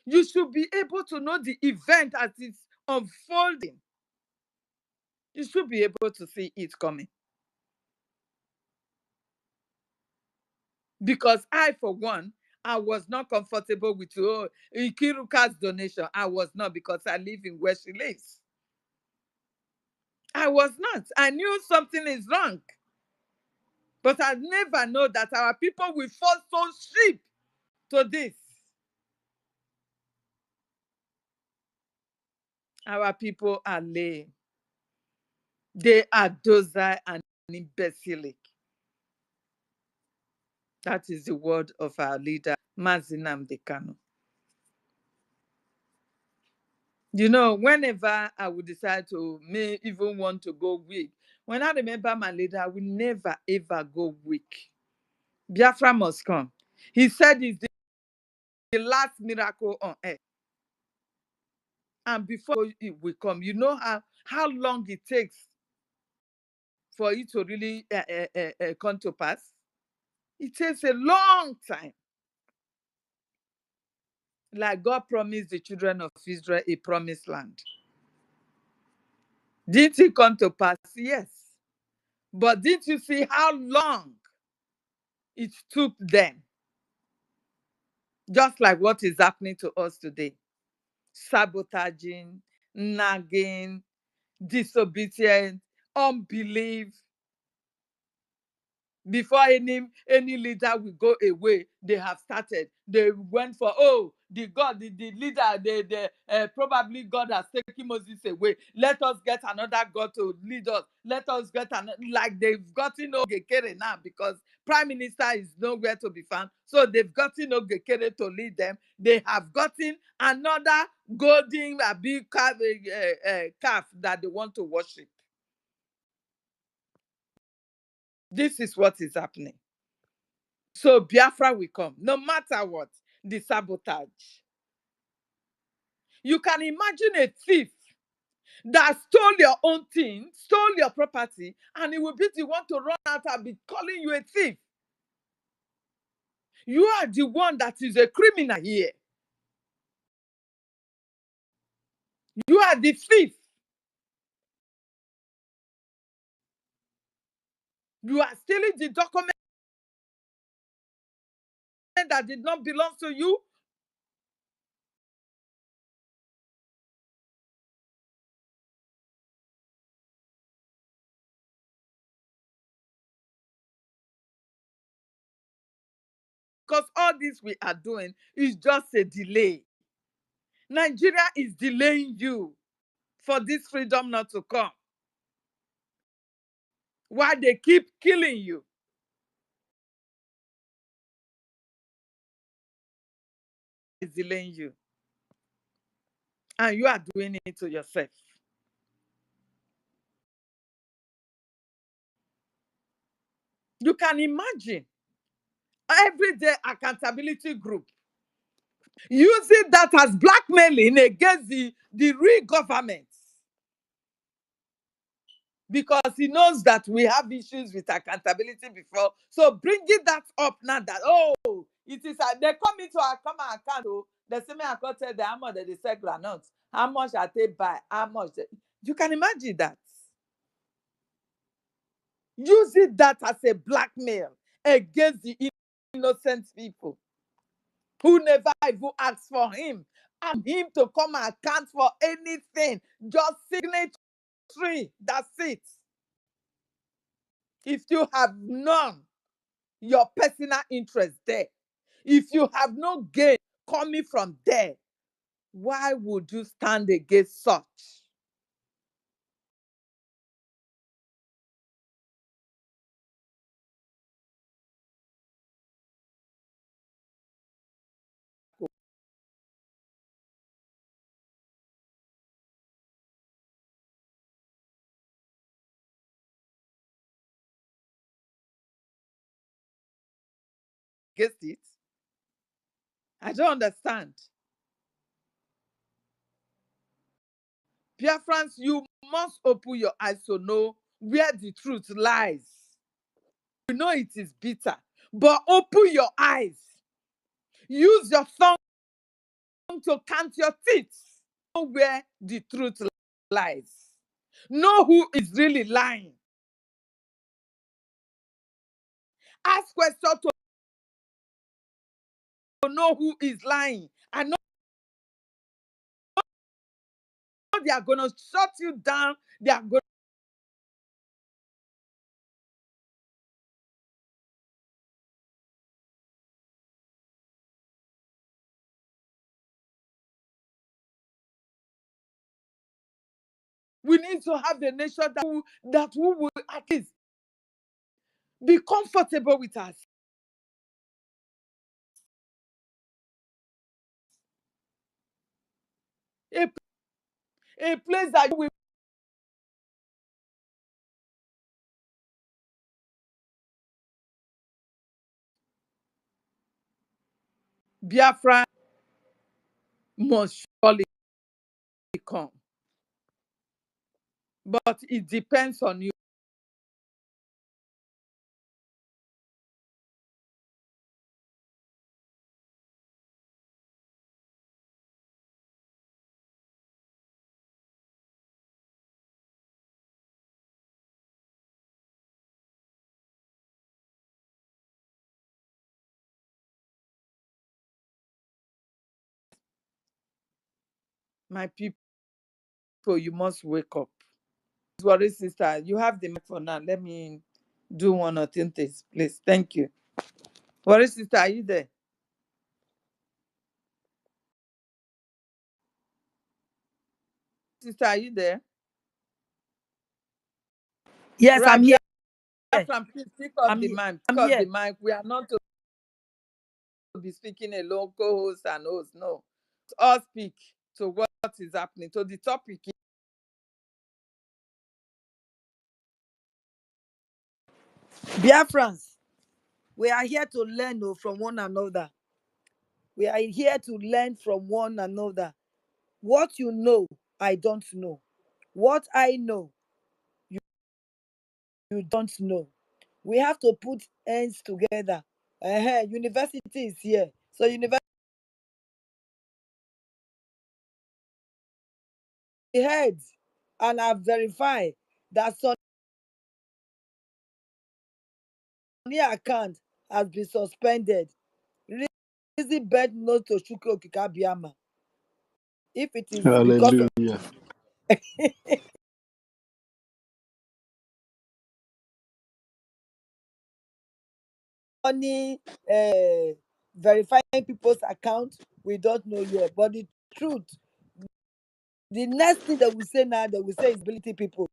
Speaker 4: You should be able to know the event as it's unfolding. You should be able to see it coming. Because I, for one, I was not comfortable with Ikiruka's donation. I was not, because I live in where she lives. I was not. I knew something is wrong. But I never know that our people will fall so sheep to this. Our people are lame. They are docile and imbecilic. That is the word of our leader, Mazi Nnamdi Kanu. You know, whenever I would decide to may even want to go weak, when I remember my leader, I will never ever go weak. Biafra must come. He said it's the last miracle on earth. And before it will come, you know how long it takes for it to really come to pass? It takes a long time. Like God promised the children of Israel a promised land. Did it come to pass? Yes. But did you see how long it took them? Just like what is happening to us today. Sabotaging, nagging, disobedience, unbelief. Before any leader will go away, they have started. They went for, oh, the God, the leader, probably God has taken Moses away. Let us get another God to lead us. Let us get another, like they've gotten Ogekere now because Prime Minister is nowhere to be found. So they've gotten Ogekere to lead them. They have gotten another golden big calf that they want to worship. This is what is happening. So Biafra will come, no matter what, the sabotage. You can imagine a thief that stole your own thing, stole your property, and he will be the one to run out and be calling you a thief. You are the one that is a criminal here. You are the thief. You are stealing the document that did not belong to you. Because all this we are doing is just a delay. Nigeria is delaying you for this freedom not to come. While they keep killing you. Is delaying you. And you are doing it to yourself. You can imagine everyday accountability group using that as blackmailing against the real government. Because he knows that we have issues with accountability before. So bringing that up now that, oh, it is, they come into our common account, oh, they say me I can't tell them how much they sell groundnuts, how much I take buy, how much. You can imagine that. Using that as a blackmail against the innocent people who never even asked for him and him to come and account for anything. Just signatory. That's it. If you have none, your personal interest there. If you have no gain coming from there, why would you stand against such? Against it? I don't understand. Biafrans, you must open your eyes to know where the truth lies. You know it is bitter, but open your eyes. Use your thumb to count your teeth. Know where the truth lies. Know who is really lying. Ask questions to know who is lying. I know they are going to shut you down. They are going We need to have a nation that we will at least be comfortable with us. A, a place that will Biafra must surely come. But it depends on you. My people. So you must wake up. Worry, sister. You have the mic for now. Let me do one or two things, please. Thank you. Worry, sister, are you there? Sister, are you there?
Speaker 2: Yes,
Speaker 4: Right,
Speaker 2: I'm here.
Speaker 4: From please pick up
Speaker 2: I'm
Speaker 4: the
Speaker 2: here.
Speaker 4: mic.
Speaker 2: I'm
Speaker 4: Pick up the
Speaker 2: here.
Speaker 4: mic. We are not to be speaking alone, co-host and host. No. All speak to what is happening. So the topic is
Speaker 2: Biafrans, we are here to learn from one another. We are here to learn from one another. What you know, I don't know. What I know, you don't know. We have to put ends together. University is here. So university heads and have verified that Sunny account has been suspended. Easy bed note to Chukwu Okikabiama. If it is because of
Speaker 3: Hallelujah.
Speaker 2: money verifying people's account, we don't know yet. But the truth, the next thing that we say now, that we say is ability people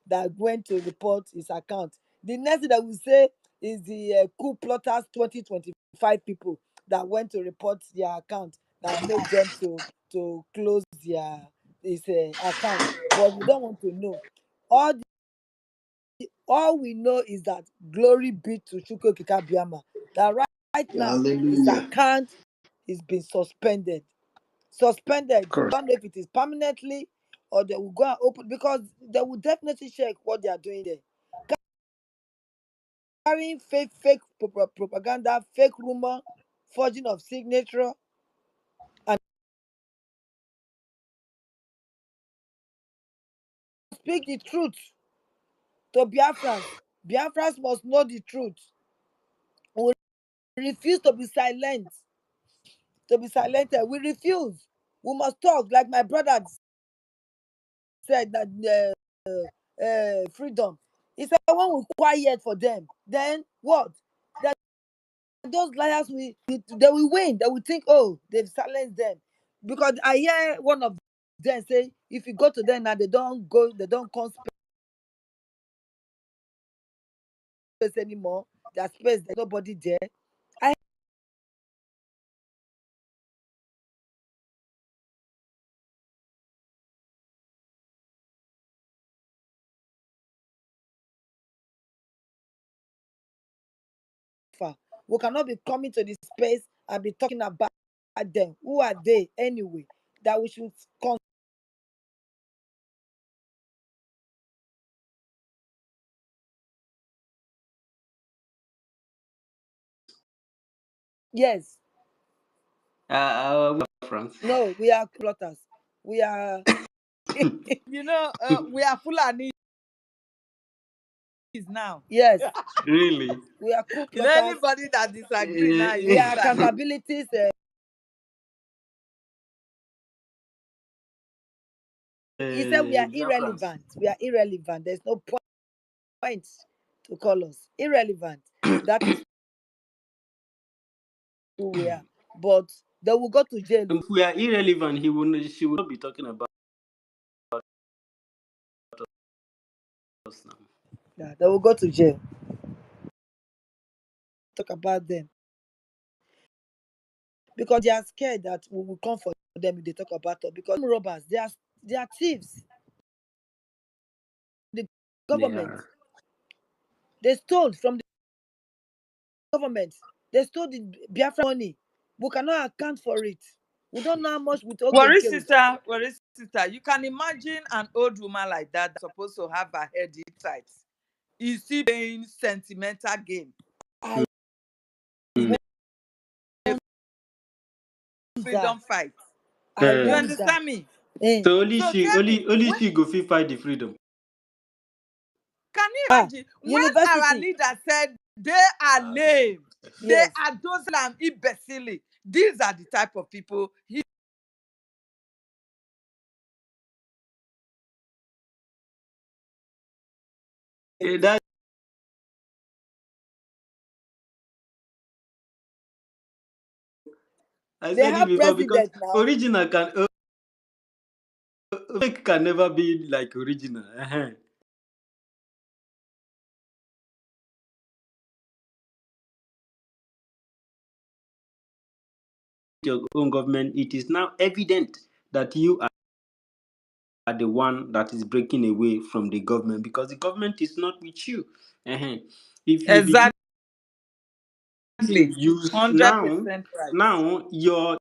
Speaker 2: that went to report his account. The next thing that we say is the coup plotters 2025 people that went to report their account that made them to close their his account. But we don't want to know. All all we know is that glory be to Chukwu Kikabiama. That right now his
Speaker 3: Hallelujah.
Speaker 2: account is being suspended. Suspended.
Speaker 3: Of
Speaker 2: We
Speaker 3: course.
Speaker 2: don't know if it is permanently or they will go and open because they will definitely check what they are doing there. Carrying fake propaganda, fake rumor, forging of signature, and speak the truth to Biafrans. Biafrans must know the truth. We refuse to be silent. To be silented. We refuse. We must talk, like my brother said that freedom. He said when we quiet for them, then what? That those liars they will win. They will think, oh, they've silenced them. Because I hear one of them say, if you go to them now, they don't come space anymore. Their space, there's nobody there. I we cannot be coming to the space and be talking about them. Who are they anyway? That we should yes.
Speaker 3: We are France.
Speaker 2: No, we are plotters. We are
Speaker 4: we are Fulani now.
Speaker 2: yes,
Speaker 3: Really?
Speaker 2: we are coup
Speaker 4: You know,
Speaker 2: plotters.
Speaker 4: anybody that disagree now is
Speaker 2: We are
Speaker 4: Fulani.
Speaker 2: accountabilities. He said we are
Speaker 3: We are France.
Speaker 2: irrelevant. We are irrelevant. There's no point to call us irrelevant. That is who we are. But they will go to jail.
Speaker 3: If we are irrelevant, she will not be talking about us now.
Speaker 2: Yeah, they will go to jail. Talk about them because they are scared that we will come for them if they talk about us. Because robbers, they are thieves. The
Speaker 3: They
Speaker 2: government,
Speaker 3: are.
Speaker 2: they stole from the government. They stole the Biafra money. We cannot account for it. We don't know how much we took
Speaker 4: Worry,
Speaker 2: Kenkewi.
Speaker 4: sister. You can imagine an old woman like that that's supposed to have her head in tight. Is she playing sentimental game?
Speaker 2: I
Speaker 3: Mm.
Speaker 2: use her.
Speaker 4: Freedom fight.
Speaker 2: I
Speaker 4: You
Speaker 3: Eh,
Speaker 2: use her.
Speaker 4: understand me?
Speaker 2: Eh.
Speaker 3: so only
Speaker 4: So
Speaker 3: she,
Speaker 4: tell me,
Speaker 3: only she go fit fight the freedom.
Speaker 4: can you
Speaker 2: Ah,
Speaker 4: imagine when our
Speaker 2: university.
Speaker 4: leader said they are
Speaker 3: Ah,
Speaker 4: lame, they
Speaker 2: Yes.
Speaker 4: are dozelam, imbecile? These are the type of people he
Speaker 3: That I
Speaker 2: They
Speaker 3: said it
Speaker 2: have
Speaker 3: before because
Speaker 2: president now.
Speaker 3: original fake can never be like original. Your own government, it is now evident that you are the one that is breaking away from the government because the government is not with you. If you begin
Speaker 4: Exactly.
Speaker 3: to use
Speaker 4: 100% right.
Speaker 3: now your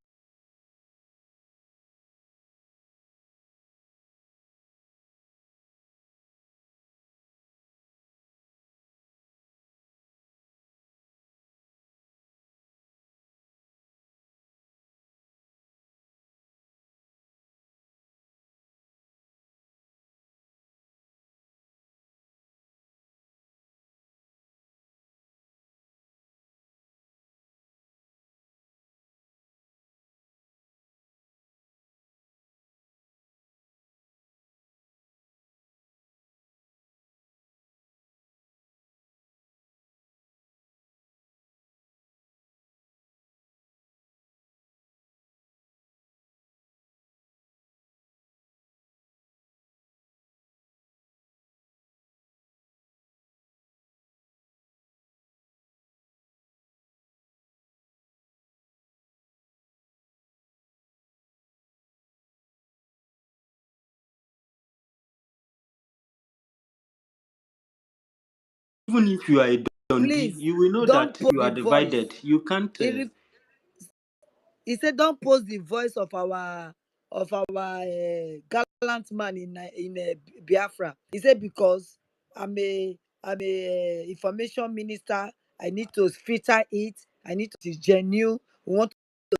Speaker 3: even if you are a dundee,
Speaker 2: Please
Speaker 3: you will know
Speaker 2: don't
Speaker 3: that
Speaker 2: post
Speaker 3: you
Speaker 2: the
Speaker 3: are
Speaker 2: voice.
Speaker 3: divided. You can't.
Speaker 2: He said, "Don't post the voice of our gallant man in Biafra." He said, "Because I'm a information minister. I need to filter it. I need to it is genuine. We want to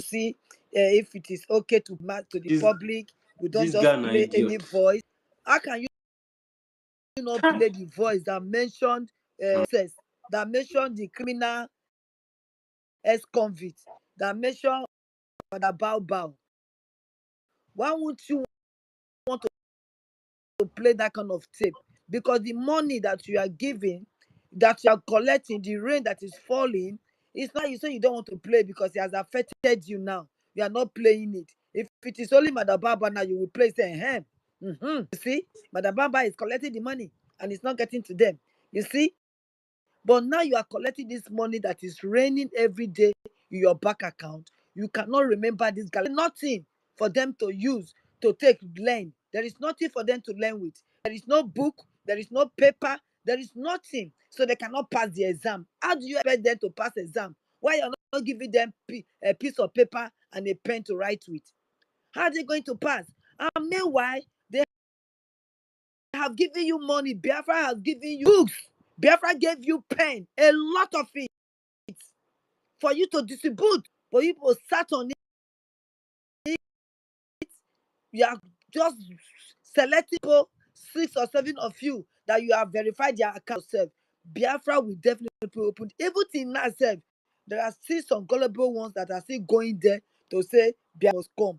Speaker 2: see if it is okay to to the
Speaker 3: This
Speaker 2: public. We don't
Speaker 3: this
Speaker 2: just
Speaker 3: guy an
Speaker 2: play any
Speaker 3: idiot.
Speaker 2: voice. How can you not play the voice that mentioned that mentioned the criminal ex-convict, that mentioned Father Bao? Why won't you want to play that kind of tape? Because the money that you are giving, that you are collecting, the rain that is falling, it's not you say you don't want to play because it has affected you now. You are not playing it. If it is only Madababa now, you will play say, You see, Madababa is collecting the money and it's not getting to them. You see, but now you are collecting this money that is raining every day in your bank account. You cannot remember this guy. Nothing for them to use to take learn. There is nothing for them to learn with. There is no book. There is no paper. There is nothing. So they cannot pass the exam. How do you expect them to pass exam? Why you're not giving them a piece of paper and a pen to write with? How are they going to pass? And meanwhile, they have given you money. Biafra has given you books. Biafra gave you pen, a lot of it for you to distribute. For you to sat on it, you are just selecting people, 6 or 7 of you that you have verified their account yourself. Biafra will definitely be opened. Even till now, there are still some gullible ones that are still going there to say Biafra must come.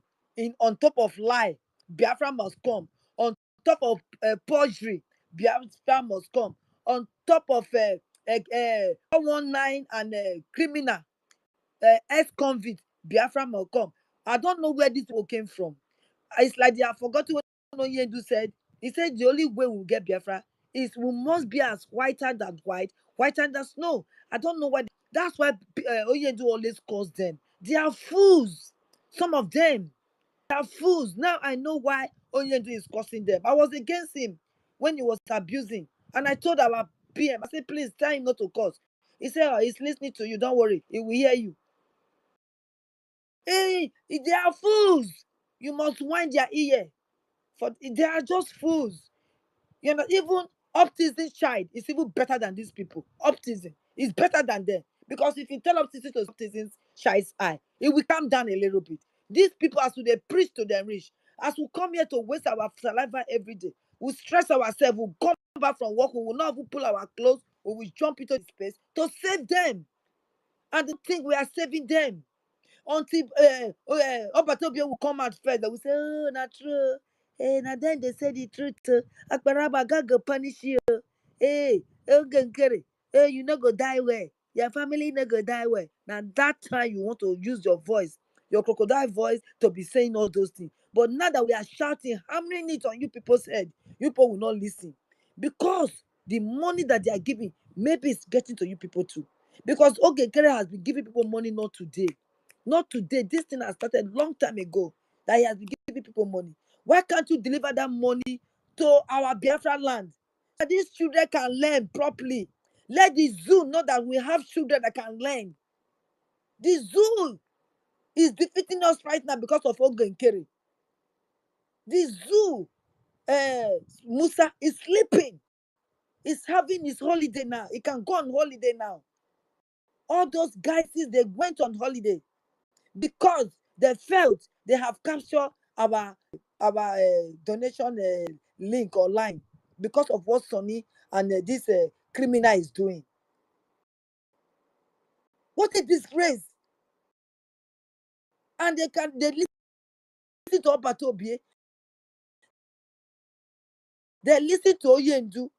Speaker 2: On top of lie, Biafra must come. On top of perjury, Biafra must come. On top of 419 and criminal ex-convict, Biafra must come. I don't know where this one came from. It's like they have forgotten what Onyendu said. He said the only way we'll get Biafra is we must be as whiter than white, whiter than snow. I don't know why. That's why Onyendu always calls them. They are fools. Some of them. They are fools. Now I know why Onyendu is cursing them. I was against him when he was abusing. And I told our PM, I said, please tell him not to curse. He said, oh, he's listening to you. Don't worry. He will hear you. Hey, they are fools. You must wind their ear. For they are just fools. You know, even autism child is even better than these people. Autism is better than them. Because if you tell autism to autism child's eye, it will calm down a little bit. These people, as they preach to them rich, as we come here to waste our saliva every day, we stress ourselves, we come back from work, we will not even pull our clothes, we will jump into the space to save them. And they think we are saving them until Obatobia will come out first. They will say, oh, not true. Now then they say the truth. Akbaraba God go punish you. Hey, Gankere. Hey, you no go die where. Your family no go die where. Now that time you want to use your voice, your crocodile voice, to be saying all those things. But now that we are shouting, hammering it on you people's head, you people will not listen. Because the money that they are giving, maybe it's getting to you people too. Because Gankere has been giving people money not today. Not today. This thing has started long time ago. That he has been giving people money. Why can't you deliver that money to our Biafra land? So these children can learn properly. Let the zoo know that we have children that can learn. The zoo is defeating us right now because of Ogenkere. The zoo, Musa, is sleeping. He's having his holiday now. He can go on holiday now. All those guys, they went on holiday because they felt they have captured our donation link online because of what Sonny and this criminal is doing. What a disgrace! And they listen to Obatobie, they listen to Oyendu.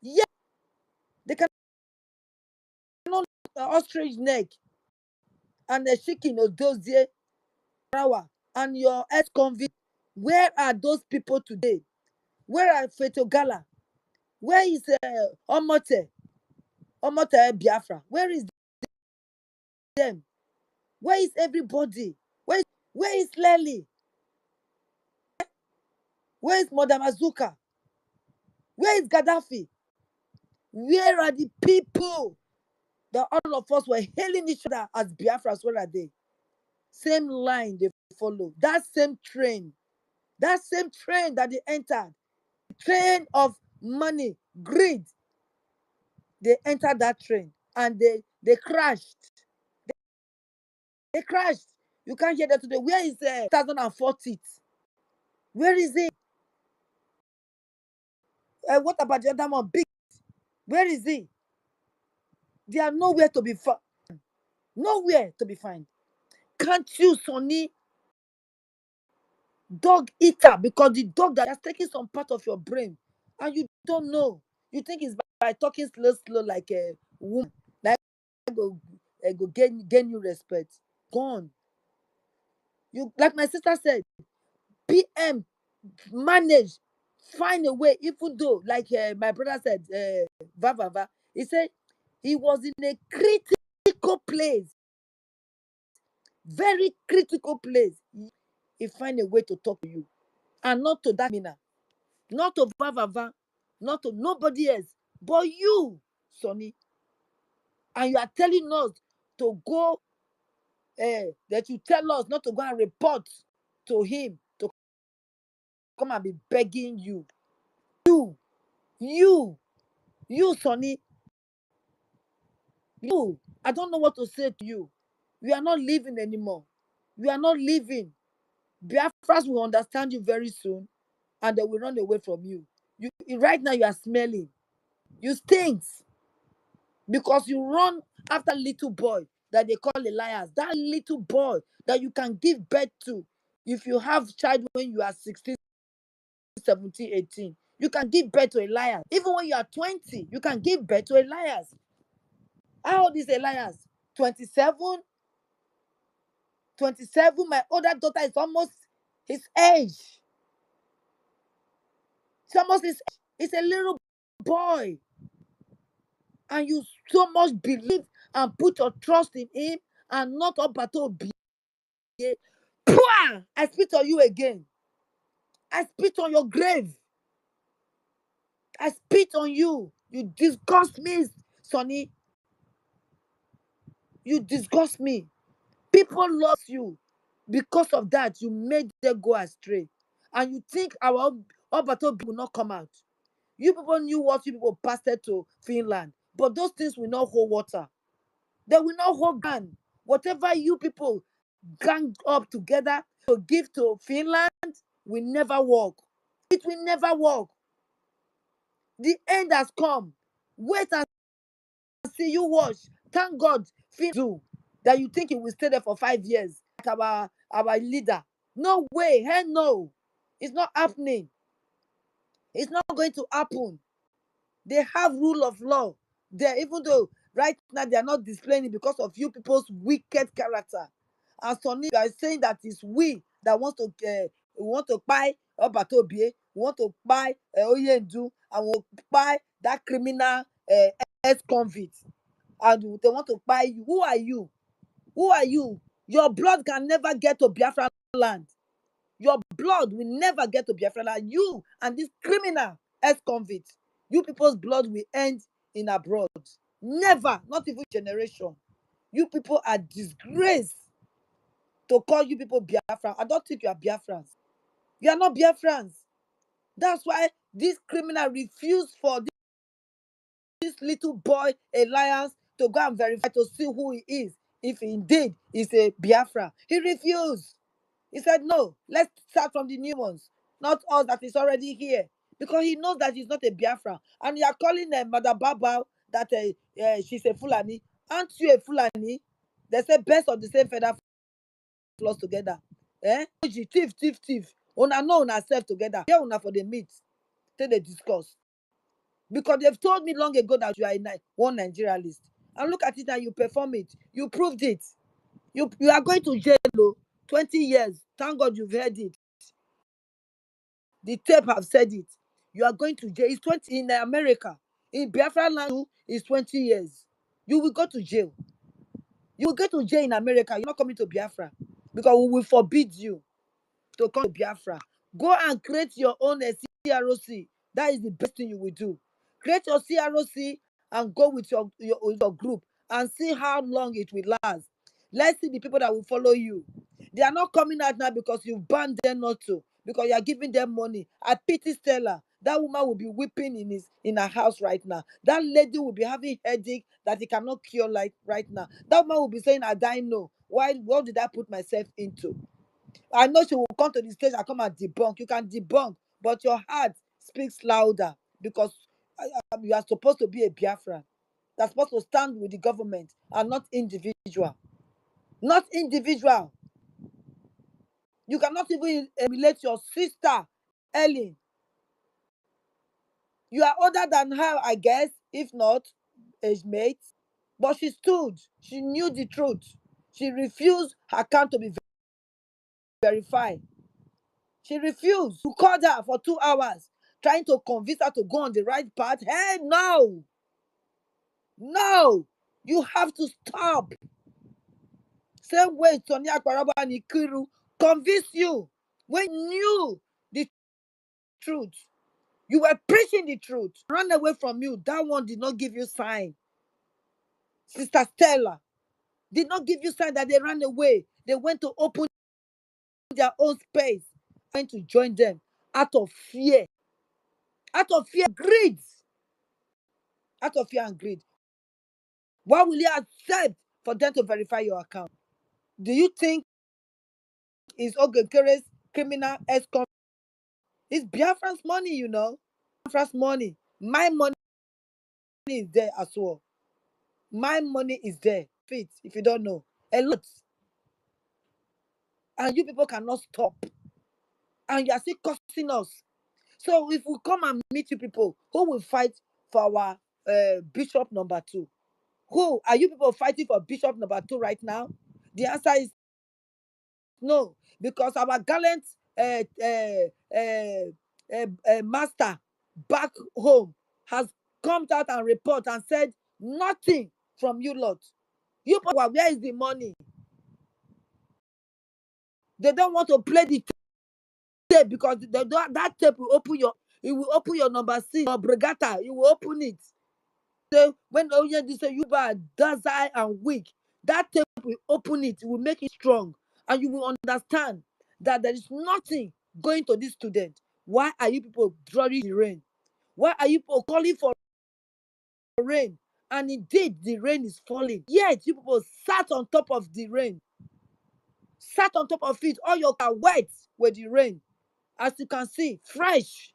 Speaker 2: Yeah, they cannot ostrich neck and the chicken Odozie Rawa and your ex-convict. Where are those people today? Where are Feto Gala? Where is Omote Biafra? Where is them? Where is everybody? Where is Lely? Where is Madam Azuka? Where is Gaddafi? Where are the people that all of us were hailing each other as Biafras? Where are they? Same line they follow. That same train that they entered, train of money, greed, they entered that train and they crashed. They crashed. You can't hear that today. Where is 2040? Where is it? What about the other one? Big. Where is he? They are nowhere to be found. Nowhere to be found. Can't you, Sonny, dog eater? Because the dog that has taken some part of your brain and you don't know. You think it's by talking slow like a woman. Like go gain you respect. Gone. You, like my sister said, PM manage, find a way, even though, like my brother said, Vava, he said he was in a critical place, very critical place. He find a way to talk to you, and not to that mina, not to Vava, not to nobody else, but you, Sonny. And you are telling us to go, that you tell us not to go and report to him, to come and be begging you. You, Sonny, you. I don't know what to say to you. We are not living anymore. We are not living. Biafras will understand you very soon and they will run away from you. Right now you are smelling. You stink because you run after little boy that they call Elias. That little boy that you can give birth to. If you have child when you are 16, 17, 18, you can give birth to Elias. Even when you are 20, you can give birth to Elias. How old is Elias? 27? 27. My older daughter is almost his age. It's almost his age. It's a little boy. And you so much believe and put your trust in him and not up at all. I spit on you again. I spit on your grave. I spit on you. You disgust me, Sonny. You disgust me. People love you. Because of that, you made them go astray. And you think our Obato will not come out. You people knew what you people passed to Finland. But those things will not hold water. They will not hold gun. Whatever you people gang up together to give to Finland will never work. It will never work. The end has come. Wait and see, you watch. Thank God, do that you think he will stay there for 5 years, like our leader. No way, hell no. It's not happening. It's not going to happen. They have rule of law there, even though right now they are not displaying it because of you people's wicked character. And Sonny, you are saying that it's we that want to buy Obatobie, we want to buy Oyendu, and we buy that criminal ex-convict, and they want to buy you. Who are you? Who are you? Your blood can never get to Biafra land. Your blood will never get to Biafra land. You and this criminal ex-convict, you people's blood will end in abroad. Never, not even generation. You people are disgrace to call you people Biafra. I don't think you are Biafrans. You are not Biafrans. That's why this criminal refused for this little boy Alliance to go and verify to see who he is. If indeed is a Biafra, he refused. He said, no, let's start from the new ones, not us that is already here. Because he knows that he's not a Biafra. And you are calling Mother Baba that she's a Fulani. Aren't you a Fulani? They say best of the same feather floss together. Thief, thief, thief. Una know una self together. Here una for the meet. Till they discuss. Because they've told me long ago that you are one Nigeria list. And look at it and you perform it. You proved it. You are going to jail, 20 years. Thank God you've heard it. The tape have said it. You are going to jail. It's 20 in America. In Biafra land, it's 20 years. You will go to jail. You will go to jail in America. You're not coming to Biafra. Because we will forbid you to come to Biafra. Go and create your own CROC. That is the best thing you will do. Create your CROC and go with your group and see how long it will last. Let's see the people that will follow you. They are not coming out now because you banned them not to, because you are giving them money. I pity Stella. That woman will be weeping in her house right now. That lady will be having headache that he cannot cure like right now. That woman will be saying, I die no. Why? What did I put myself into? I know she will come to the stage and come and debunk. You can debunk, but your heart speaks louder because you are supposed to be a Biafran. That's supposed to stand with the government and not individual. Not individual. You cannot even emulate your sister, Ellen. You are older than her, I guess, if not age mate. But she stood. She knew the truth. She refused her account to be verified. She refused. You called her for 2 hours, trying to convince her to go on the right path. Hey, no! No! You have to stop. Same way Sonia Kwaraba and Ikiru convinced you when you knew the truth. You were preaching the truth. Run away from you. That one did not give you sign. Sister Stella did not give you sign that they ran away. They went to open their own space, trying to join them out of fear. Out of fear, greed. Out of fear and greed. Why will you accept for them to verify your account? Do you think it's Ogekere's criminal escort? It's Biafran's money, Biafran's money. My money is there as well. My money is there. Fit, if you don't know. A lot. And you people cannot stop. And you are still cursing us. So if we come and meet you people, who will fight for our bishop number 2? Who are you people fighting for bishop number 2 right now? The answer is no, because our gallant master back home has come out and report and said nothing from you lot. You people, where is the money? They don't want to play the tape because that tape will open your number 6, your brigata, you will open it. So when Oyendi say you are docile and weak, that tape will open it will make it strong, and you will understand that there is nothing going to this student. Why are you people drawing the rain? Why are you people calling for rain? And indeed, the rain is falling. Yet you people sat on top of the rain, sat on top of it. All your car wet with the rain. As you can see, fresh.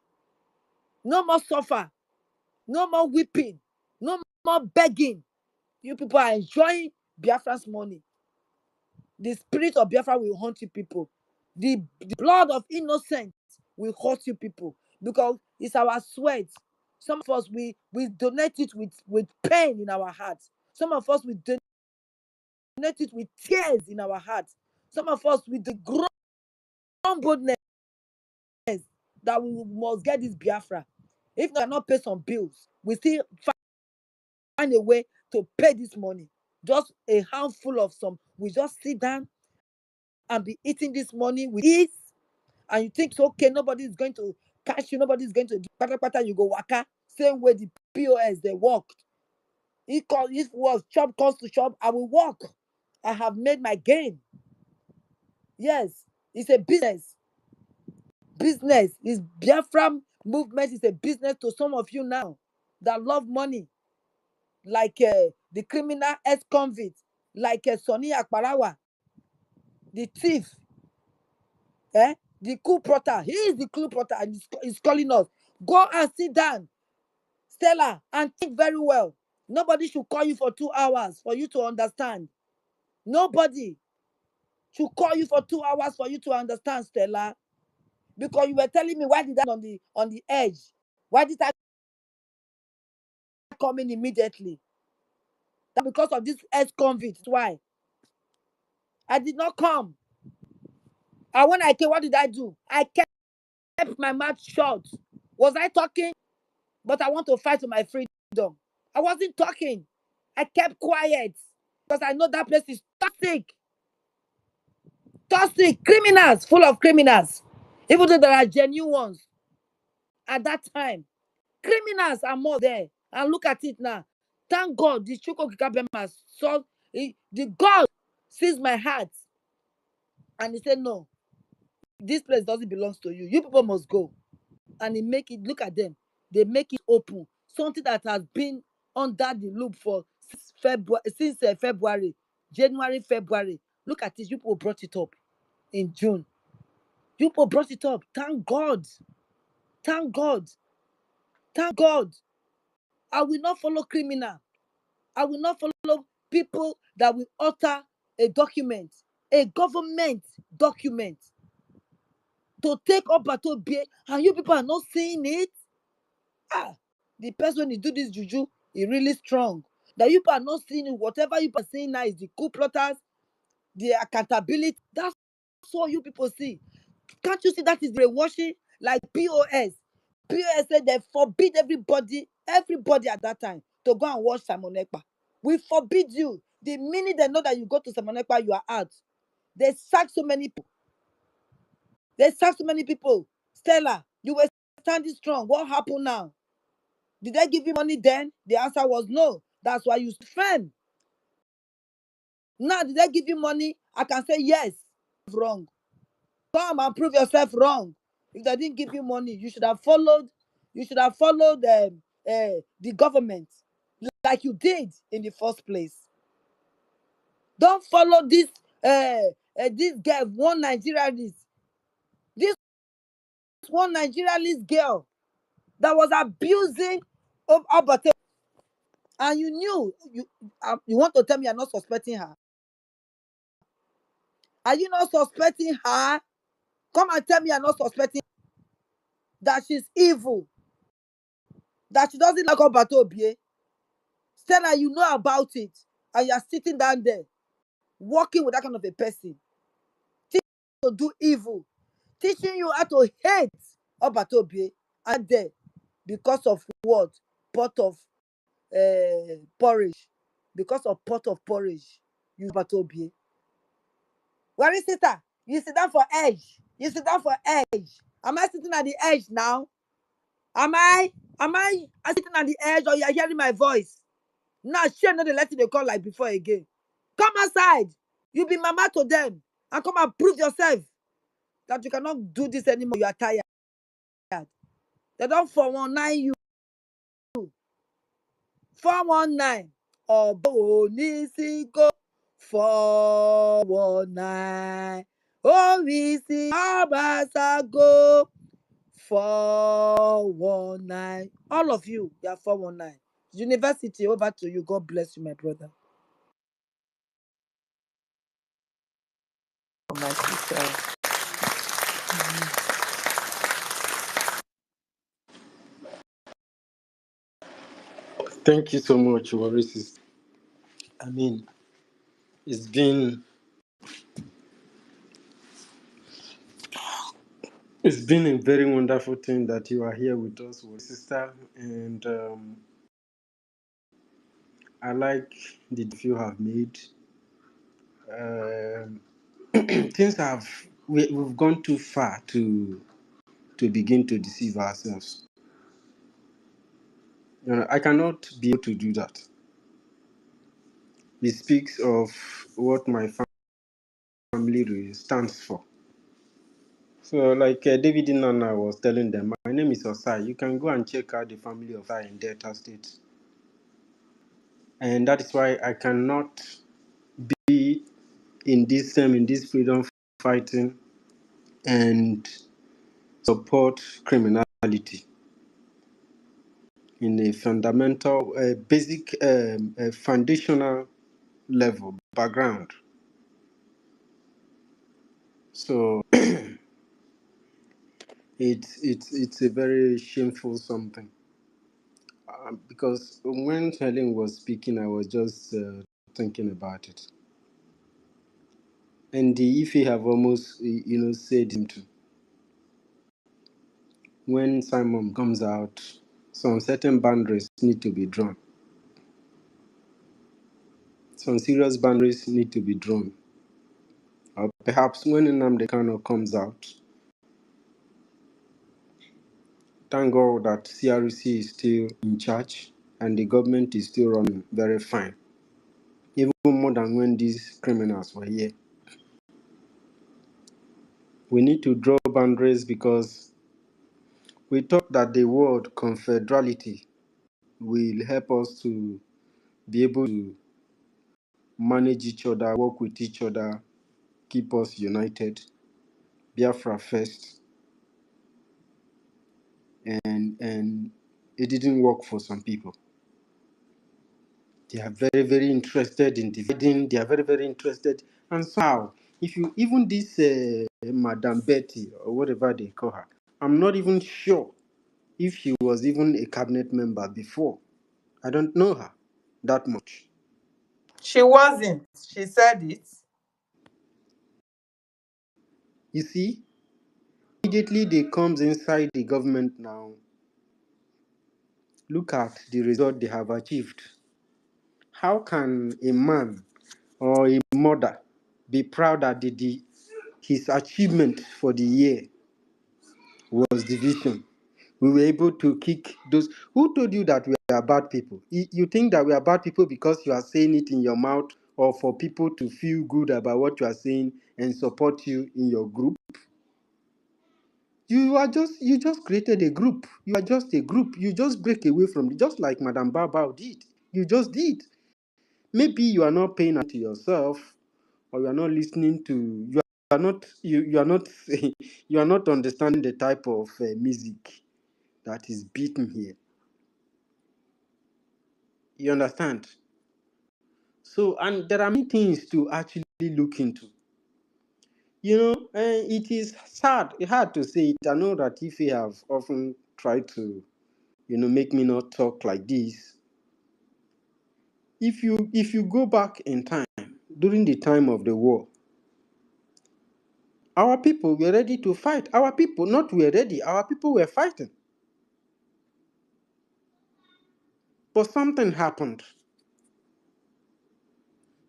Speaker 2: No more suffer. No more weeping. No more begging. You people are enjoying Biafra's money. The spirit of Biafra will haunt you people. The blood of innocent will hurt you people because it's our sweat. Some of us we donate it with pain in our hearts. Some of us we donate it with tears in our hearts. Some of us with the grown boldness that we must get this Biafra. If we cannot pay some bills, we still find a way to pay this money. Just a handful of some. We just sit down and be eating this money with ease, and you think it's okay, nobody is going to catch you, nobody is going to do pata, you go waka. Same way the POS they worked. If was shop comes to shop, I will walk. I have made my gain. Yes, it's a business. Business is Biafra movement is a business to some of you now that love money, like the criminal ex-convict, like Sonny Akparawa, the thief, the coup plotter. He is the coup plotter and he's calling us. Go and sit down, Stella, and think very well. Nobody should call you for 2 hours for you to understand. Nobody should call you for 2 hours for you to understand, Stella. Because you were telling me, why did I on the edge? Why did I come in immediately? That because of this ex-convict. Why? I did not come. And when I came, what did I do? I kept my mouth shut. Was I talking? But I want to fight for my freedom. I wasn't talking. I kept quiet because I know that place is toxic. Toxic. Criminals, full of criminals. Even though there are genuine ones at that time. Criminals are more there. And look at it now. Thank God the Chuko Kikabema saw the God sees my heart. And he said, no, this place doesn't belong to you. You people must go. And he make it, look at them. They make it open. Something that has been under the loop for since February, January, February. Look at this. You people brought it up in June. You people brought it up. Thank God. Thank God. Thank God. I will not follow criminal. I will not follow people that will utter a document, a government document, to take up a to be, and you people are not seeing it. The person when you do this juju is really strong. That you people are not seeing it. Whatever you people are seeing now is the coup plotters, the accountability. That's all you people see. Can't you see that is brainwashing? Like POS. POS said they forbid everybody at that time to go and watch Simon Ekpa. We forbid you. The minute they know that you go to Simon Ekpa, you are out. They sack so many people. Stella, you were standing strong. What happened now? Did they give you money then? The answer was no. That's why you firm. Now, did they give you money? I can say yes. Wrong. Come and prove yourself wrong. If they didn't give you money, you should have followed. You should have followed the government like you did in the first place. Don't follow this girl, one Nigerianist. This one Nigerianist girl that was abusing Obate. And you knew you want to tell me you're not suspecting her. Are you not suspecting her? Come and tell me you're not suspecting that she's evil, that she doesn't like Obate Obie. Stella, you know about it, and you're sitting down there, working with that kind of a person, teaching you to do evil, teaching you how to hate Obate Obie, and there because of what? Pot of porridge. Because of pot of porridge, you Obate Obie. Where is it? You sit down for edge. You sit down for edge. Am I sitting at the edge now? Am I sitting at the edge, or you are hearing my voice? Now, share not the letter they call like before again. Come outside. You be mama to them. And come and prove yourself that you cannot do this anymore. You are tired. They don't 419 you. 419. Obonisiko. 419. Oh, we see Abasago. 419. All of you are 419. University, over to you. God bless you, my brother.
Speaker 4: My sister.
Speaker 7: Thank you so much, Maurice. I mean, it's been it's been a very wonderful thing that you are here with us, sister, and I like the you have made. Um Things we've gone too far to begin to deceive ourselves. I cannot be able to do that. It speaks of what my family really stands for. So, like David Nana was telling them, my name is Osai. You can go and check out the family of Osai in Delta State. And that is why I cannot be in this freedom fighting and support criminality in a fundamental, basic, foundational level background. So it's a very shameful something. Because when Helen was speaking, I was just thinking about it. And the Ife have almost, said him too. When Simon comes out, some certain boundaries need to be drawn. Some serious boundaries need to be drawn. Or perhaps when Nnamdi Kanu comes out, thank God that CRC is still in charge and the government is still running very fine. Even more than when these criminals were here. We need to draw boundaries because we thought that the word confederality will help us to be able to manage each other, work with each other, keep us united, Biafra first, and it didn't work for some people. They are very, very interested in dividing. They are very, very interested. And somehow, if you even this Madame Betty or whatever they call her, I'm not even sure if she was even a cabinet member before. I don't know her that much.
Speaker 4: She wasn't. She said it.
Speaker 7: You see, immediately they comes inside the government now. Look at the result they have achieved. How can a man or a mother be proud that his achievement for the year was division? We were able to kick those. Who told you that we are bad people? You think that we are bad people because you are saying it in your mouth or for people to feel good about what you are saying and support you in your group? You just created a group. You are just a group. You just break away from it, just like Madame Babao did. You just did. Maybe you are not paying attention to yourself, or you are not listening to. You are not you are not understanding the type of music that is beaten here. You understand? So, and there are many things to actually look into. It is sad, hard to say it. I know that if you have often tried to, make me not talk like this. If you go back in time, during the time of the war, our people were ready to fight. Our people, not were ready, our people were fighting. But something happened.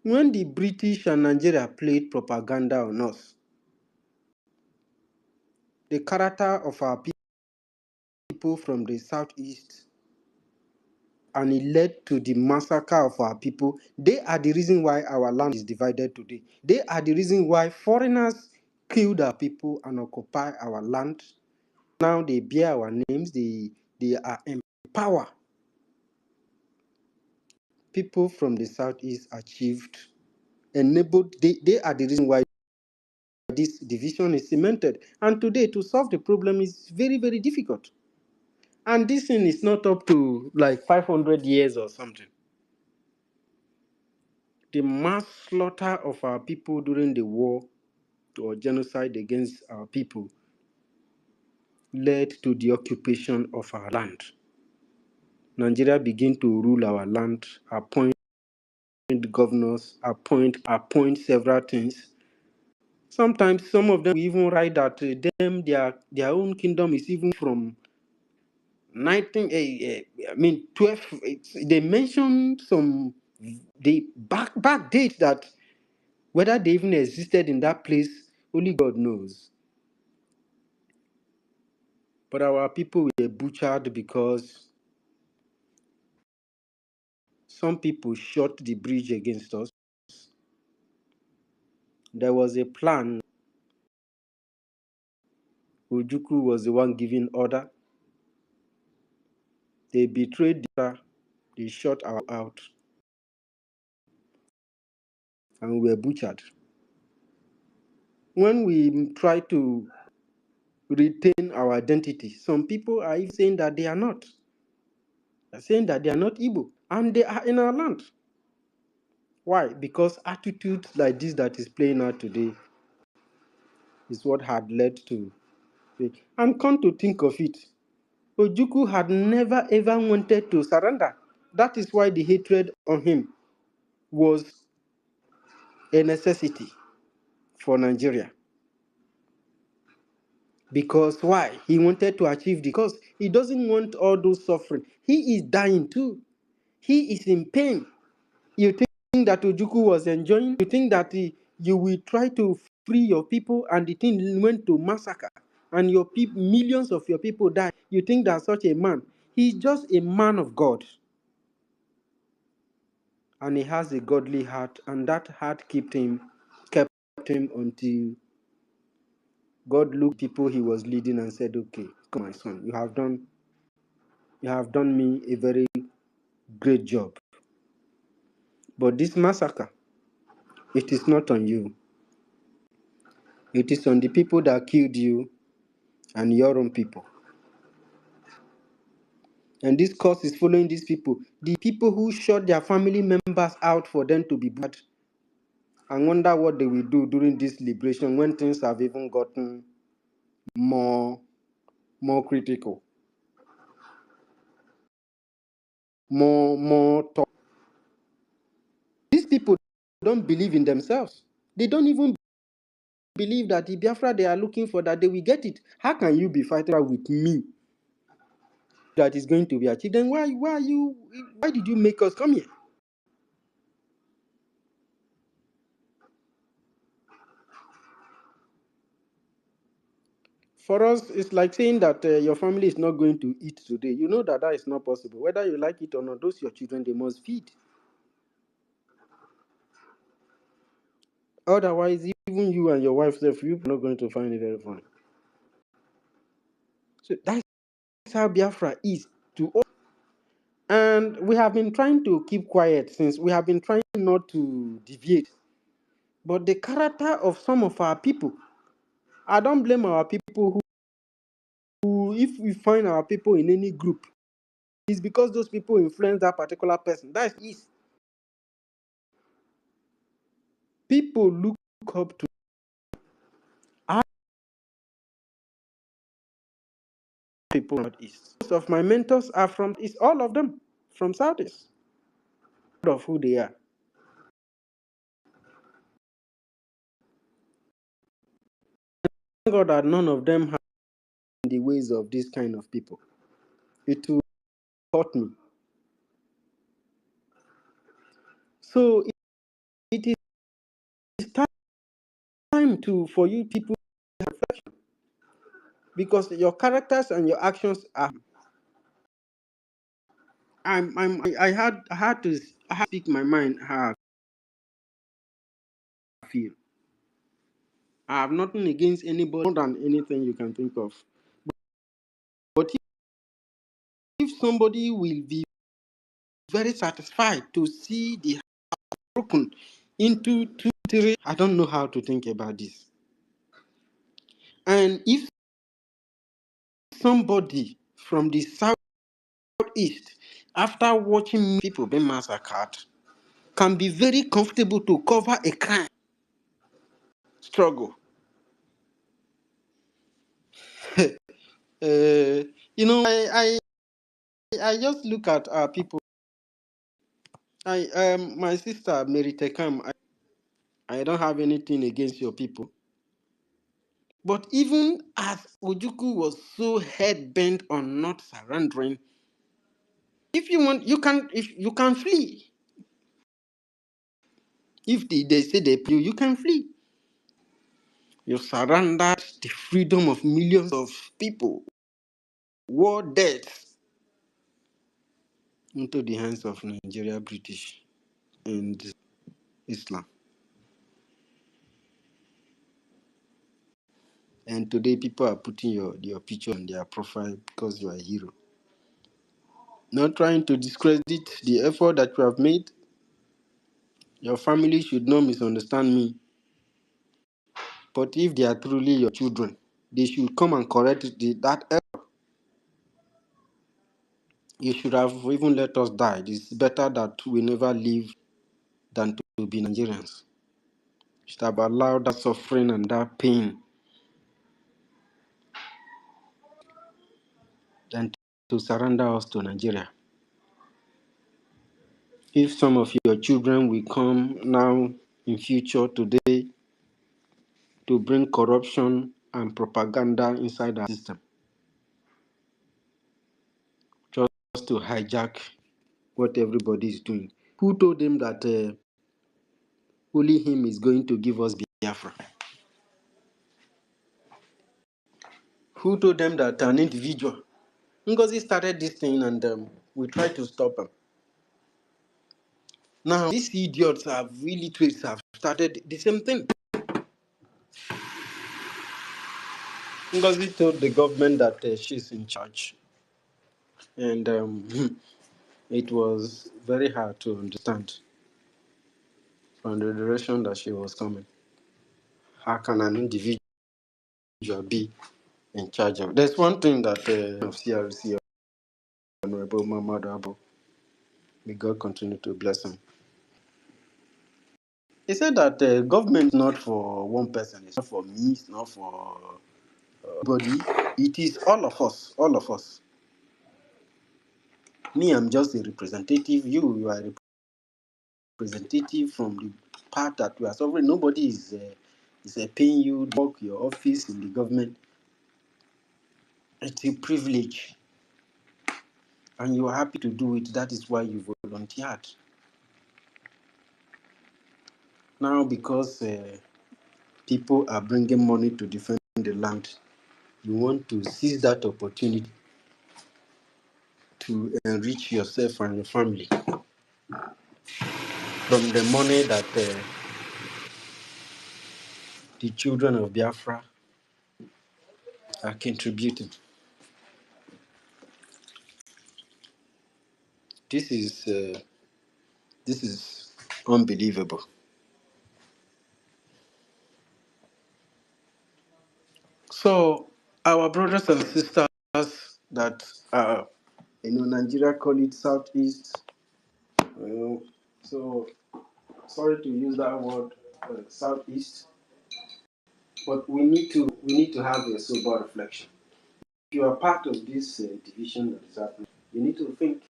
Speaker 7: When the British and Nigeria played propaganda on us, the character of our people from the southeast, and it led to the massacre of our people. They are the reason why our land is divided today. They are the reason why foreigners killed our people and occupy our land. Now they bear our names. They are in power. People from the southeast achieved, enabled. They are the reason why this division is cemented. And today, to solve the problem is very, very difficult. And this thing is not up to like 500 years or something. The mass slaughter of our people during the war or genocide against our people led to the occupation of our land. Nigeria begin to rule our land, appoint governors, appoint several things. Sometimes some of them will even write that their own kingdom is even from 12. They mention some the back date that whether they even existed in that place, only God knows. But our people were butchered because some people shot the bridge against us. There was a plan. Ojukwu was the one giving order. They betrayed the they shot our out and we were butchered. When we try to retain our identity, some people are even saying that they are not. They're saying that they are not Igbo and they are in our land. Why? Because attitudes like this that is playing out today is what had led to it. And come to think of it, Ojukwu had never ever wanted to surrender. That is why the hatred on him was a necessity for Nigeria. Because why? He wanted to achieve because he doesn't want all those suffering. He is dying too. He is in pain. You think that Ojukwu was enjoying? You think that you will try to free your people and the thing went to massacre and your people, millions of your people died. You think that such a man, he's just a man of God. And he has a godly heart, and that heart kept him until God looked people he was leading and said, okay, come my son, you have done me a very great job. But this massacre, it is not on you. It is on the people that killed you and your own people. And this cause is following these people. The people who shot their family members out for them to be bad. I wonder what they will do during this liberation when things have even gotten more critical, more tough. These people don't believe in themselves. They don't even believe that the Biafra they are looking for, that they will get it. How can you be fighting with me that is going to be achieved? Then why did you make us come here? For us, it's like saying that your family is not going to eat today. You know that is not possible. Whether you like it or not, those your children, they must feed. Otherwise, even you and your wife, you're not going to find it very funny. So that's how Biafra is to us. And we have been trying to keep quiet since we have been trying not to deviate. But the character of some of our people, I don't blame our people who if we find our people in any group, it's because those people influence that particular person. That is, people look up to our people Northeast. Most of my mentors are from East, all of them from Southeast. Of who they are. Thank God that none of them have the ways of this kind of people. It will hurt me. So it is time for you people to have reflection, because your characters and your actions are. I had to speak my mind how I feel. I have nothing against anybody more than anything you can think of. But if somebody will be very satisfied to see the broken into 2, 3, I don't know how to think about this. And if somebody from the southeast, after watching people be massacred, can be very comfortable to cover a crime struggle, you know, I just look at our people. My sister Mary Tekam, I don't have anything against your people. But even as Ojuku was so head bent on not surrendering, if you want, you can flee. If they say they pay you, you can flee. You surrendered the freedom of millions of people, war deaths, into the hands of Nigeria, British, and Islam. And today people are putting your picture on their profile because you are a hero. Not trying to discredit the effort that you have made. Your family should not misunderstand me. But if they are truly your children, they should come and correct that error. You should have even let us die. It's better that we never live than to be Nigerians. You should have allowed that suffering and that pain than to surrender us to Nigeria. If some of your children will come now in future today to bring corruption and propaganda inside our system, just to hijack what everybody is doing. Who told them that only him is going to give us Biafra? Who told them that an individual? Ngozi started this thing and we tried to stop him. Now, these idiots have really twits have started the same thing. Ngozi told the government that she's in charge. And it was very hard to understand from the direction that she was coming. How can an individual be in charge of? There's one thing that of CRC, Honorable Mamadu Abo, may God continue to bless him. He said that government is not for one person, it's not for me, it's not for anybody. It is all of us, all of us. Me, I'm just a representative. You are a representative from the part that we are sovereign. Nobody is paying you to work your office in the government. It's a privilege, and you are happy to do it. That is why you volunteered. Now, because people are bringing money to defend the land, you want to seize that opportunity to enrich yourself and your family from the money that the children of Biafra are contributing. This is unbelievable. So our brothers and sisters that Nigeria call it Southeast. So sorry to use that word, Southeast, but we need to have a sober reflection. If you are part of this division that is happening, you need to think.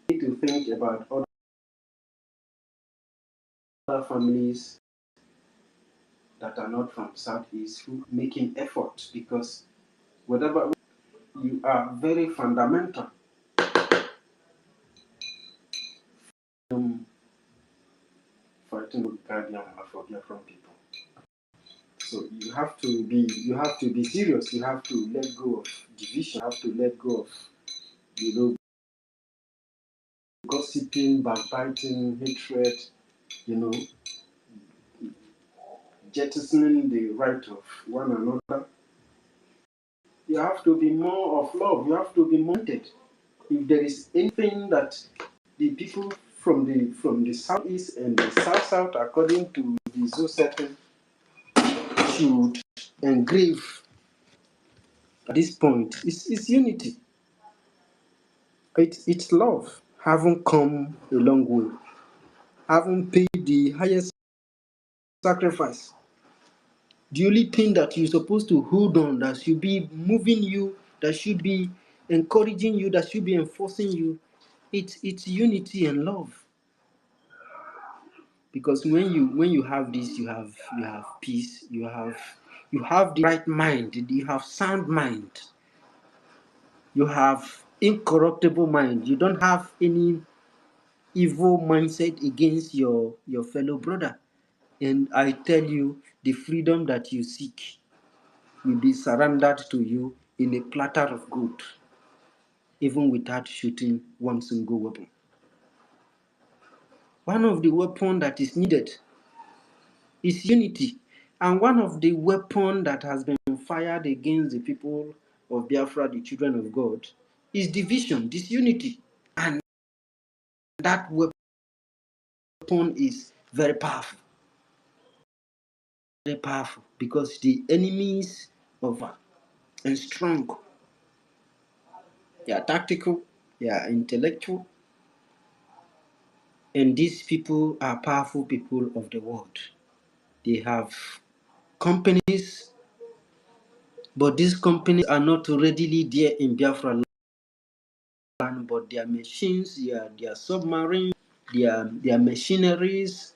Speaker 7: You need to think about other families that are not from Southeast who making efforts, because whatever you are very fundamental fighting with Guardian for different people. So you have to be serious. You have to let go of division. You have to let go of gossiping, backbiting, hatred. Jettisoning the right of one another. You have to be more of love. You have to be minded. If there is anything that the people from the southeast and the south, according to the zoo setting, should engrave at this point, is unity. It's love. Haven't come a long way. Haven't paid the highest sacrifice. The only thing that you're supposed to hold on, that should be moving you, that should be encouraging you, that should be enforcing you, it's unity and love. Because when you have this, you have peace, you have the right mind, you have sound mind, you have incorruptible mind. You don't have any evil mindset against your fellow brother. And I tell you, the freedom that you seek will be surrendered to you in a platter of gold, even without shooting one single weapon. One of the weapons that is needed is unity. And one of the weapons that has been fired against the people of Biafra, the children of God, is division, disunity. And that weapon is very powerful. Very powerful, because the enemies of and strong, they are tactical, they are intellectual, and these people are powerful people of the world. They have companies, but these companies are not readily there in Biafra land, but their machines, their submarines, their machineries,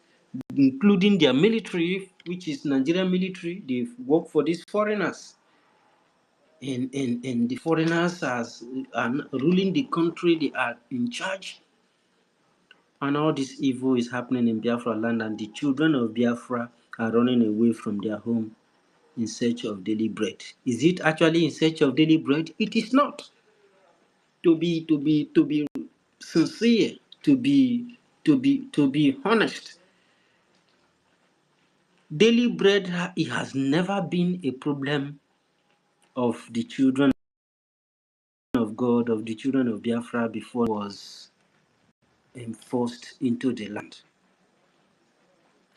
Speaker 7: including their military, which is Nigerian military, they work for these foreigners. And the foreigners are ruling the country, they are in charge. And all this evil is happening in Biafra land, and the children of Biafra are running away from their home in search of daily bread. Is it actually in search of daily bread? It is not. To be sincere, to be honest, daily bread, it has never been a problem of the children of God, of the children of Biafra, before it was enforced into the land.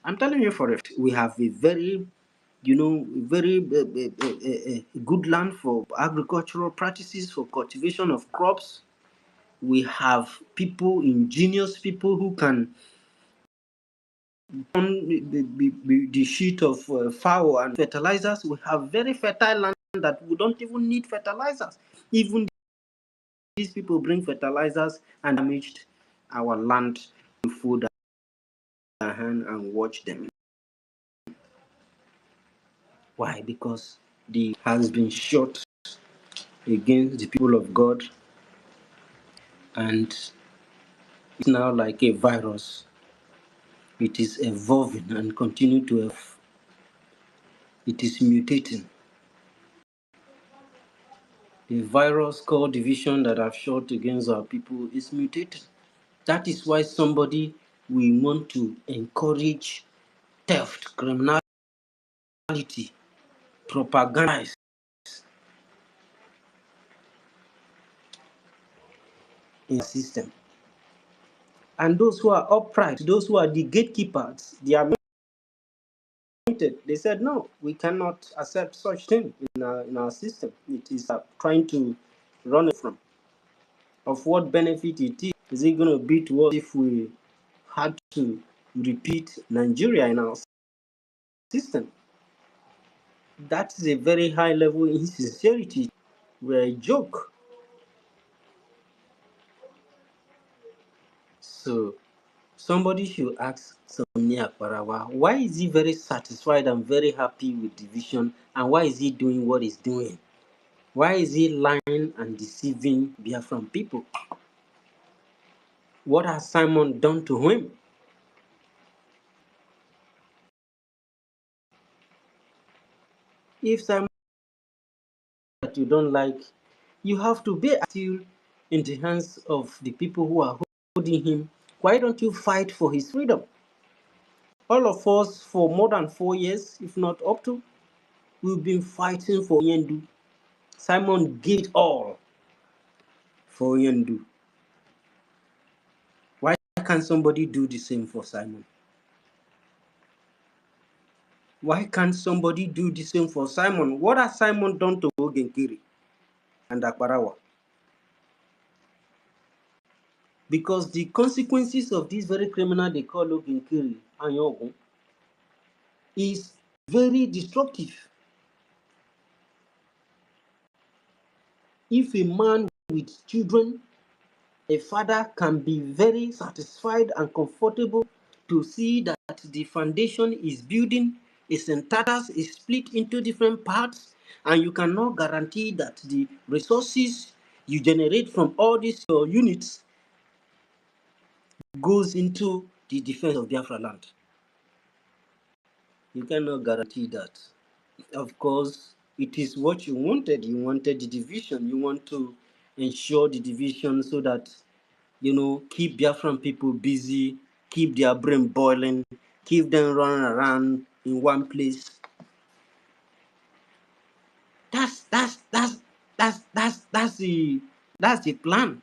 Speaker 7: I'm telling you for it. We have a very, very good land for agricultural practices, for cultivation of crops. We have people, ingenious people, who can on the sheet of fowl and fertilizers. We have very fertile land that we don't even need fertilizers. Even these people bring fertilizers and damaged our land. Food our hand and watch them. Why? Because the has been shot against the people of God, and it's now like a virus. It is evolving and continue to evolve. It is mutating. The virus called division that have shot against our people is mutating. That is why somebody we want to encourage theft, criminality, propagandize in the system. And those who are upright, those who are the gatekeepers, they are anointed. They said, no, we cannot accept such thing in our system. It is trying to run it from. Of what benefit it is? Is it going to be to us if we had to repeat Nigeria in our system? That is a very high level insincerity. We're a joke. So somebody should ask Sonia Parawa, why is he very satisfied and very happy with division, and why is he doing what he's doing? Why is he lying and deceiving Biafran people? What has Simon done to him? If Simon that you don't like, you have to be still in the hands of the people who are holding him. Why don't you fight for his freedom? All of us, for more than 4 years, if not up to, we've been fighting for Yendu. Simon gave it all for Yendu. Why can't somebody do the same for Simon? Why can't somebody do the same for Simon? What has Simon done to Ogenkiri and Akbarawa? Because the consequences of this very criminal they call Ogenkiri and Yogun is very destructive. If a man with children, a father can be very satisfied and comfortable to see that the foundation is building, is in tatters, is split into different parts, and you cannot guarantee that the resources you generate from all these units goes into the defense of Biafra land. You cannot guarantee that. Of course, it is what you wanted. You wanted the division. You want to ensure the division so that, keep Biafran people busy, keep their brain boiling, keep them running around in one place. That's the plan.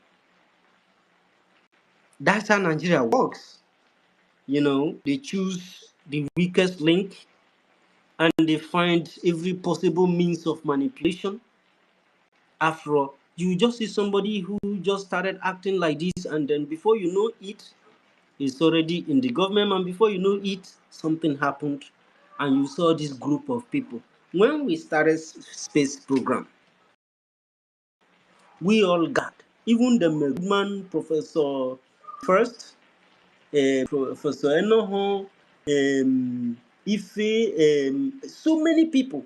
Speaker 7: That's how Nigeria works. They choose the weakest link and they find every possible means of manipulation. After all, you just see somebody who just started acting like this, and then before you know it, he's already in the government, and before you know it, something happened, and you saw this group of people. When we started space program, we all got, even the man, Professor First, Professor Enoho, Ife, so many people.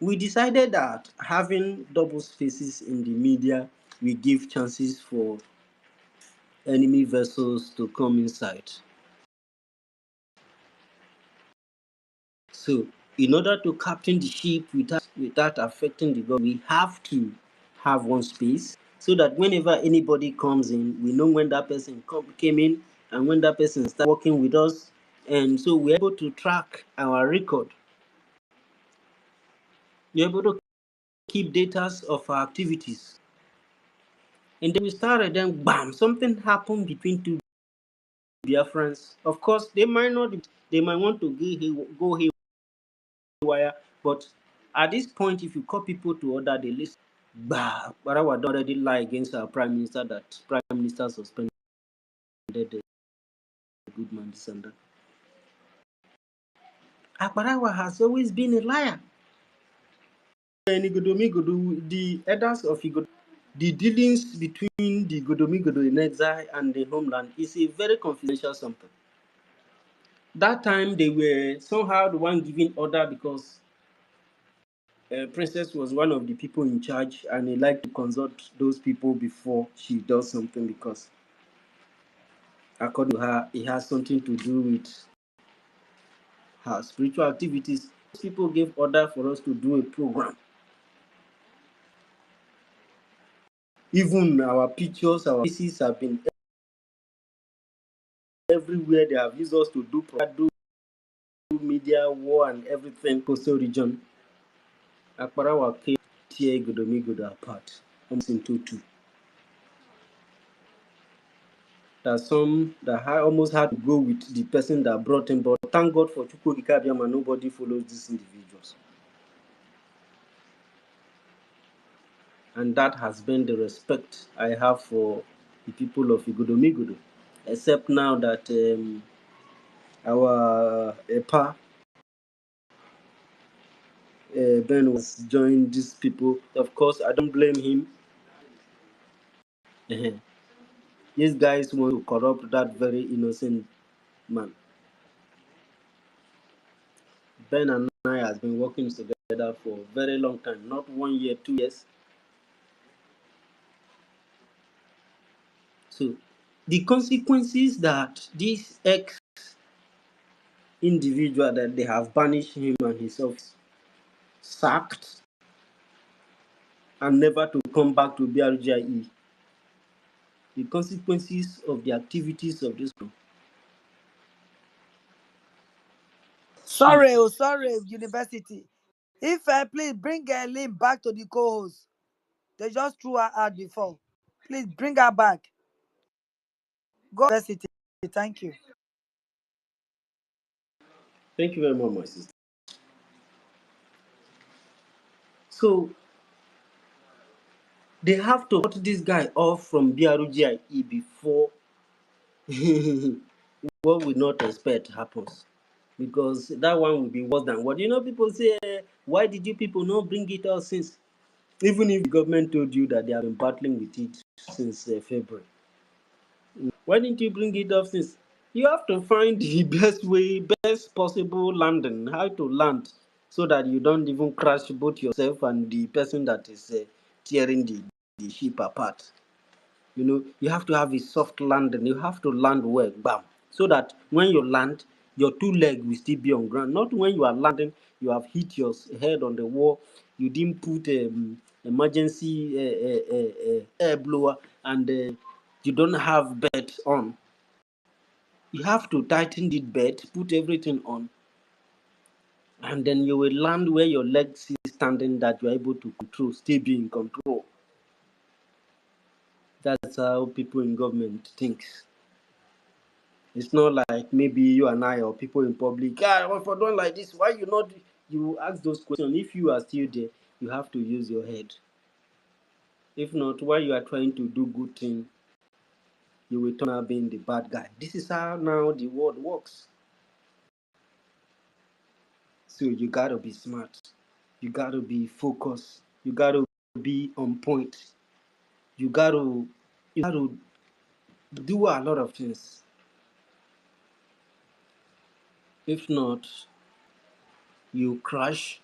Speaker 7: We decided that having double spaces in the media will give chances for enemy vessels to come inside. So, in order to captain the ship without affecting the government, we have to have one space so that whenever anybody comes in, we know when that person came in and when that person started working with us. And so we're able to track our record. We're able to keep data of our activities. And then we started, then bam, something happened between two Biafrans. Of course, they might want to go haywire, but at this point, if you call people to order, they listen. Bah, Barawa already lie against our prime minister that prime minister suspended the good man, this and that. Akbarawa has always been a liar. The elders of Igodo, the dealings between the Godomigodo in exile and the homeland is a very confidential something. That time they were somehow the one giving order because Princess was one of the people in charge, and he liked to consult those people before she does something because, according to her, it has something to do with her spiritual activities. Those people gave order for us to do a program. Even our pictures, our faces have been everywhere. They have used us to do media war and everything. Coastal region, Akbarawa came tear Godomigodo apart, almost into two. That some that I almost had to go with the person that brought him, but thank God for Chukwuka Abiyama, nobody follows these individuals. And that has been the respect I have for the people of Igodomigodo. Except now that our EPA, Ben, was joined these people. Of course, I don't blame him. These guys want to corrupt that very innocent man. Ben and I has been working together for a very long time, not 1 year, 2 years. So the consequences that this ex individual that they have banished him and his office, sacked, and never to come back to Brgie, the consequences of the activities of this group.
Speaker 2: Sorry, university. If please bring Lynn back to the co-host. They just threw her out before. Please bring her back. Go university. Thank you.
Speaker 7: Thank you very much, my sister. So they have to cut this guy off from BRGIE before what we not expect happens. because that one will be worse than what people say. Why did you people not bring it out since? Even if the government told you that they have been battling with it since February, why didn't you bring it up since? You have to find the best way, best possible landing, how to land, so that you don't even crash both yourself and the person that is tearing the ship apart. You have to have a soft landing. You have to land well, bam, so that when you land, your two legs will still be on ground. Not when you are landing, you have hit your head on the wall. You didn't put emergency air blower, and you don't have bed on. You have to tighten the bed, put everything on, and then you will land where your legs is standing, that you are able to control, still be in control. That's how people in government thinks. It's not like maybe you and I or people in public. If I don't like this, why you not? You ask those questions. If you are still there, you have to use your head. If not, while you are trying to do good thing, you will turn out being the bad guy. This is how now the world works. So you gotta be smart. You gotta be focused. You gotta be on point. You gotta do a lot of things. If not, you crash,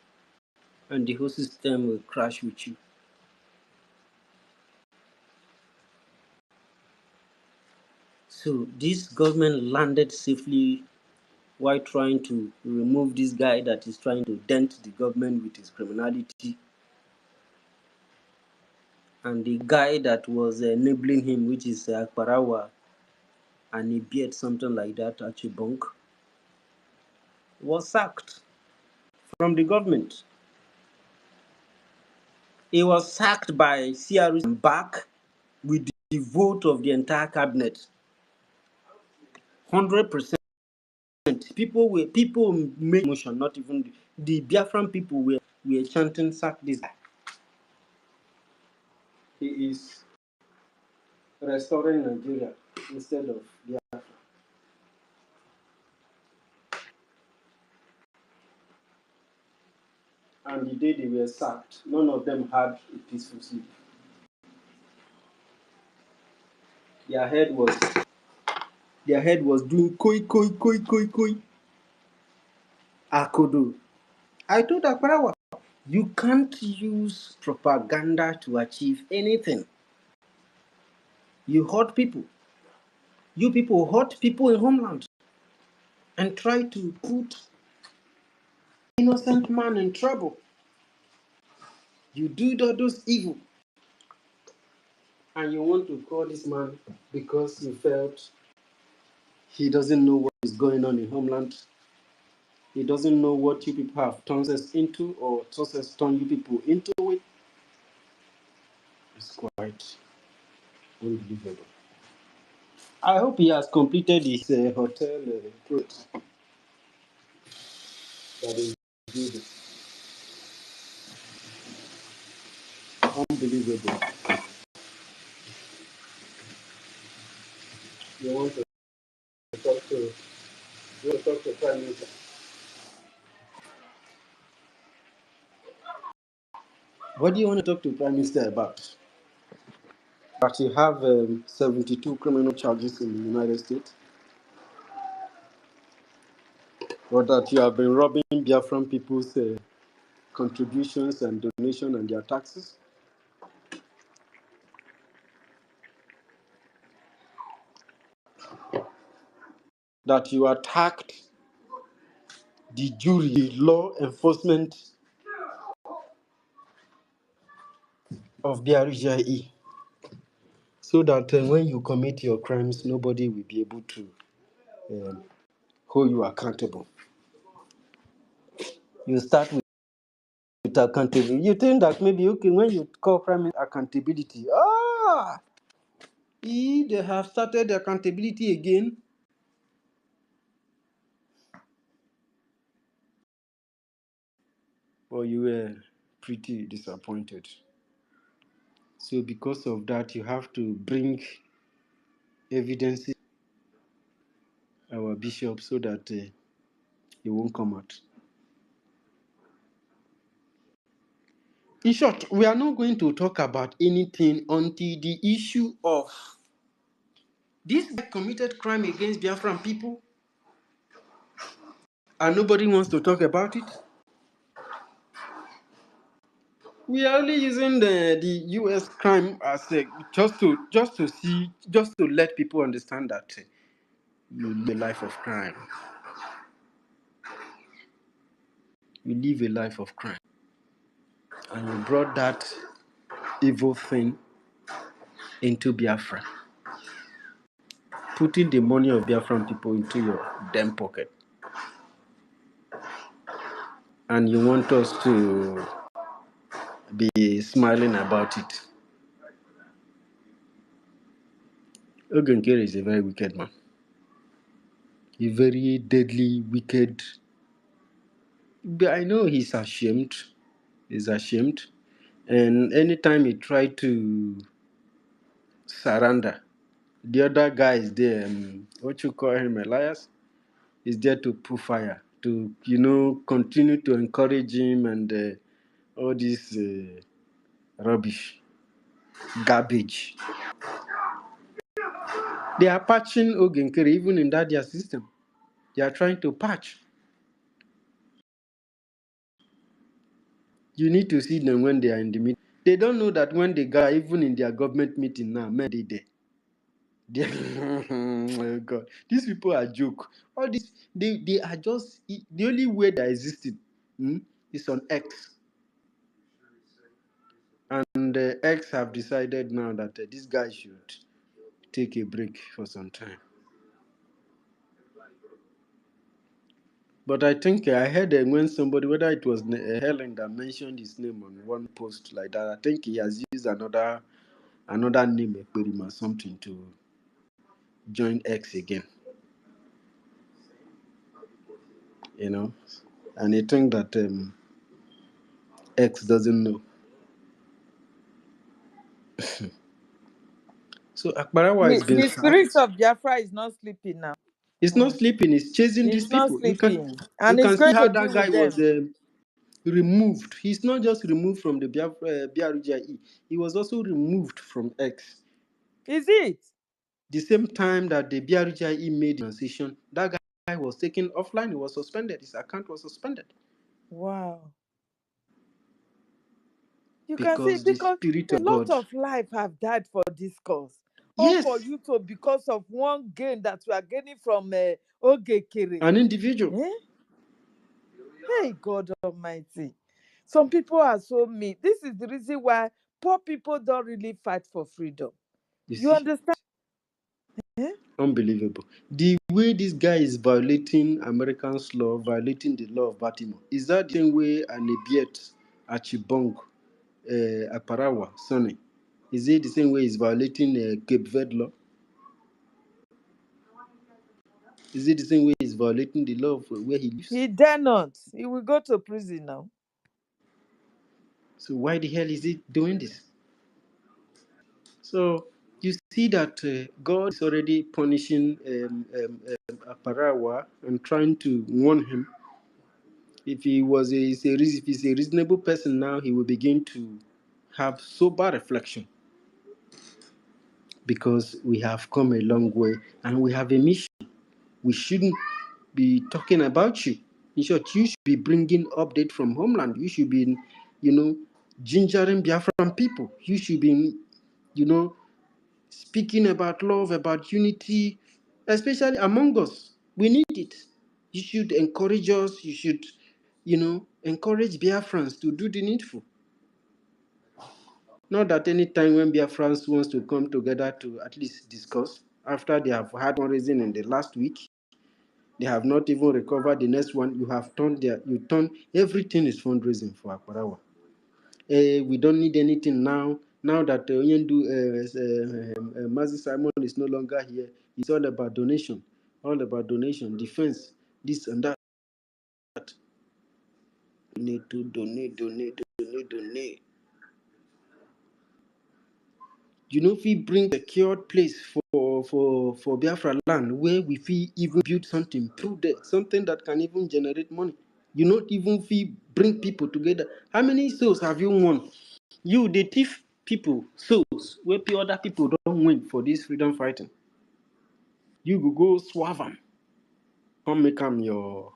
Speaker 7: and the whole system will crash with you. So this government landed safely while trying to remove this guy that is trying to dent the government with his criminality, and the guy that was enabling him, which is Akparawa, and he beard something like that, Achibong, was sacked from the government. He was sacked by CRC back with the vote of the entire cabinet. 100%. People made motion, not even the Biafran people were chanting sack this guy. He is restoring Nigeria instead of Biafra. And the day they were sacked, none of them had a peaceful sleep. Their head was doing koi koi koi koi koi. Akodo. I told Akbarawa, you can't use propaganda to achieve anything. You hurt people. You people hurt people in homeland and try to put innocent man in trouble. You do those evil, and you want to call this man because you felt he doesn't know what is going on in homeland. He doesn't know what you people have turned us into, or us turn you people into it. It's quite unbelievable. I hope he has completed his hotel project that is building. Unbelievable. You want to talk to Prime Minister? What do you want to talk to Prime Minister about? That you have 72 criminal charges in the United States, or that you have been robbing Biafran people's contributions and donations and their taxes, that you attacked the jury, the law enforcement of Brgie, so that when you commit your crimes, nobody will be able to hold you accountable. You start with accountability. You think that maybe, okay, when you call crime accountability, they have started the accountability again. But you were pretty disappointed. So because of that, you have to bring evidences, our bishop, so that He won't come out. In short, we are not going to talk about anything until the issue of this guy committed crime against Biafran people, and nobody wants to talk about it. We are only using the U.S. crime as a, just to let people understand that you live a life of crime. You live a life of crime, and you brought that evil thing into Biafra, putting the money of Biafran people into your damn pocket, and you want us to be smiling about it. Ogunkere is a very wicked man. A very deadly, wicked. But I know he's ashamed. He's ashamed. And anytime he tried to surrender, the other guy is there. What you call him, Elias, is there to put fire, to continue to encourage him and all this rubbish, garbage. They are patching Ogenkere even in that their system. They are trying to patch. You need to see them when they are in the meeting. They don't know that when they go, even in their government meeting now, men they there. Oh God, these people are joke. All this, they are just the only way they are existing is on X, and X have decided now that this guy should take a break for some time. But I think I heard when somebody, whether it was Helen that mentioned his name on one post like that, I think he has used another name, Ekperim or something, to join X again. And I think that X doesn't know. So Akbarawa has been
Speaker 4: The spirit
Speaker 7: sacked.
Speaker 4: of Biafra is not sleeping now.
Speaker 7: It's not sleeping. It's chasing these
Speaker 4: It's not
Speaker 7: people.
Speaker 4: sleeping.
Speaker 7: You
Speaker 4: And it's
Speaker 7: can see
Speaker 4: going
Speaker 7: how
Speaker 4: to
Speaker 7: that
Speaker 4: deal
Speaker 7: guy
Speaker 4: with
Speaker 7: was
Speaker 4: them.
Speaker 7: removed. He's not just removed from the BRGIE. He was also removed from X.
Speaker 4: Is it?
Speaker 7: The same time that the BRGIE made the transition, that guy was taken offline. He was suspended. His account was suspended.
Speaker 4: Wow. You can see,
Speaker 7: Because the
Speaker 4: because
Speaker 7: Spirit
Speaker 4: a
Speaker 7: of
Speaker 4: lot
Speaker 7: God.
Speaker 4: of life have died for this cause. All for
Speaker 7: Yes,
Speaker 4: you to, because of one gain that we are getting from Ogekere.
Speaker 7: an individual.
Speaker 4: Eh? Hey, God Almighty. Some people are so mean. This is the reason why poor people don't really fight for freedom.
Speaker 7: You
Speaker 4: You
Speaker 7: see?
Speaker 4: understand? Eh?
Speaker 7: Unbelievable. The way this guy is violating American's law, violating the law of Baltimore, is that the same way Anibiet Achibong Aparawa, Sonny? Is it the same way he's violating Cape Verde law? Is it the same way he's violating the law of where he lives?
Speaker 4: He dare not. He will go to prison now.
Speaker 7: So why the hell is he doing this? So you see that God is already punishing Aparawa and trying to warn him. If he was if he's a reasonable person now, he will begin to have sober reflection, because we have come a long way and we have a mission. We shouldn't be talking about you. In short, you should be bringing update from homeland. You should be, gingering Biafran people. You should be, speaking about love, about unity, especially among us. We need it. You should encourage us. You should, encourage Biafrans to do the needful. Not that any time when Biafrans wants to come together to at least discuss, after they have had one reason in the last week, they have not even recovered the next one. You turn everything is fundraising for Akbarawa. We don't need anything now. Now that Mazi Simon is no longer here, it's all about donation, defense, this and that. Need to donate. If we bring a secured place for for Biafra land where we feel even build something through there, something that can even generate money. You not even feel bring people together. How many souls have you won? You the thief people souls where other people don't win for this freedom fighting. You go swerve them, come make them your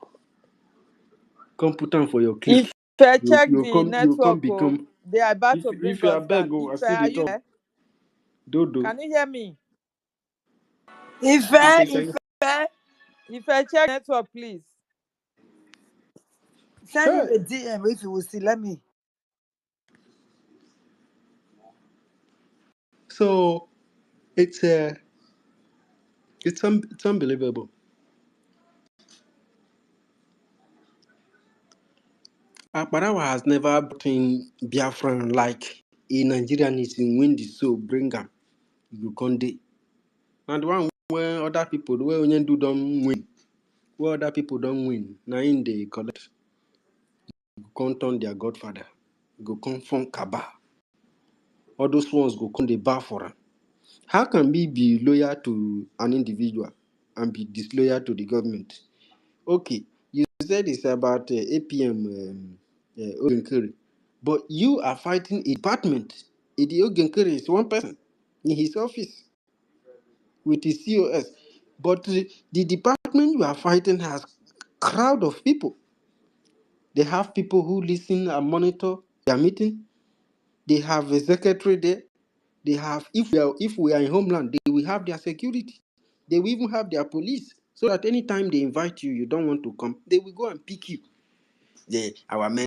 Speaker 7: come put them for your clique.
Speaker 4: If I
Speaker 7: You
Speaker 4: check
Speaker 7: you
Speaker 4: the
Speaker 7: come you come
Speaker 4: network, oh,
Speaker 7: become
Speaker 4: they are about to bring
Speaker 7: if you are
Speaker 4: us
Speaker 7: beg
Speaker 4: down.
Speaker 7: go I
Speaker 4: If
Speaker 7: still
Speaker 4: are
Speaker 7: the
Speaker 4: you
Speaker 7: talk
Speaker 4: there?
Speaker 7: dodo.
Speaker 4: Can you hear me?
Speaker 2: Ife,
Speaker 7: You say
Speaker 2: Ife,
Speaker 4: If I check network, please.
Speaker 2: send him
Speaker 7: hey.
Speaker 2: a DM if you will see. Let me.
Speaker 7: So it's unbelievable. Akbarawa has never been Biafran like a Nigerian is in win the soul, bring him. You can't day. And the one where other people, where only do don't win, where other people don't win, now in they collect, you can't turn their godfather. You go come from Kaba. All those ones go come the bar for him. How can we be loyal to an individual and be disloyal to the government? Okay, you said it's about APM Ogenkere, but you are fighting a department. The Ogenkere is one person in his office with his COS, but the department you are fighting has crowd of people. They have people who listen and monitor their meeting. They have a secretary there. They have, if we are in homeland, they will have their security. They will even have their police, so that anytime they invite you, you don't want to come, they will go and pick you. Yeah, our men